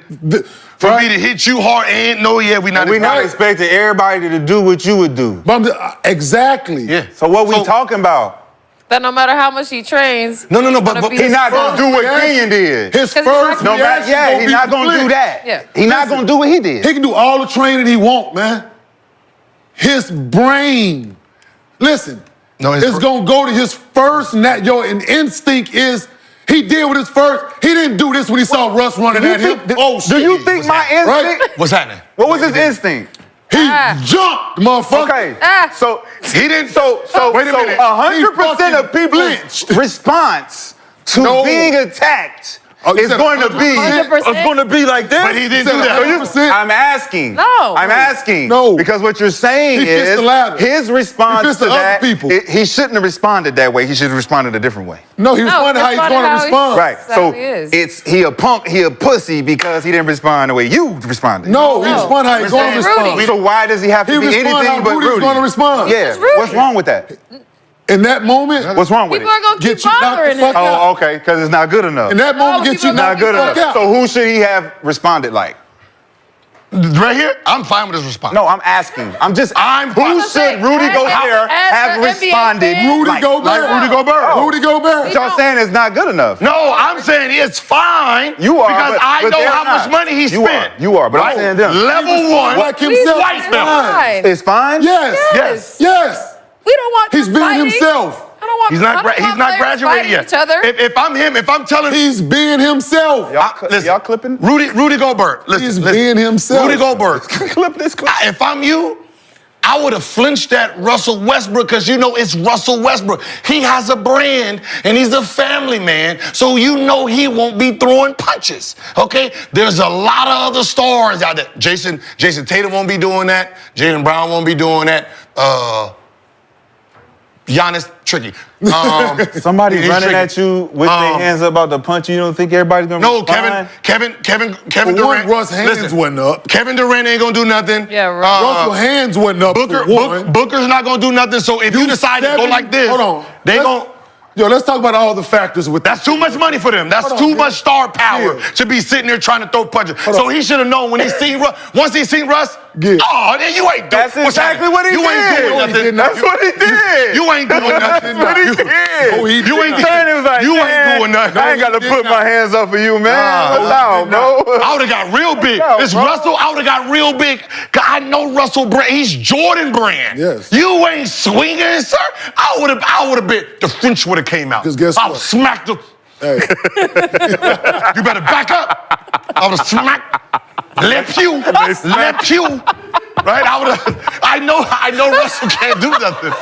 S1: for
S3: Right?
S1: me to hit you hard. And no, yeah, we not.
S5: We're not
S1: expecting.
S5: expecting everybody to do what you would do.
S3: But exactly.
S1: Yeah.
S5: So what we talking about?
S4: That no matter how much he trains,
S1: No,
S4: he's
S1: but
S4: gonna be
S5: He's
S4: the
S5: not
S4: same.
S5: gonna do what
S3: reaction-
S5: Kenyon did.
S3: His
S4: 'Cause
S3: first
S4: he's not-
S3: reaction
S5: He's not gonna do
S3: split.
S5: that.
S4: Yeah.
S5: He's not
S3: Listen,
S5: gonna do what he did.
S3: He can do all the training he want, man. His brain, listen,
S1: No, his
S3: it's
S1: fir-
S3: gonna go to his first. And instinct is he did with his first. He didn't do this when he saw Russ running at him. Oh shit!
S5: Do you think my instinct?
S3: Right?
S1: What's happening?
S5: What was his instinct?
S3: He
S4: Ah.
S3: jumped, motherfucker.
S5: Okay,
S4: Ah.
S5: so
S1: He didn't.
S5: so
S3: Wait a minute.
S5: 100% of
S3: He fucking
S5: people's
S3: flinched.
S5: response to
S3: No.
S5: being attacked
S3: Oh, you
S5: is
S3: said
S5: going to be
S4: 100%?
S5: it's going to be like this.
S1: But he didn't
S3: Said
S1: do that.
S3: 100%.
S5: I'm asking.
S4: No.
S5: I'm asking.
S3: No.
S5: Because what you're saying
S3: He fits
S5: is
S3: the ladder.
S5: his
S3: He
S5: response
S3: fits
S5: to
S3: the other
S5: that.
S3: people.
S5: He shouldn't have responded that way. He should have responded a different way.
S3: No, he was
S4: No,
S3: wondering how he's
S4: responded
S3: going to
S4: how he-
S3: respond.
S5: Right.
S4: That's
S5: So
S4: how he is.
S5: it's he a punk, he a pussy because he didn't respond the way you responded.
S3: No, he
S4: No.
S3: responded how he's going to
S4: Rudy.
S3: respond.
S5: So why does he have to
S3: He
S5: be
S3: responded
S5: anything
S3: how
S5: but
S3: Rudy's
S5: Rudy?
S3: gonna respond.
S5: Yeah.
S4: It's Rudy.
S5: What's wrong with that?
S3: In that moment,
S5: What's wrong with
S4: People
S5: it?
S4: are gonna keep
S3: Get you knocked the
S4: bothering
S3: fuck
S4: him.
S3: out.
S5: Oh, okay, because it's not good enough.
S3: in that moment, get you
S4: people are
S5: Not
S3: knocked
S5: good
S3: the fuck
S5: enough.
S3: out.
S5: So who should he have responded like?
S1: Right here, I'm fine with his response.
S5: No, I'm asking. Who should Rudy Gobert have responded?
S3: Rudy Gobert.
S1: Rudy Gobert.
S3: Rudy Gobert.
S5: Y'all saying it's not good enough.
S1: No, I'm saying it's fine.
S5: You are,
S1: because I
S5: but
S1: know
S5: they're
S1: how much
S5: not.
S1: money he spent.
S5: You are, but I'm saying them.
S1: Level one,
S3: Like himself.
S1: white
S3: He's
S1: belt.
S3: fine.
S5: It's fine?
S3: Yes. Yes.
S4: We don't want
S3: He's
S4: them
S3: being
S4: fighting.
S3: himself.
S4: I don't want.
S1: He's
S4: I
S1: not.
S4: don't want
S1: He's not
S4: players
S1: graduated
S4: fighting
S1: yet.
S4: Each other.
S1: If I'm him, if I'm telling
S3: He's being himself.
S5: Y'all clipping?
S1: Rudy Gobert. Listen,
S3: He's
S1: listen.
S3: being himself.
S1: Rudy Gobert.
S5: Clip this clip.
S1: If I'm you, I would have flinched at Russell Westbrook because you know it's Russell Westbrook. He has a brand and he's a family man, so you know he won't be throwing punches. Okay? There's a lot of other stars out there. Jason Tatum won't be doing that. Jaylen Brown won't be doing that. Giannis, tricky.
S5: Somebody
S1: he's
S5: running
S1: tricky.
S5: at you with their hands up about to punch you. You don't think everybody's gonna
S1: No,
S5: respond?
S1: Kevin
S3: For one,
S1: Durant.
S3: Russ' hands
S1: listen,
S3: wasn't up.
S1: Kevin Durant ain't gonna do nothing.
S4: Yeah, right.
S3: Russell's hands wasn't up. for one.
S1: Booker's not gonna do nothing. So if you decide to go like this,
S3: Hold on.
S1: they
S3: Let's-
S1: gon'
S3: Yo, let's talk about all the factors with
S1: That's too much money for them. That's
S3: Hold
S1: too
S3: on,
S1: much star power
S3: Yeah.
S1: to be sitting there trying to throw punches.
S3: Hold
S1: So
S3: on.
S1: he should have known when he seen Russ. Once he seen Russ,
S3: Yeah.
S1: oh, then you ain't doing.
S5: That's
S1: what's
S5: exactly
S1: happening?
S5: what he
S1: You ain't
S5: did.
S1: doing
S5: No, he
S1: nothing.
S3: did not.
S5: That's what he did.
S1: You ain't doing nothing.
S5: That's what he
S1: You-
S5: did.
S3: Oh, he did
S1: You ain't
S3: not.
S5: Turned, he was like,
S1: You ain't
S5: "Man,
S1: doing nothing."
S5: I ain't got to
S3: he
S5: put
S3: did
S5: my
S3: not.
S5: hands up for you, man.
S1: Nah,
S5: Allow, bro.
S1: I would have got real big.
S5: No,
S1: This
S5: bro.
S1: Russell, I would have got real big. 'Cause I know Russell Brand. He's Jordan Brand.
S3: Yes.
S1: You ain't swinging, sir. I would have been. The French would have came out.
S3: 'Cause guess
S1: I would
S3: what?
S1: smack the.
S3: Hey,
S1: You better back up. I would have smacked. Le Pew. Right? I know Russell can't do nothing.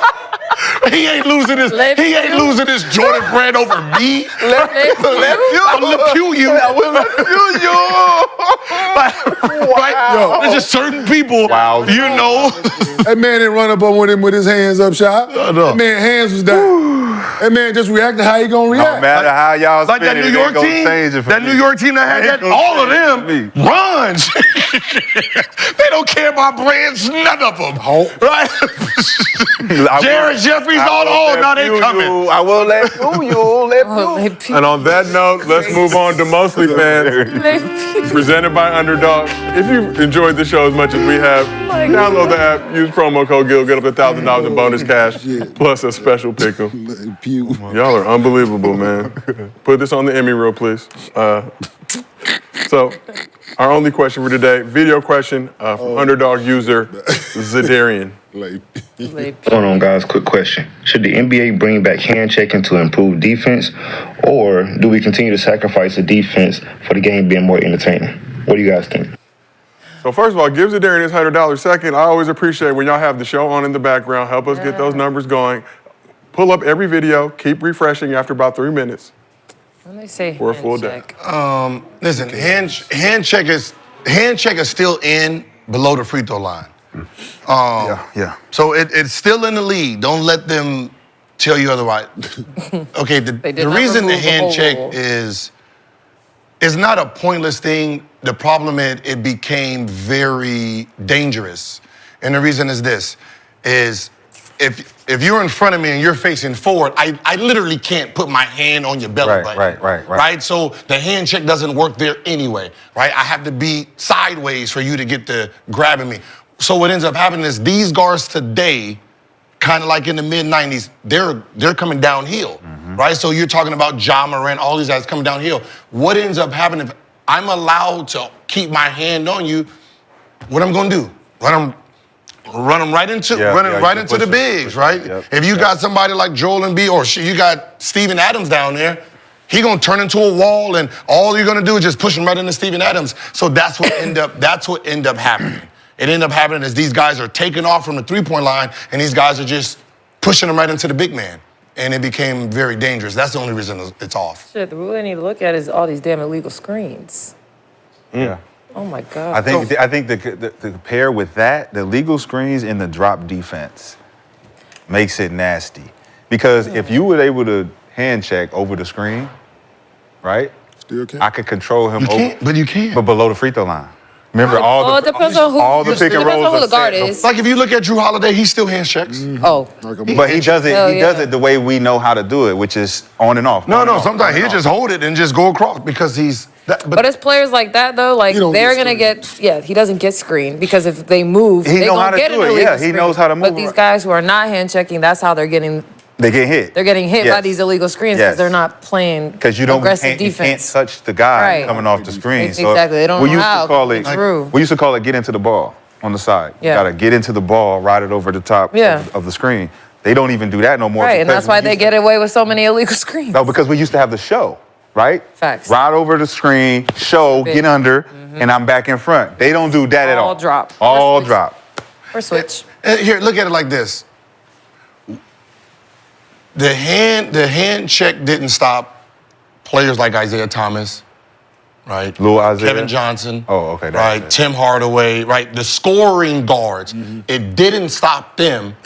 S1: He ain't losing this.
S4: Le
S1: He ain't
S4: Pew.
S1: losing this Jordan Brand over me. I'm Le Pew you.
S5: I will let you.
S1: Right? There's just certain people,
S5: Wow.
S1: you know.
S3: that man didn't run up on him with his hands up shot.
S1: no.
S3: That man hands was down. That man just reacted how he gonna
S5: No
S3: react.
S5: matter how y'all
S1: Like that
S5: spin
S1: New
S5: it, it
S1: York
S5: ain't gonna
S1: team,
S5: change it for
S1: that
S5: me.
S1: New York team that had
S5: It ain't
S1: that,
S5: gonna
S1: all of
S5: change
S1: them
S5: me.
S1: runs. They don't care about brands, none of them. Right? Jared Jeffries, now they coming.
S5: I will let you.
S4: Oh, Le Pew.
S2: And on that note, let's move on to Mostly Fans,
S4: Le Pew.
S2: presented by Underdog. If you enjoyed the show as much as we have,
S4: my
S2: download the app, use promo code GIL, get up to $1,000 in bonus cash, plus a special pick'em.
S3: Pew.
S2: Y'all are unbelievable, man. Put this on the Emmy reel, please. So, our only question for today, video question from Underdog user Zadarian.
S3: Like,
S4: Le Pew.
S10: Hold on, guys. Quick question. Should the NBA bring back hand checking to improve defense, or do we continue to sacrifice the defense for the game being more entertaining? What do you guys think?
S2: So first of all, give Zadarian his $100. Second, I always appreciate when y'all have the show on in the background. Help us get those numbers going. Pull up every video. Keep refreshing after about 3 minutes.
S4: When they say
S2: For a full day.
S4: handshake.
S1: Listen, hand check is still in below the free throw line.
S5: Yeah.
S1: So it's still in the league. Don't let them tell you otherwise. Okay,
S4: They
S1: the
S4: did not
S1: reason the
S4: remove the
S1: hand
S4: whole
S1: check
S4: rule.
S1: is not a pointless thing. The problem is it became very dangerous. And the reason is this, is if you're in front of me and you're facing forward, I literally can't put my hand on your belly button.
S5: Right.
S1: So the hand check doesn't work there anyway, right? I have to be sideways for you to get to grabbing me. So what ends up happening is these guards today, kind of like in the mid-90s, they're coming downhill, right? So you're talking about Ja Morant, all these guys coming downhill. What ends up happening if I'm allowed to keep my hand on you, what I'm gonna do? Run them right into the bigs, right?
S5: Yep.
S1: If you got somebody like Joel Embiid or you got Steven Adams down there, he gonna turn into a wall, and all you're gonna do is just push him right into Steven Adams. So that's what end up happening. It ended up happening is these guys are taking off from the three-point line, and these guys are just pushing them right into the big man, and it became very dangerous. That's the only reason it's off.
S4: Shit, the rule they need to look at is all these damn illegal screens.
S5: Yeah.
S4: Oh my God.
S5: I think the pair with that, the legal screens and the drop defense makes it nasty. Because if you were able to hand check over the screen, right?
S3: still can't.
S5: I could control him
S1: But you can't.
S5: but below the free throw line. Remember
S4: Well, it depends on who.
S5: all the pick and
S4: Depends on
S5: rolls
S4: who
S5: are
S4: the guard
S5: set.
S4: is.
S1: Like if you look at Drew Holiday, he still hand checks.
S4: Oh.
S5: But he does
S4: Hell
S5: it. He
S4: yeah.
S5: does it the way we know how to do it, which is on and off.
S1: No,
S5: on and off,
S1: sometimes
S5: on and
S1: he'll
S5: off.
S1: just hold it and just go across because he's
S4: But it's players like that though, like
S3: You don't
S4: they're
S3: get
S4: gonna get. He doesn't get screened because if they move,
S5: He
S4: they
S5: know how
S4: gonna
S5: to
S4: get
S5: do
S4: an
S5: it.
S4: illegal
S5: Yeah, he
S4: screen.
S5: knows how to move
S4: But these
S5: around.
S4: guys who are not hand checking, that's how they're getting.
S5: They get hit.
S4: They're getting hit by
S5: Yes.
S4: these illegal screens
S5: Yes.
S4: because they're not playing
S5: Because you
S4: aggressive
S5: can't
S4: defense.
S5: touch the guy
S4: Right.
S5: coming off the screen.
S4: Exactly. They don't
S5: we
S4: know
S5: used
S4: how
S5: to call it.
S4: through.
S5: We used to call it get into the ball on the side.
S4: Yeah.
S5: You gotta get into the ball, ride it over the top
S4: Yeah.
S5: of the screen. They don't even do that no more.
S4: Right, and
S5: because
S4: that's why
S5: we
S4: they
S5: used
S4: get away with so many illegal screens.
S5: No, because we used to have the show, right?
S4: Facts.
S5: Ride over the screen, show,
S4: Big.
S5: get under, and I'm back in front. They don't do that at all.
S4: All drop.
S5: All
S4: Or switch.
S5: drop.
S4: Or switch.
S1: Here, look at it like this. The hand check didn't stop players like Isaiah Thomas, right?
S5: Lil Isaiah?
S1: Kevin Johnson.
S5: Oh, okay, that's
S1: Right.
S5: it.
S1: Tim Hardaway, right? The scoring guards. It didn't stop them.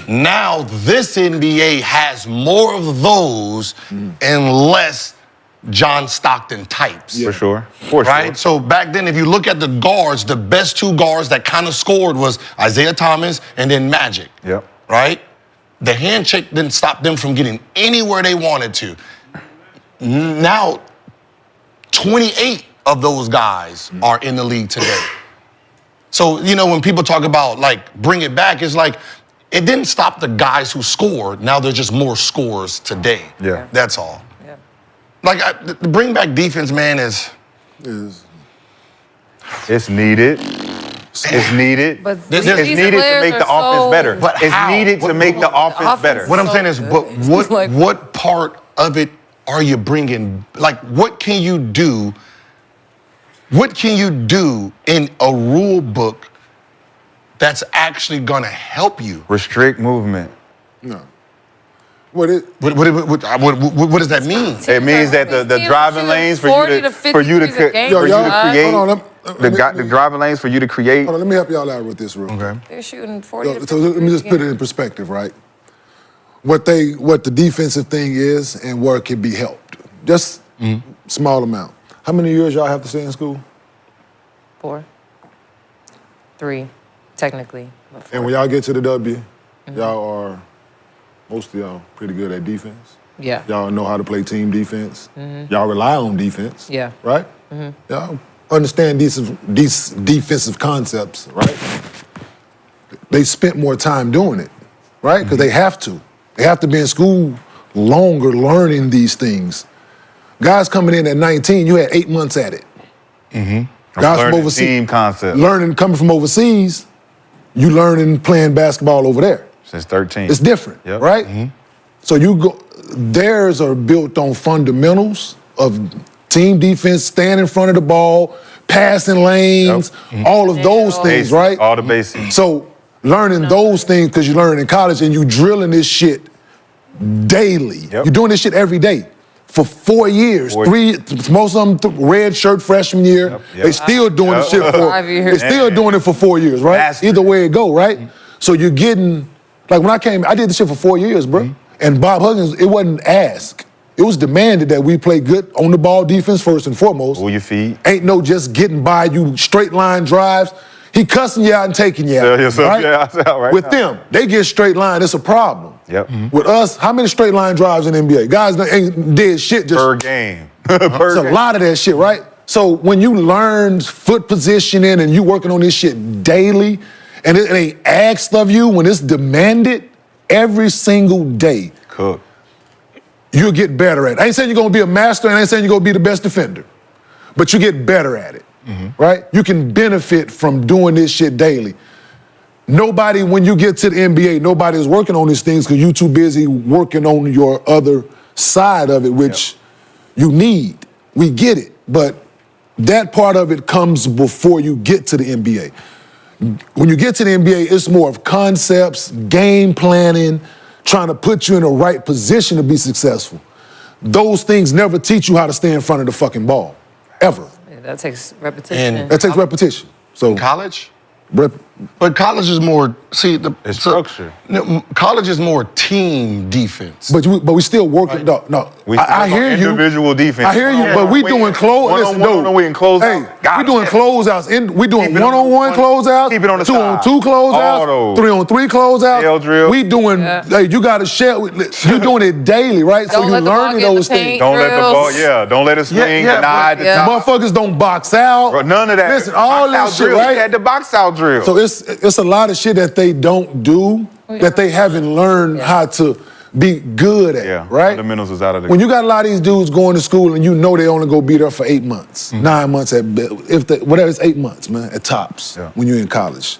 S1: Now this NBA has more of those and less John Stockton types.
S5: For sure. For
S1: Right?
S5: sure.
S1: So back then, if you look at the guards, the best two guards that kind of scored was Isaiah Thomas and then Magic.
S5: Yep.
S1: Right? The hand check didn't stop them from getting anywhere they wanted to. Now, 28 of those guys are in the league today. So, you know, when people talk about, like, bring it back, it's like, it didn't stop the guys who scored. Now there's just more scores today.
S5: Yeah.
S1: That's all.
S4: Yeah.
S1: Like, the bring back defense, man, is...
S5: It's needed. It's needed.
S4: But
S5: it's
S4: these
S5: needed to
S4: players
S5: make
S4: are
S5: the offense
S4: so-
S5: better.
S1: But
S5: It's
S1: how?
S5: needed to make the offense better.
S1: What I'm
S4: so
S1: saying is,
S4: good.
S1: what
S4: Like-
S1: what part of it are you bringing? Like, what can you do? What can you do in a rule book that's actually gonna help you?
S5: Restrict movement.
S3: No. What it?
S1: What does that mean?
S5: It means that the
S4: Teams
S5: driving
S4: shooting
S5: lanes
S4: 40 to 50 threes a game,
S3: Yo, y'all-
S5: create
S3: hold on,
S5: the driving lanes for you to create.
S3: Hold on, let me help y'all out with this real quick.
S1: Okay.
S4: They're shooting 40 to 50
S3: So let me just
S4: threes a
S3: put it
S4: game.
S3: in perspective, right? What the defensive thing is and where it can be helped. Just small amount. How many years y'all have to stay in school?
S4: 4. 3, technically. but 4.
S3: And when y'all get to the W, y'all are, most of y'all, pretty good at defense.
S4: Yeah.
S3: Y'all know how to play team defense. Y'all rely on defense.
S4: Yeah.
S3: Right? Y'all understand these defensive concepts, right? They spent more time doing it, right? Because they have to. They have to be in school longer learning these things. Guys coming in at 19, you had 8 months at it. Guys from
S5: Learning
S3: overseas.
S5: team concept
S3: Learning coming from overseas, you learning playing basketball over there.
S5: since 13.
S3: It's different,
S5: Yep.
S3: right? So you go, theirs are built on fundamentals of team defense, staying in front of the ball, passing lanes, all of those things,
S5: Basics,
S3: right?
S5: all the basics.
S3: So learning those things because you learn in college and you drilling this shit daily.
S5: Yep.
S3: You're doing this shit every day for 4 years.
S5: 4
S3: Most of them red shirt freshman year.
S5: Yep.
S3: They still doing the shit for.
S4: 5 years.
S3: They still doing it for 4 years, right?
S5: Mastery.
S3: Either way it go, right? So you're getting like when I came, I did this shit for 4 years, bro. And Bob Huggins, it wasn't asked. It was demanded that we play good on the ball defense first and foremost.
S5: Pull your feet.
S3: Ain't no just getting by you straight line drives. He cussing you out and taking you out.
S5: Tell yourself, yeah, right
S3: With
S5: now.
S3: them, they get straight line. It's a problem.
S5: Yep.
S3: With us, how many straight line drives in the NBA? Guys that ain't did shit. Just
S5: Per game.
S3: it's
S5: Per
S3: a
S5: game.
S3: lot of that shit, right? So when you learn foot positioning and you working on this shit daily, and it ain't asked of you when it's demanded every single day,
S5: Cook.
S3: you'll get better at it. I ain't saying you're gonna be a master, and I ain't saying you're gonna be the best defender, but you get better at it, right? You can benefit from doing this shit daily. Nobody, when you get to the NBA, nobody is working on these things because you too busy working on your other side of it, which you need. We get it, but that part of it comes before you get to the NBA. When you get to the NBA, it's more of concepts, game planning, trying to put you in the right position to be successful. Those things never teach you how to stay in front of the fucking ball, ever.
S4: Yeah, that takes repetition.
S1: And-
S3: That takes repetition. So
S1: College? But college is more,
S5: It's structure.
S1: College is more team defense.
S3: But we still working.
S1: Right.
S3: No.
S5: We
S3: I hear you.
S5: Individual defense.
S3: I hear you, but we doing close. Listen, dude.
S5: We in close.
S3: Hey, we doing closeouts. We doing
S5: Keep it
S3: one-on-one closeouts.
S5: Keep it on the
S3: 2-on-2
S5: All those.
S3: closeouts. 3-on-3 closeouts.
S5: Tail drill.
S3: We doing. Hey, you got to share. You're doing it daily, right? So
S4: Don't
S3: you
S4: let the ball
S3: learning
S4: get in
S3: those
S4: the paint.
S3: things.
S5: Don't let the ball.
S4: Drills.
S5: Don't let it swing. Deny the top.
S3: Motherfuckers don't box out.
S5: Bro, none of that.
S3: Listen, all
S5: Box
S3: that
S5: out
S3: shit,
S5: drill.
S3: right?
S5: We had the box out drill.
S3: So it's a lot of shit that they don't do that they haven't learned how to be good at, right?
S5: Fundamentals is out of the.
S3: When you got a lot of these dudes going to school and you know they only go be there for 8 months, 9 months at whatever, it's 8 months, man, at tops when you're in college.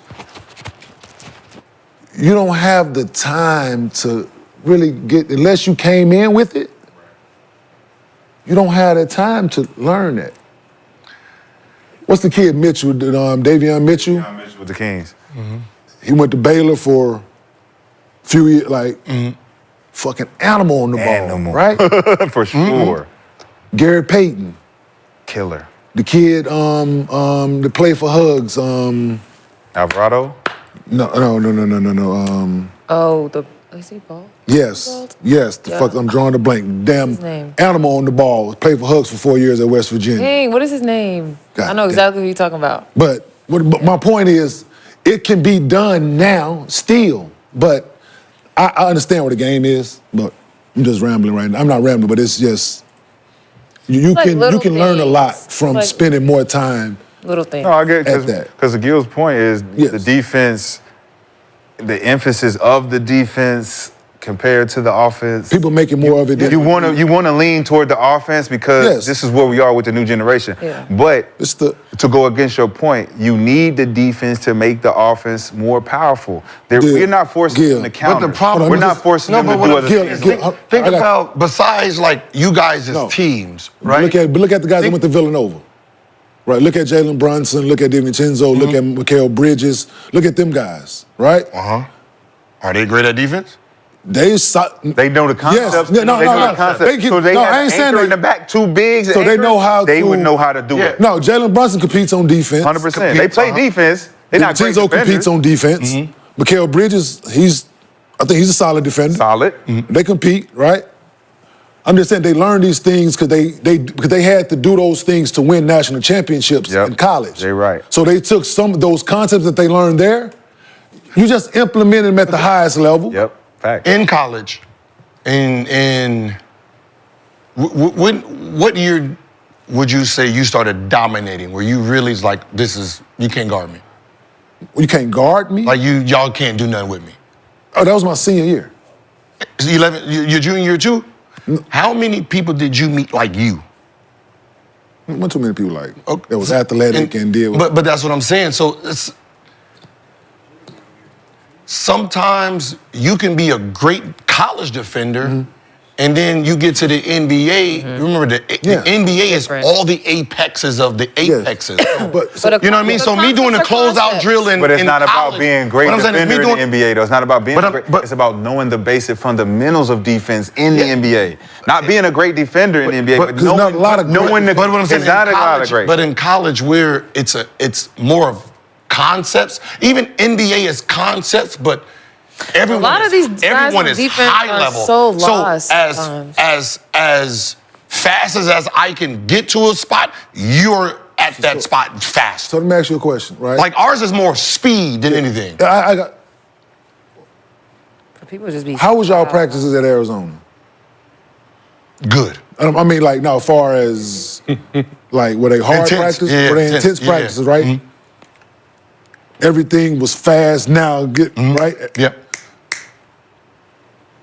S3: You don't have the time to really get, unless you came in with it, you don't have the time to learn that. What's the kid Mitchell, Davion Mitchell?
S5: Davion Mitchell with the Kings.
S3: He went to Baylor for a few years, fucking animal on the ball, right?
S5: For sure.
S3: Gary Payton.
S5: Killer.
S3: The kid that played for Hugs.
S5: Alvarado?
S3: No.
S4: Is he bald?
S3: Yes. Fuck, I'm drawing a blank. Damn
S4: What's his name?
S3: animal on the ball. Played for Hugs for 4 years at West Virginia.
S4: Dang, what is his name?
S3: God
S4: I know
S3: damn.
S4: exactly who you're talking about.
S3: But my point is, it can be done now still. But I understand what the game is. But I'm just rambling right now. I'm not rambling, but it's just you
S4: like
S3: can
S4: little
S3: learn a lot
S4: things.
S3: from
S4: Like
S3: spending more time.
S4: Little things.
S5: No, I get
S3: At that.
S5: because Gil's point is the defense, the emphasis of the defense compared to the offense.
S3: People making more of it.
S5: You want to lean toward the offense because this is where we are with the new generation.
S4: Yeah.
S5: But
S3: It's
S5: to go against your point, you need the defense to make the offense more powerful. We're not forcing them to counter.
S1: But the problem,
S5: we're not forcing them to do other things.
S1: Think about, besides like you guys as teams, right?
S3: Look at the guys that went to Villanova. Right, look at Jalen Brunson, look at DiVincenzo, look at Mikal Bridges, look at them guys, right?
S1: Are they great at defense?
S5: They know the concepts.
S3: Yes. No. I ain't saying
S5: in the back, two bigs.
S3: So they know how
S5: they would know how to do it.
S3: No, Jalen Brunson competes on defense.
S5: 100%. They play defense. They're not great
S3: DiVincenzo competes
S5: defenders.
S3: on defense. Mikal Bridges, I think he's a solid defender.
S5: Solid.
S3: They compete, right? I'm just saying they learned these things because they had to do those things to win national championships in college.
S5: They're right.
S3: So they took some of those concepts that they learned there. You just implemented them at the highest level.
S5: Yep. Fact.
S1: In college, what year would you say you started dominating? Where you really like, you can't guard me.
S3: You can't guard me?
S1: Like y'all can't do nothing with me.
S3: Oh, that was my senior year.
S1: 11, your junior year too? How many people did you meet like you?
S3: Not too many people like that was athletic and did.
S1: But that's what I'm saying. So sometimes you can be a great college defender, and then you get to the NBA. Remember, the NBA is all the apexes of the apexes.
S3: But
S1: you know what I mean? So me doing a closeout drill in
S5: But it's
S1: in
S5: not
S1: college,
S5: about being great defender in the NBA, though. It's not about being great. It's about knowing the basic fundamentals of defense in the NBA. Not being a great defender in the NBA, but knowing,
S3: not a lot of
S5: knowing the.
S1: But what I'm saying,
S5: it's not a lot of
S1: college,
S5: great.
S1: but in college, where it's more of concepts. Even NBA is concepts, but everyone
S4: A lot of these guys
S1: everyone
S4: on
S1: is
S4: defense
S1: high
S4: are
S1: level.
S4: so lost
S1: as fast as I can get to a spot, you're at that spot fast.
S3: So let me ask you a question, right?
S1: Like ours is more speed than anything.
S3: I got.
S4: People just be.
S3: How was y'all practices at Arizona?
S1: Good.
S3: I mean, like, now, as far as, like, were they hard practices?
S1: Yeah,
S3: were they intense practices, right? Everything was fast, now, right?
S1: Yep.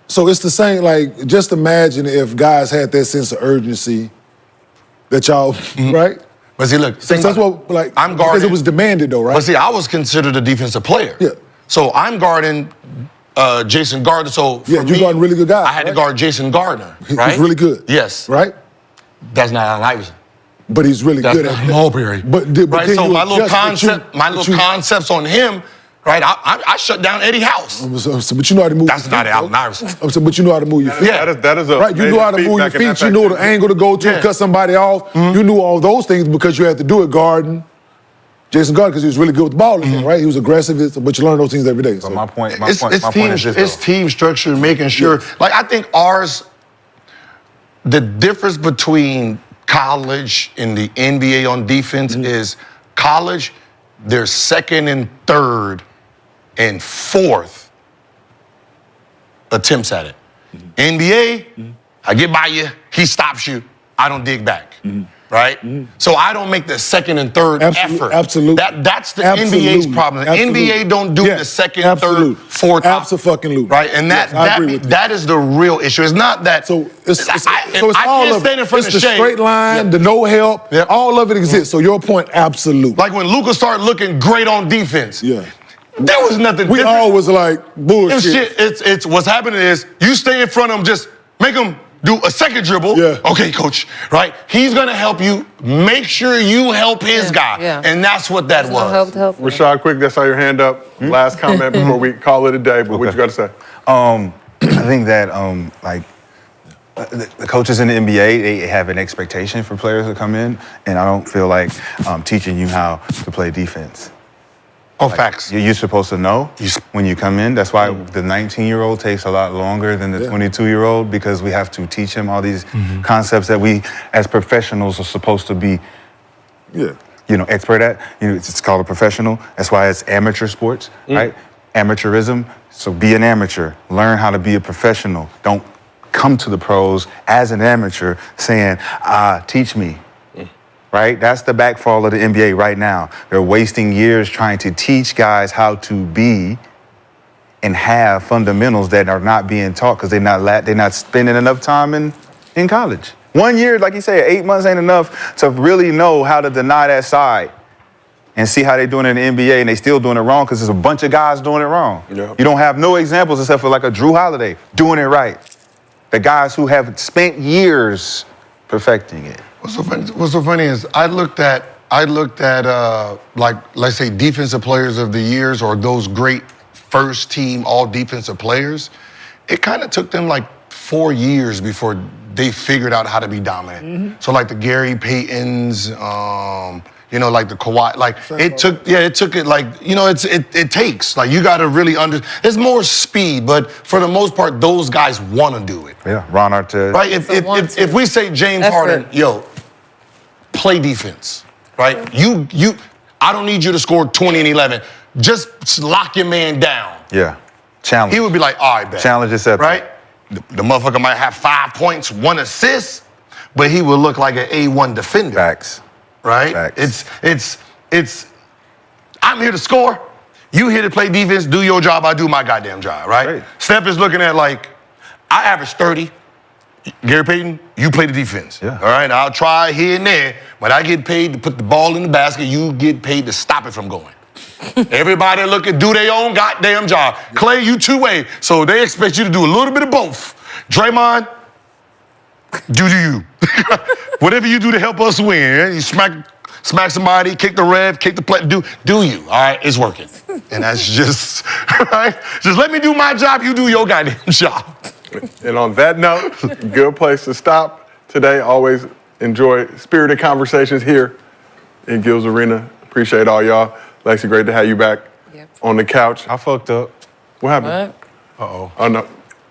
S3: So it's the same, like, just imagine if guys had that sense of urgency that y'all, right?
S1: But see, look,
S3: So that's what, like,
S1: I'm
S3: because
S1: guarding.
S3: it was demanded, though, right?
S1: But see, I was considered a defensive player.
S3: Yeah.
S1: So I'm guarding Jason Gardner. So for
S3: Yeah, you guarding really good guys,
S1: I had to
S3: right?
S1: guard Jason Gardner, right?
S3: He's really good.
S1: Yes.
S3: Right?
S1: That's not Allen Iverson.
S3: But he's really
S1: That's
S3: good
S1: not
S3: at
S1: Mulberry.
S3: But
S1: right.
S3: then
S1: So
S3: you
S1: my little
S3: adjust,
S1: concepts on him, right? I shut down Eddie House.
S3: But you know how to move.
S1: That's not Allen Iverson.
S3: But you know how to move your feet.
S1: Yeah.
S2: That is a
S3: Right, you knew how to move your feet. You knew the angle to go to, cut somebody off. You knew all those things because you had to do it guarding Jason Garden, because he was really good with the ball, right? He was aggressive, but you learn those things every day. So.
S5: But my point
S1: It's team structure, making sure. Like I think the difference between college and the NBA on defense is college, they're second and third and fourth attempts at it. NBA, I get by you, he stops you, I don't dig back. Right? So I don't make the second and third effort.
S3: Absolutely.
S1: That's the NBA's problem. The NBA don't do the second, third, fourth.
S3: Absolutely.
S1: Right? And that is the real issue. It's not that.
S3: So it's
S1: I
S3: all
S1: can't
S3: of
S1: stand in
S3: it.
S1: front
S3: It's
S1: of
S3: the
S1: Shea.
S3: straight line, the no help, all of it exists. So your point, absolutely.
S1: Like when Luka started looking great on defense.
S3: Yeah.
S1: There was nothing
S3: We
S1: different.
S3: always like bullshit.
S1: It's what's happening is you stay in front of him, just make him do a second dribble.
S3: Yeah.
S1: Okay, coach. Right? He's gonna help you. Make sure you help his guy.
S4: Yeah.
S1: And that's what that was.
S4: Help.
S2: Rashad, quick, I saw your hand up. Last comment before we call it a day, but what you got to say?
S5: I think that the coaches in the NBA, they have an expectation for players to come in, and I don't feel like teaching you how to play defense.
S1: Oh, facts.
S5: You're supposed to know when you come in. That's why the 19-year-old takes a lot longer than the 22-year-old, because we have to teach him all these concepts that we, as professionals, are supposed to be, expert at. It's called a professional. That's why it's amateur sports, right? Amateurism. So be an amateur. Learn how to be a professional. Don't come to the pros as an amateur saying, teach me. Right? That's the backfall of the NBA right now. They're wasting years trying to teach guys how to be and have fundamentals that are not being taught because they're not spending enough time in college. 1 year, like you said, 8 months ain't enough to really know how to deny that side and see how they're doing it in the NBA, and they still doing it wrong because there's a bunch of guys doing it wrong.
S2: Yep.
S5: You don't have no examples except for like a Drew Holiday doing it right. The guys who have spent years perfecting it.
S1: What's so funny is I looked at like, let's say, defensive players of the years or those great first team all defensive players. It kind of took them like 4 years before they figured out how to be dominant. So like the Gary Paytons, like the Kawhi, like it took it like, it takes, like you got to really it's more speed, but for the most part, those guys want to do it.
S5: Yeah, Ron Artest.
S1: Right? If we say James Harden, play defense, right? I don't need you to score 20 and 11. Just lock your man down.
S5: Yeah, challenge.
S1: He would be like, all right, bet.
S5: Challenge yourself.
S1: Right? The motherfucker might have 5 points, 1 assist, but he would look like an A1 defender.
S5: Facts.
S1: Right?
S5: Facts.
S1: It's I'm here to score. You here to play defense, do your job, I do my goddamn job, right?
S5: Right.
S1: Steph is looking at like, I average 30. Gary Payton, you play the defense.
S5: Yeah.
S1: All right, I'll try here and there, but I get paid to put the ball in the basket. You get paid to stop it from going. Everybody do their own goddamn job. Clay, you two-way, so they expect you to do a little bit of both. Draymond, do you. Whatever you do to help us win, you smack somebody, kick the ref, kick the play, do you, all right? It's working. And that's just, right? Just let me do my job, you do your goddamn job.
S2: And on that note, good place to stop today. Always enjoy spirited conversations here in Gil's Arena. Appreciate all y'all. Lexie, great to have you back on the couch.
S5: I fucked up.
S2: What happened?
S1: Uh-oh.
S2: Oh, no.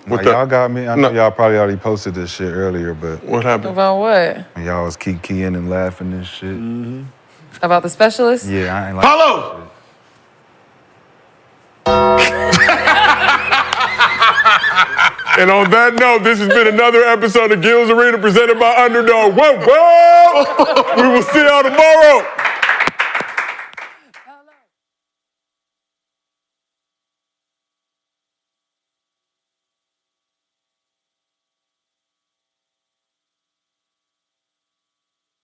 S5: Y'all got me. I know y'all probably already posted this shit earlier, but
S2: What happened?
S4: About what?
S5: y'all was keying and laughing and shit.
S4: About the specialist?
S5: Yeah, I ain't like
S1: Paulo!
S2: And on that note, this has been another episode of Gil's Arena presented by Underdog. Whoa, whoa! We will see y'all tomorrow.